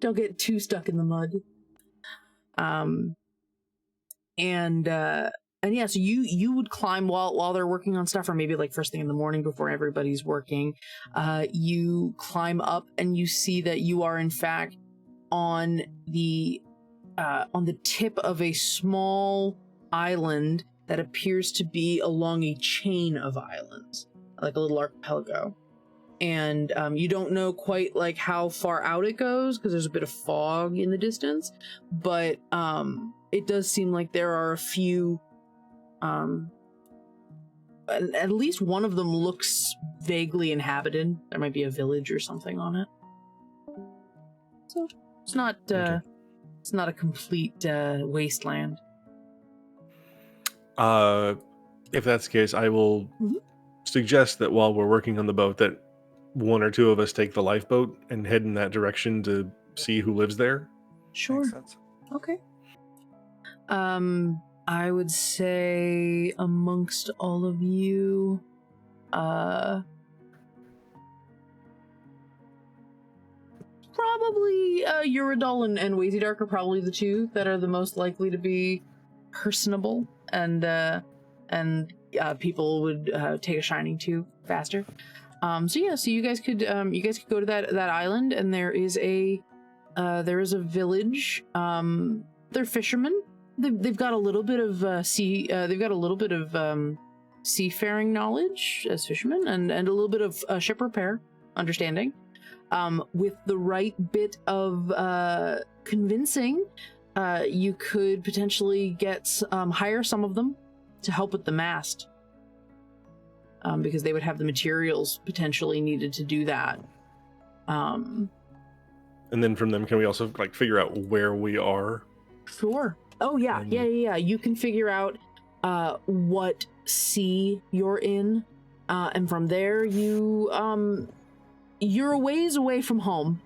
don't get too stuck in the mud. And yeah, so you would climb while they're working on stuff, or maybe like first thing in the morning before everybody's working. You climb up and you see that you are in fact on the tip of a small island that appears to be along a chain of islands, like a little archipelago. And you don't know quite like how far out it goes because there's a bit of fog in the distance, but it does seem like there are a few, at least one of them looks vaguely inhabited. There might be a village or something on it. So it's not it's not a complete wasteland. If that's the case, I will suggest that while we're working on the boat, that one or two of us take the lifeboat and head in that direction to see who lives there. Sure. Makes sense. Okay. I would say amongst all of you, probably Uradol and Wazy Dark are probably the two that are the most likely to be personable and people would take a shining to faster. So you guys could go to that island, and there is a village. They're fishermen. They've got a little bit of seafaring knowledge as fishermen, and a little bit of ship repair understanding. With the right bit of convincing, you could potentially hire some of them to help with the mast, because they would have the materials potentially needed to do that. And then from them, can we also like figure out where we are? Sure. Oh yeah, yeah. You can figure out what sea you're in, and from there you're a ways away from home.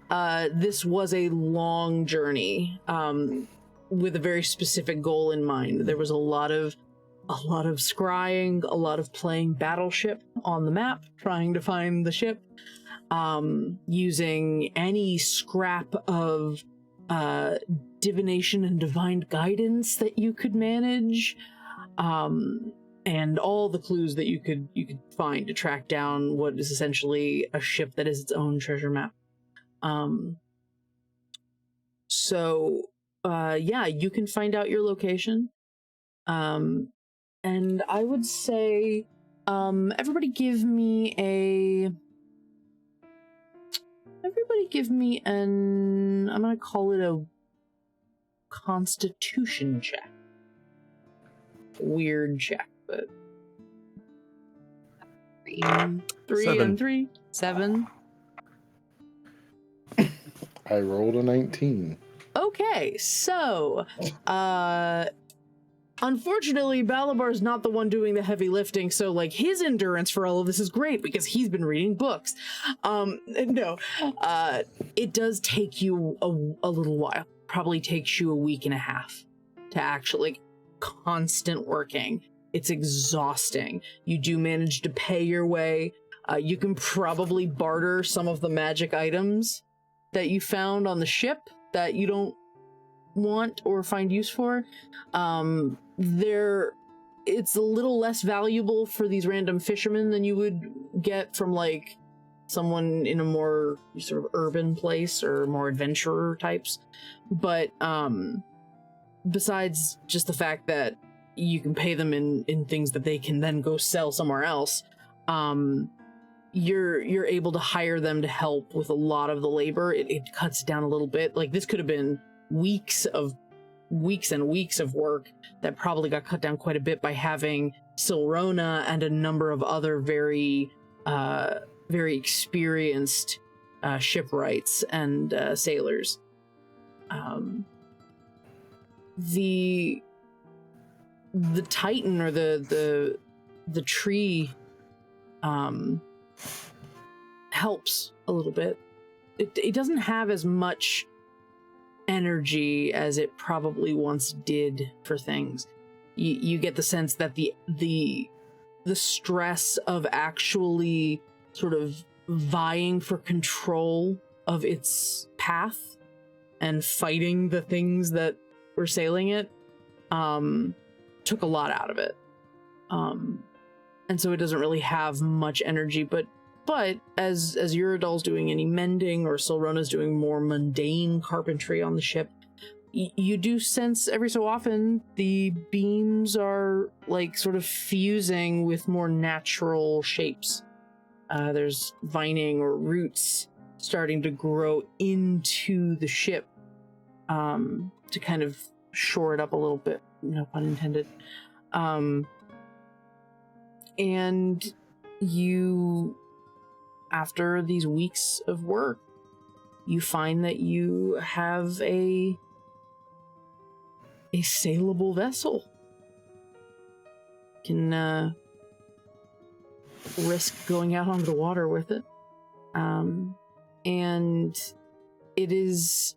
This was a long journey, with a very specific goal in mind. There was a lot of scrying, a lot of playing Battleship on the map, trying to find the ship, using any scrap of divination and divine guidance that you could manage, and all the clues that you could find to track down what is essentially a ship that is its own treasure map. Yeah, you can find out your location. And I would say, everybody give me an, I'm gonna call it a constitution check. Weird check, but 3 7. and 3, 7. I rolled a 19. Okay, so, unfortunately, Balabar's not the one doing the heavy lifting, so, like, his endurance for all of this is great because he's been reading books. It does take you a little while. Probably takes you a week and a half to actually, like, constant working. It's exhausting. You do manage to pay your way. You can probably barter some of the magic items that you found on the ship that you don't want or find use for. It's a little less valuable for these random fishermen than you would get from, like, someone in a more sort of urban place or more adventurer types. But besides just the fact that you can pay them in things that they can then go sell somewhere else, you're able to hire them to help with a lot of the labor. It cuts down a little bit. Like, this could have been weeks and weeks of work that probably got cut down quite a bit by having Silrona and a number of other very experienced shipwrights and sailors. The Titan, or the tree, helps a little bit. It doesn't have as much energy as it probably once did for things. You get the sense that the stress of actually sort of vying for control of its path and fighting the things that were sailing it took a lot out of it. And so it doesn't really have much energy, but as Uridal's doing any mending, or Silrona's doing more mundane carpentry on the ship, you do sense every so often the beams are, like, sort of fusing with more natural shapes. There's vining or roots starting to grow into the ship, to kind of shore it up a little bit, no pun intended. And you, after these weeks of work, you find that you have a sailable vessel. You can risk going out onto the water with it. And it is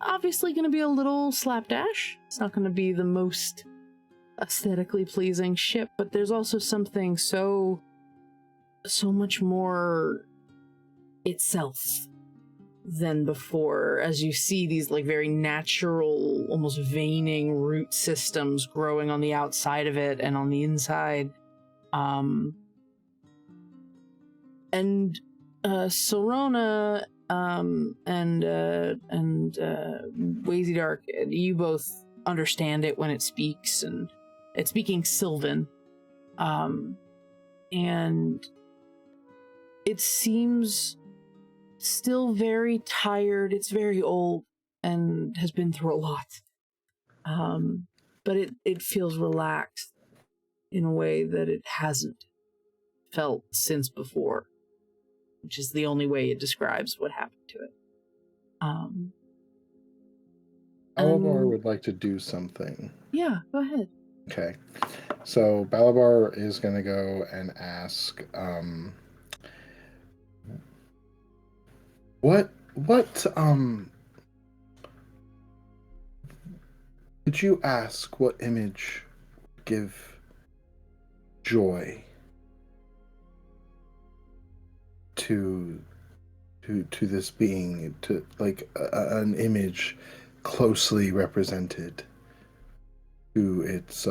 obviously going to be a little slapdash. It's not going to be the most aesthetically pleasing ship, but there's also something so much more itself than before, as you see these, like, very natural, almost veining root systems growing on the outside of it and on the inside. And Silrona and Wazy Dark, you both understand it when it speaks, and it's speaking Sylvan. And it seems still very tired. It's very old and has been through a lot. But it feels relaxed in a way that it hasn't felt since before, which is the only way it describes what happened to it. Alvar would like to do something. Yeah, go ahead. Okay. So Balabar is going to go and ask, did you ask what image would give joy to this being, to like an image closely represented to its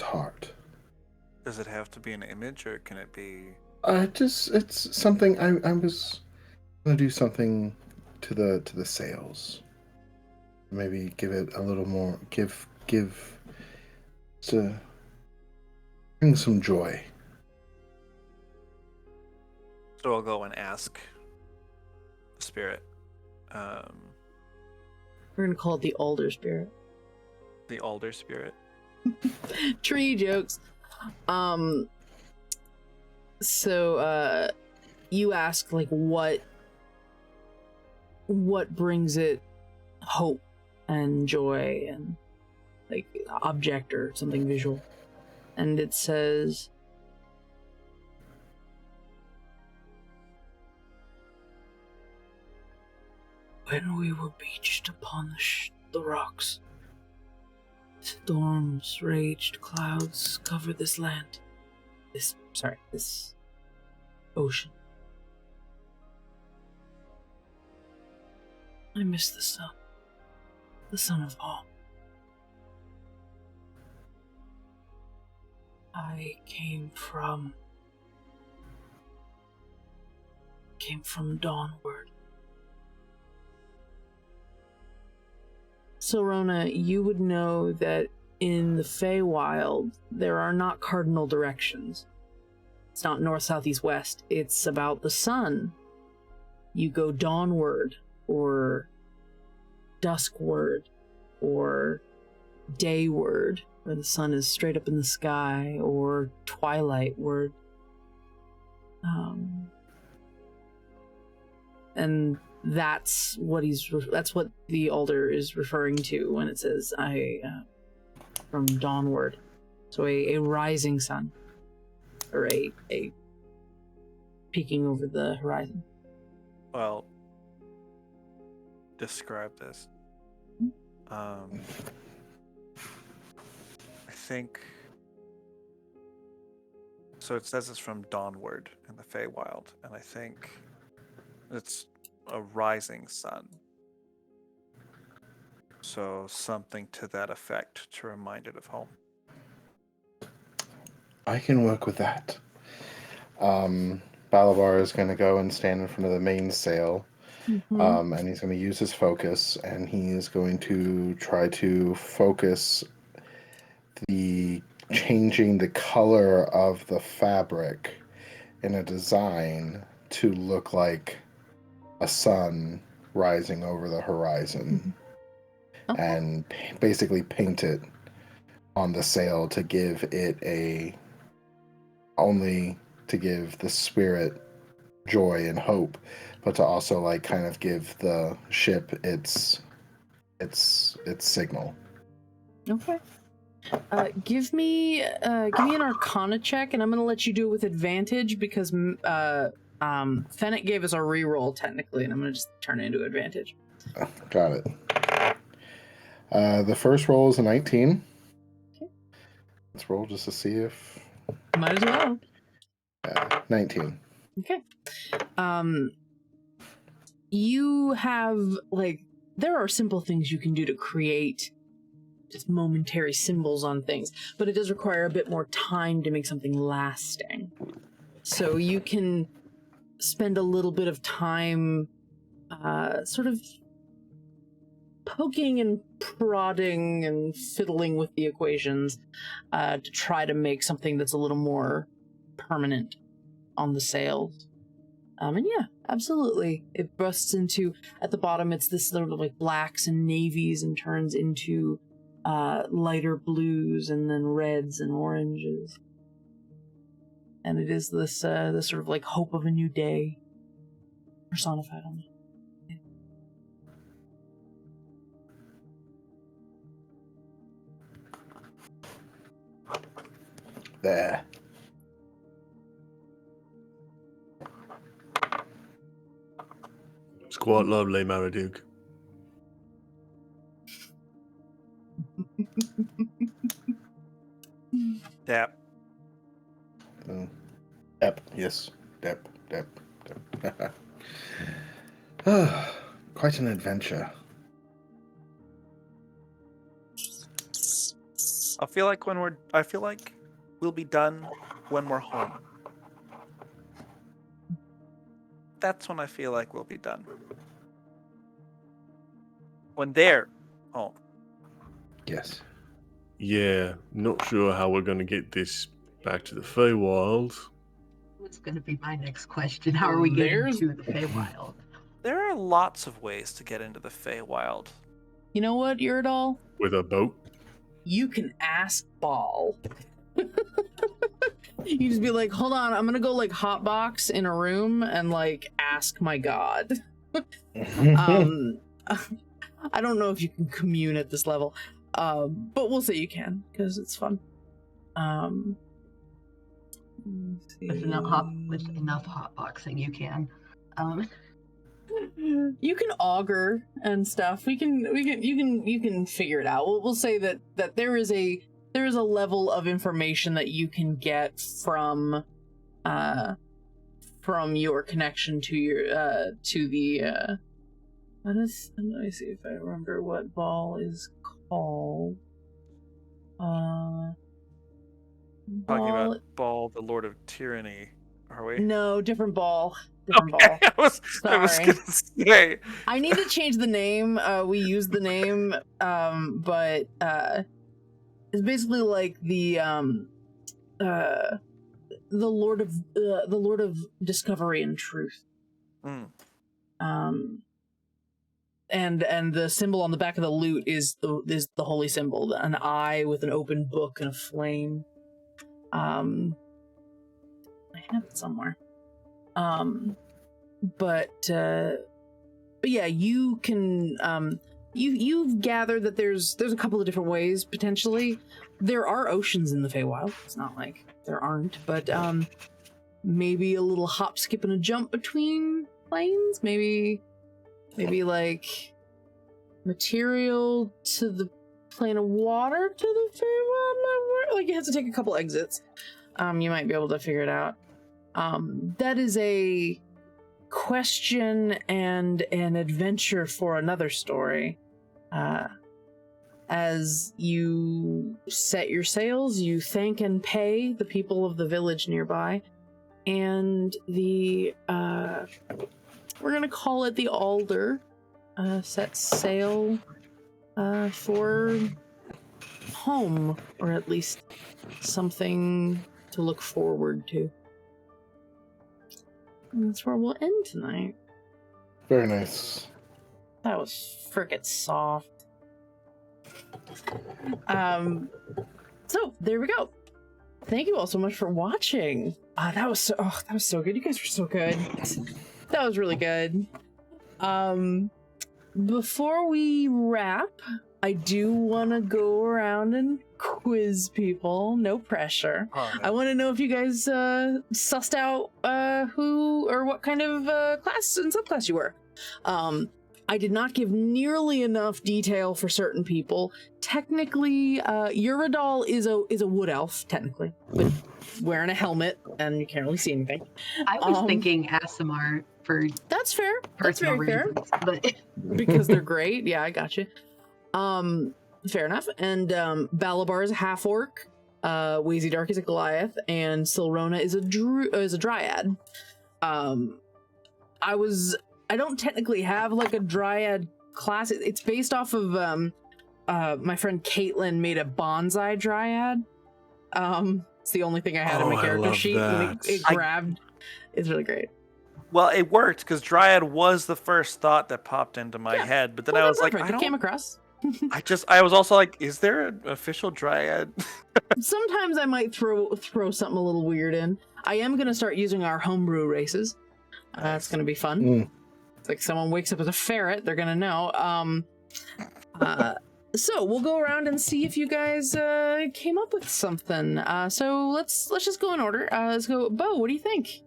heart? Does it have to be an image, or can it be? It's something. I was gonna do something to the sails. Maybe give it a little more. Give to bring some joy. So I'll go and ask the spirit. We're gonna call it the alder spirit. The alder spirit. Tree jokes. So you ask like what brings it hope and joy and like object or something visual, and it says, when we were beached upon the rocks, storms raged, clouds covered this land. This ocean. I miss the sun of all. I came from dawnward. So Rona, you would know that in the Feywild, there are not cardinal directions. It's not north, south, east, west. It's about the sun. You go dawnward, or duskward, or dayward, where the sun is straight up in the sky, or twilightward. And that's what the alder is referring to when it says from dawnward. So a rising sun, or a peeking over the horizon. Well, describe this. I think so. It says it's from dawnward in the Feywild, and I think it's a rising sun. So something to that effect to remind it of home. I can work with that. Balabar is going to go and stand in front of the mainsail, and he's going to use his focus, and he is going to try to focus changing the color of the fabric in a design to look like a sun rising over the horizon, and basically paint it on the sail to give it only to give the spirit joy and hope, but to also like kind of give the ship its signal. Okay. Give me an Arcana check, and I'm gonna let you do it with advantage because Fennec gave us a reroll technically, and I'm gonna just turn it into advantage. Got it. The first roll is a 19. Okay. Let's roll just to see if. Might as well. 19. Okay. You have there are simple things you can do to create just momentary symbols on things, but it does require a bit more time to make something lasting. So you can spend a little bit of time sort of poking and prodding and fiddling with the equations to try to make something that's a little more permanent on the sails. And yeah, absolutely. It busts into, at the bottom, it's this sort of like blacks and navies and turns into lighter blues and then reds and oranges. And it is this sort of like hope of a new day personified on it. There. It's quite lovely, Marmaduke. Dap. Dep. Yes. Dep. Quite an adventure. I feel like we'll be done when we're home. That's when I feel like we'll be done. When they're home. Yes. Yeah, not sure how we're going to get this back to the Feywild. What's going to be my next question? How are we getting There's- to the Feywild? There are lots of ways to get into the Feywild. You know what, Iridol? With a boat? You can ask Ball. You just be like, hold on, I'm gonna go like hotbox in a room and like ask my god. I don't know if you can commune at this level, but we'll say you can because it's fun. With enough hotboxing, you can. You can augur and stuff. You can figure it out. We'll say that there is a level of information that you can get from your connection to your to the let me see if I remember what Ball is called. Talking about Ball, the Lord of Tyranny, are we? No, different Ball. Different Okay, Ball. I was gonna say. I need to change the name. We used the name, but it's basically like the Lord of Discovery and Truth. Mm. And the symbol on the back of the lute is the holy symbol, an eye with an open book and a flame. I have it somewhere. But yeah, you can you've gathered that there's a couple of different ways potentially. There are oceans in the Feywild. It's not like there aren't, but maybe a little hop, skip, and a jump between planes. Maybe like material to the plane of water to the Feywild. Like you have to take a couple exits. You might be able to figure it out. That is a question and an adventure for another story. As you set your sails, you thank and pay the people of the village nearby, and the we're gonna call it the Alder sets sail for home, or at least something to look forward to. And that's where we'll end tonight. Very nice. That was frickin' soft. So there we go. Thank you all so much for watching. That was so good. You guys were so good. That was really good. Before we wrap, I do want to go around and quiz people. No pressure. I want to know if you guys sussed out who or what kind of class and subclass you were. I did not give nearly enough detail for certain people. Technically, Uridol is a wood elf, technically, but wearing a helmet and you can't really see anything. I was thinking Asimar for that's fair. That's very reasons, fair. but Because they're great. Yeah, I got you. Fair enough. And Balabar is a half orc. Wazy Dark is a Goliath, and Silrona is a Dryad. I don't technically have like a Dryad class. It's based off of my friend Caitlin made a bonsai Dryad. It's the only thing I had in my character sheet. When it grabbed. It's really great. Well, it worked because Dryad was the first thought that popped into my head, but then I was like, it came across. I was also like, is there an official Dryad? Sometimes I might throw something a little weird in. I am gonna start using our homebrew races. It's gonna be fun. It's like someone wakes up as a ferret, they're gonna know. So we'll go around and see if you guys came up with something. So let's just go in order. Let's go. Bo, what do you think?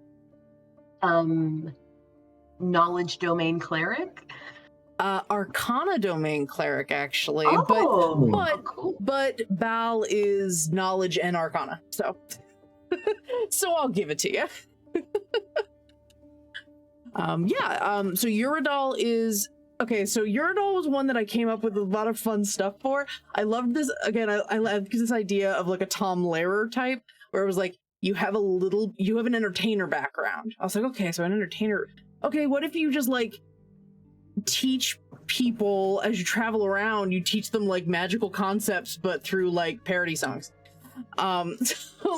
Knowledge domain cleric. Arcana domain cleric, actually. Cool. But Bal is knowledge and Arcana. So I'll give it to you. So Uridal is okay. So Uridal was one that I came up with a lot of fun stuff for. I loved this again. I love this idea of like a Tom Lehrer type, where it was like you have an entertainer background. I was like, okay, so an entertainer. Okay, what if you just like teach people as you travel around? You teach them like magical concepts, but through like parody songs. So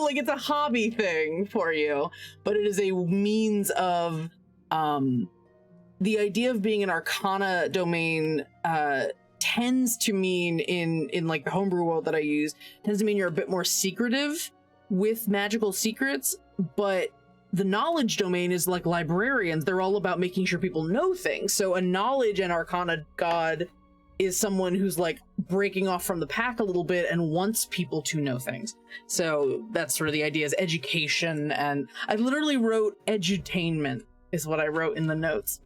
like it's a hobby thing for you, but it is a means of the idea of being an Arcana domain tends to mean in like the homebrew world that I use, tends to mean you're a bit more secretive with magical secrets, but the knowledge domain is like librarians. They're all about making sure people know things. So a knowledge and Arcana god is someone who's like breaking off from the pack a little bit and wants people to know things. So that's sort of the idea, is education. And I literally wrote edutainment is what I wrote in the notes.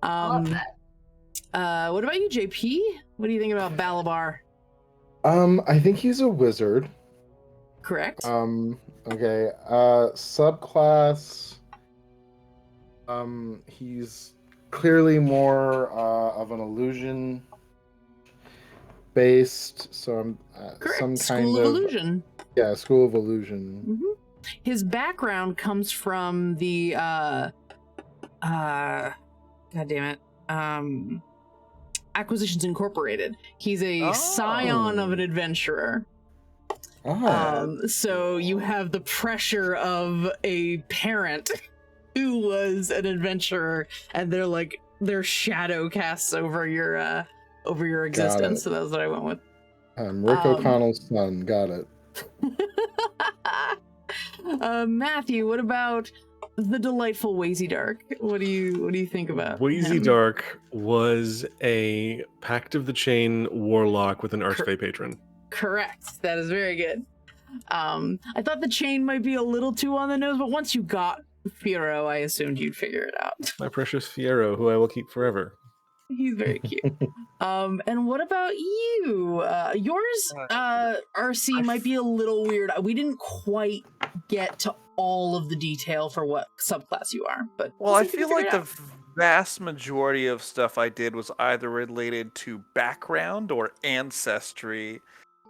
Love that. What about you, JP? What do you think about Balabar? I think he's a wizard. Correct. Okay. Subclass. He's clearly more of an illusion based. So I'm Correct. some School kind of illusion. Yeah, School of Illusion. Mm-hmm. His background comes from the God damn it. Acquisitions Incorporated. He's a scion of an adventurer. So you have the pressure of a parent who was an adventurer, and their shadow casts over your existence. So that's what I went with. Rick O'Connell's son. Got it. Matthew, what about the delightful Wazy Dark? What do you think about Wazy him? Dark was a Pact of the Chain warlock with an Archfey patron. Correct. That is very good. I thought the chain might be a little too on the nose, but once you got Fiero, I assumed you'd figure it out. My precious Fiero, who I will keep forever. He's very cute. And what about you? Yours, RC, might be a little weird. We didn't quite get to all of the detail for what subclass you are, but well, I feel like the vast majority of stuff I did was either related to background or ancestry,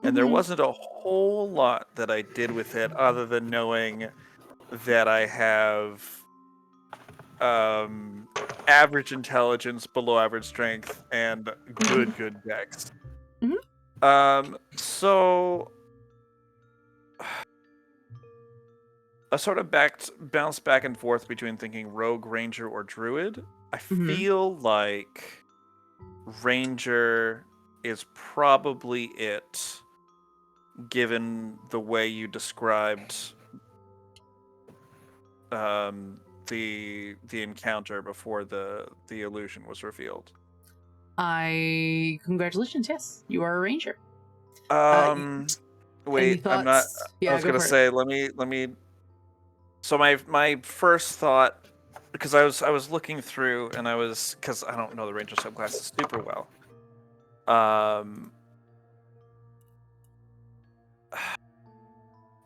and there wasn't a whole lot that I did with it other than knowing that I have average intelligence, below average strength, and good dex. So I sort of bounced back and forth between thinking rogue, ranger, or druid. I feel like ranger is probably it, given the way you described the encounter before the illusion was revealed. Congratulations, yes, you are a ranger. Wait, I'm not. Yeah, I was gonna say, let me. So my first thought, because I was looking through and because I don't know the ranger subclasses super well.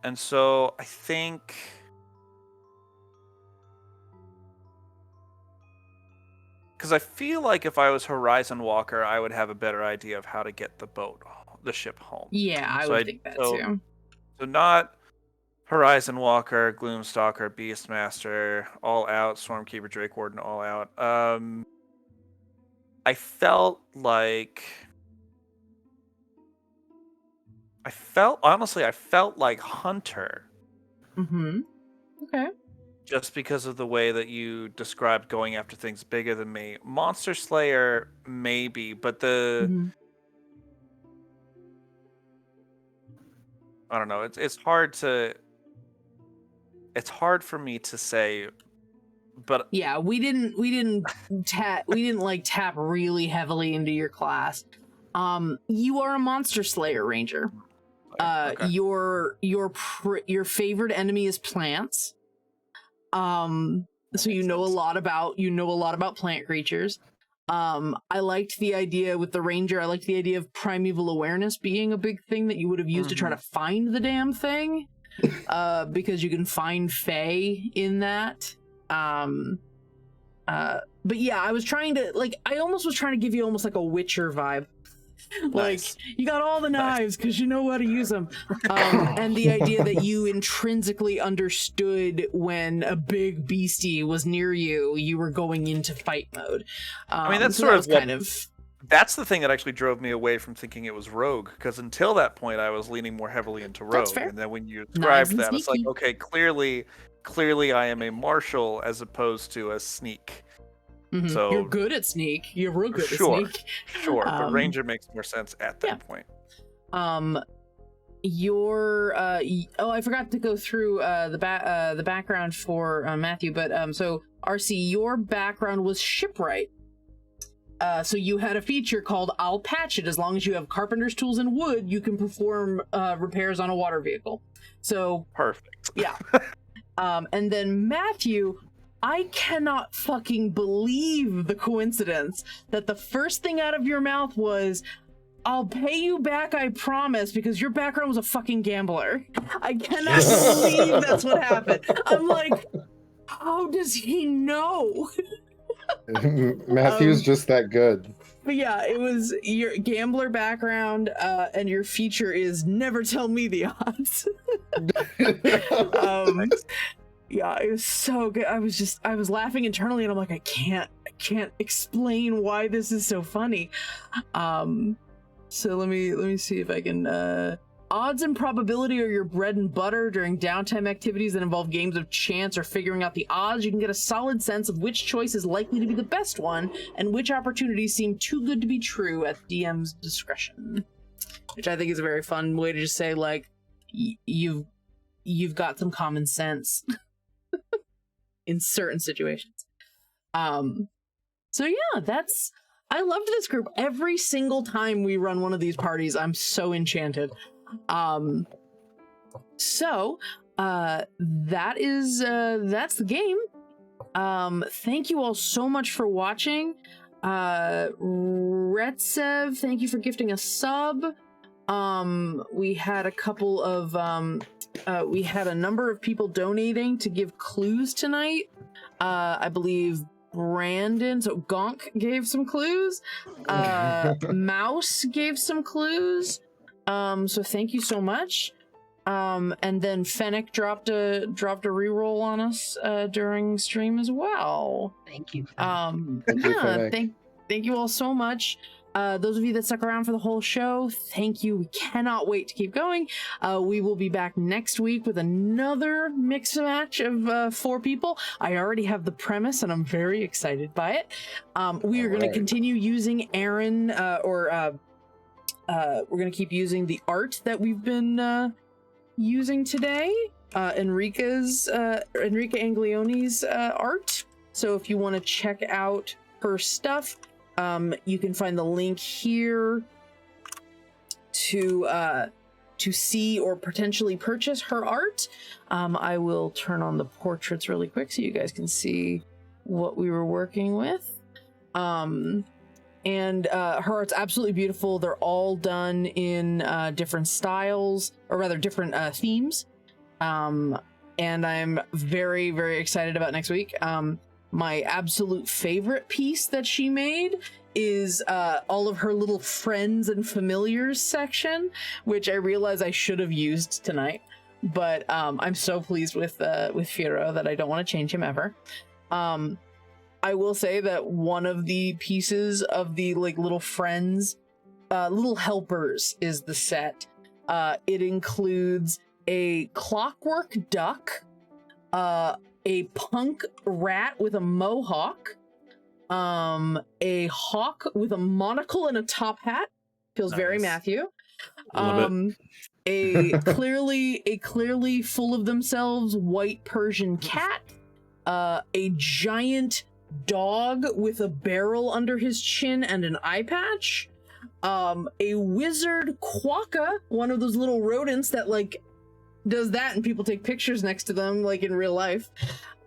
And so I think. Because I feel like if I was Horizon Walker, I would have a better idea of how to get the ship home. Yeah, I would think that too. So not Horizon Walker, Gloomstalker, Beastmaster, all out, Stormkeeper, Drake Warden, all out. I felt like Hunter. Okay. Just because of the way that you described going after things bigger than me. Monster Slayer, maybe, but I don't know. It's hard for me to say But yeah, we didn't tap really heavily into your class. You are a monster slayer ranger. okay. Your favorite enemy is plants. So you know a lot about plant creatures. I liked the idea with the ranger. I liked the idea of primeval awareness being a big thing that you would have used to try to find the damn thing. Because you can find fae in that. But yeah, I was trying to I almost was trying to give you almost like a Witcher vibe. Nice. You got all the knives because you know how to use them. And the idea that you intrinsically understood when a big beastie was near you, you were going into fight mode. I mean, that's so sort that of was kind of... That's the thing that actually drove me away from thinking it was rogue, because until that point I was leaning more heavily into rogue. That's fair. And then when you described Knives and that, it's like, sneaky. okay, clearly I am a martial as opposed to a sneak. Mhm. So You're good at sneak. You're real good Sure. at sneak. Sure, but ranger makes more sense at that yeah. point. I forgot to go through the background for Matthew, but so RC, your background was shipwright. So you had a feature called I'll patch it. As long as you have carpenter's tools and wood, you can perform repairs on a water vehicle. So Perfect. yeah. And then Matthew, I cannot fucking believe the coincidence that the first thing out of your mouth was, I'll pay you back, I promise, because your background was a fucking gambler. I cannot believe that's what happened. I'm like, how does he know? Matthew's just that good. But yeah, it was your gambler background, and your feature is never tell me the odds. Yeah, it was so good. I was laughing internally, and I'm like, I can't explain why this is so funny. So let me see if I can. Odds and probability are your bread and butter during downtime activities that involve games of chance or figuring out the odds. You can get a solid sense of which choice is likely to be the best one and which opportunities seem too good to be true at DM's discretion. Which I think is a very fun way to just say, like, you've got some common sense in certain situations. So yeah, I loved this group. Every single time we run one of these parties, I'm so enchanted. So that's the game. Thank you all so much for watching. Retsev, thank you for gifting a sub. We had a couple of we had a number of people donating to give clues tonight. I believe Brandon, so Gonk gave some clues. Mouse gave some clues. So thank you so much. And then Fennec dropped a reroll on us during stream as well. Thank you. Thank you, Fennec. Thank you all so much. Those of you that stuck around for the whole show, thank you. We cannot wait to keep going. We will be back next week with another mix and match of 4 people. I already have the premise, and I'm very excited by it. We are going to continue using Aaron, we're going to keep using the art that we've been using today. Enrica Anglioni's art. So if you want to check out her stuff, you can find the link here to see or potentially purchase her art. I will turn on the portraits really quick so you guys can see what we were working with. And her art's absolutely beautiful. They're all done in different styles, or rather different themes. And I'm very, very excited about next week. My absolute favorite piece that she made is all of her little friends and familiars section, which I realize I should have used tonight. But I'm so pleased with Firo that I don't want to change him ever. I will say that one of the pieces of the little friends, little helpers is the set. It includes a clockwork duck, a punk rat with a mohawk, a hawk with a monocle and a top hat. Feels very Matthew. A clearly full of themselves white Persian cat, a giant dog with a barrel under his chin and an eye patch, a wizard quokka, one of those little rodents that like does that and people take pictures next to them like in real life,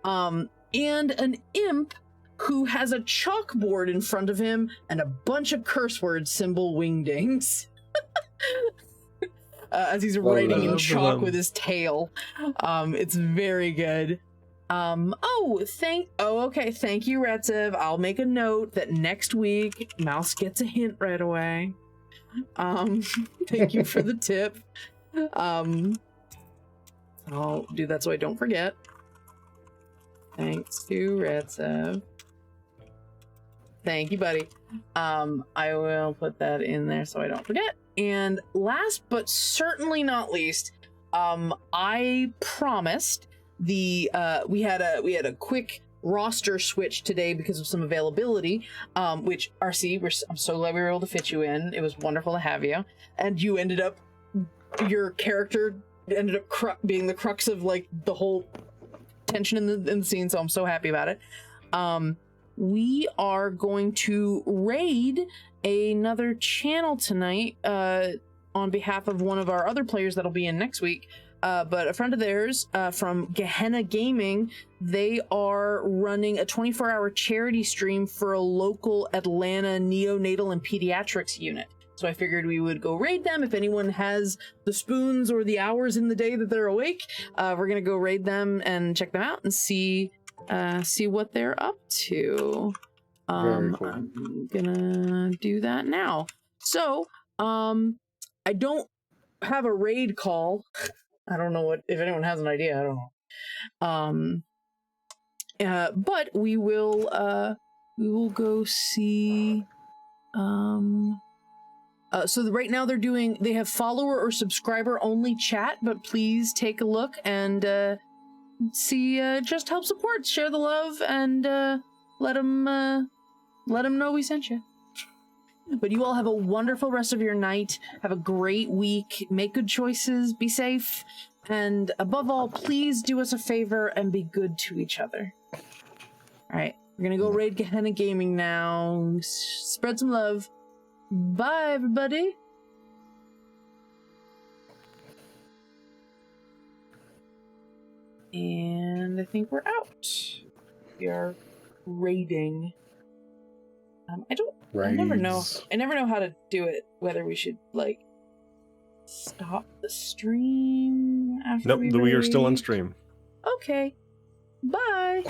and an imp who has a chalkboard in front of him and a bunch of curse word symbol wingdings. As he's writing in chalk with his tail. It's very good. Thank you, Retsev. I'll make a note that next week Mouse gets a hint right away. Thank you for the tip. I'll do that so I don't forget. Thanks to Retsev. Thank you, buddy. I will put that in there so I don't forget. And last but certainly not least, I promised we had a quick roster switch today because of some availability, which RC, I'm so glad we were able to fit you in. It was wonderful to have you, and your character ended up being the crux of like the whole tension in the scene. So I'm so happy about it. We are going to raid another channel tonight on behalf of one of our other players that'll be in next week, but a friend of theirs from Gehenna Gaming. They are running a 24-hour charity stream for a local Atlanta neonatal and pediatrics unit, so I figured we would go raid them. If anyone has the spoons or the hours in the day that they're awake, we're gonna go raid them and check them out and see what they're up to. Very cool. I'm gonna do that now. So, I don't have a raid call. I don't know if anyone has an idea. I don't know. But we will go see. So right now they have follower or subscriber only chat, but please take a look and see. Just help support, share the love, and let them know we sent you. But you all have a wonderful rest of your night. Have a great week. Make good choices. Be safe. And above all, please do us a favor and be good to each other. All right. We're going to go raid Gehenna Gaming now. Spread some love. Bye, everybody. And I think we're out. We are raiding. I never know how to do it. Whether we should like stop the stream after. Nope, we are still on stream. Okay. Bye.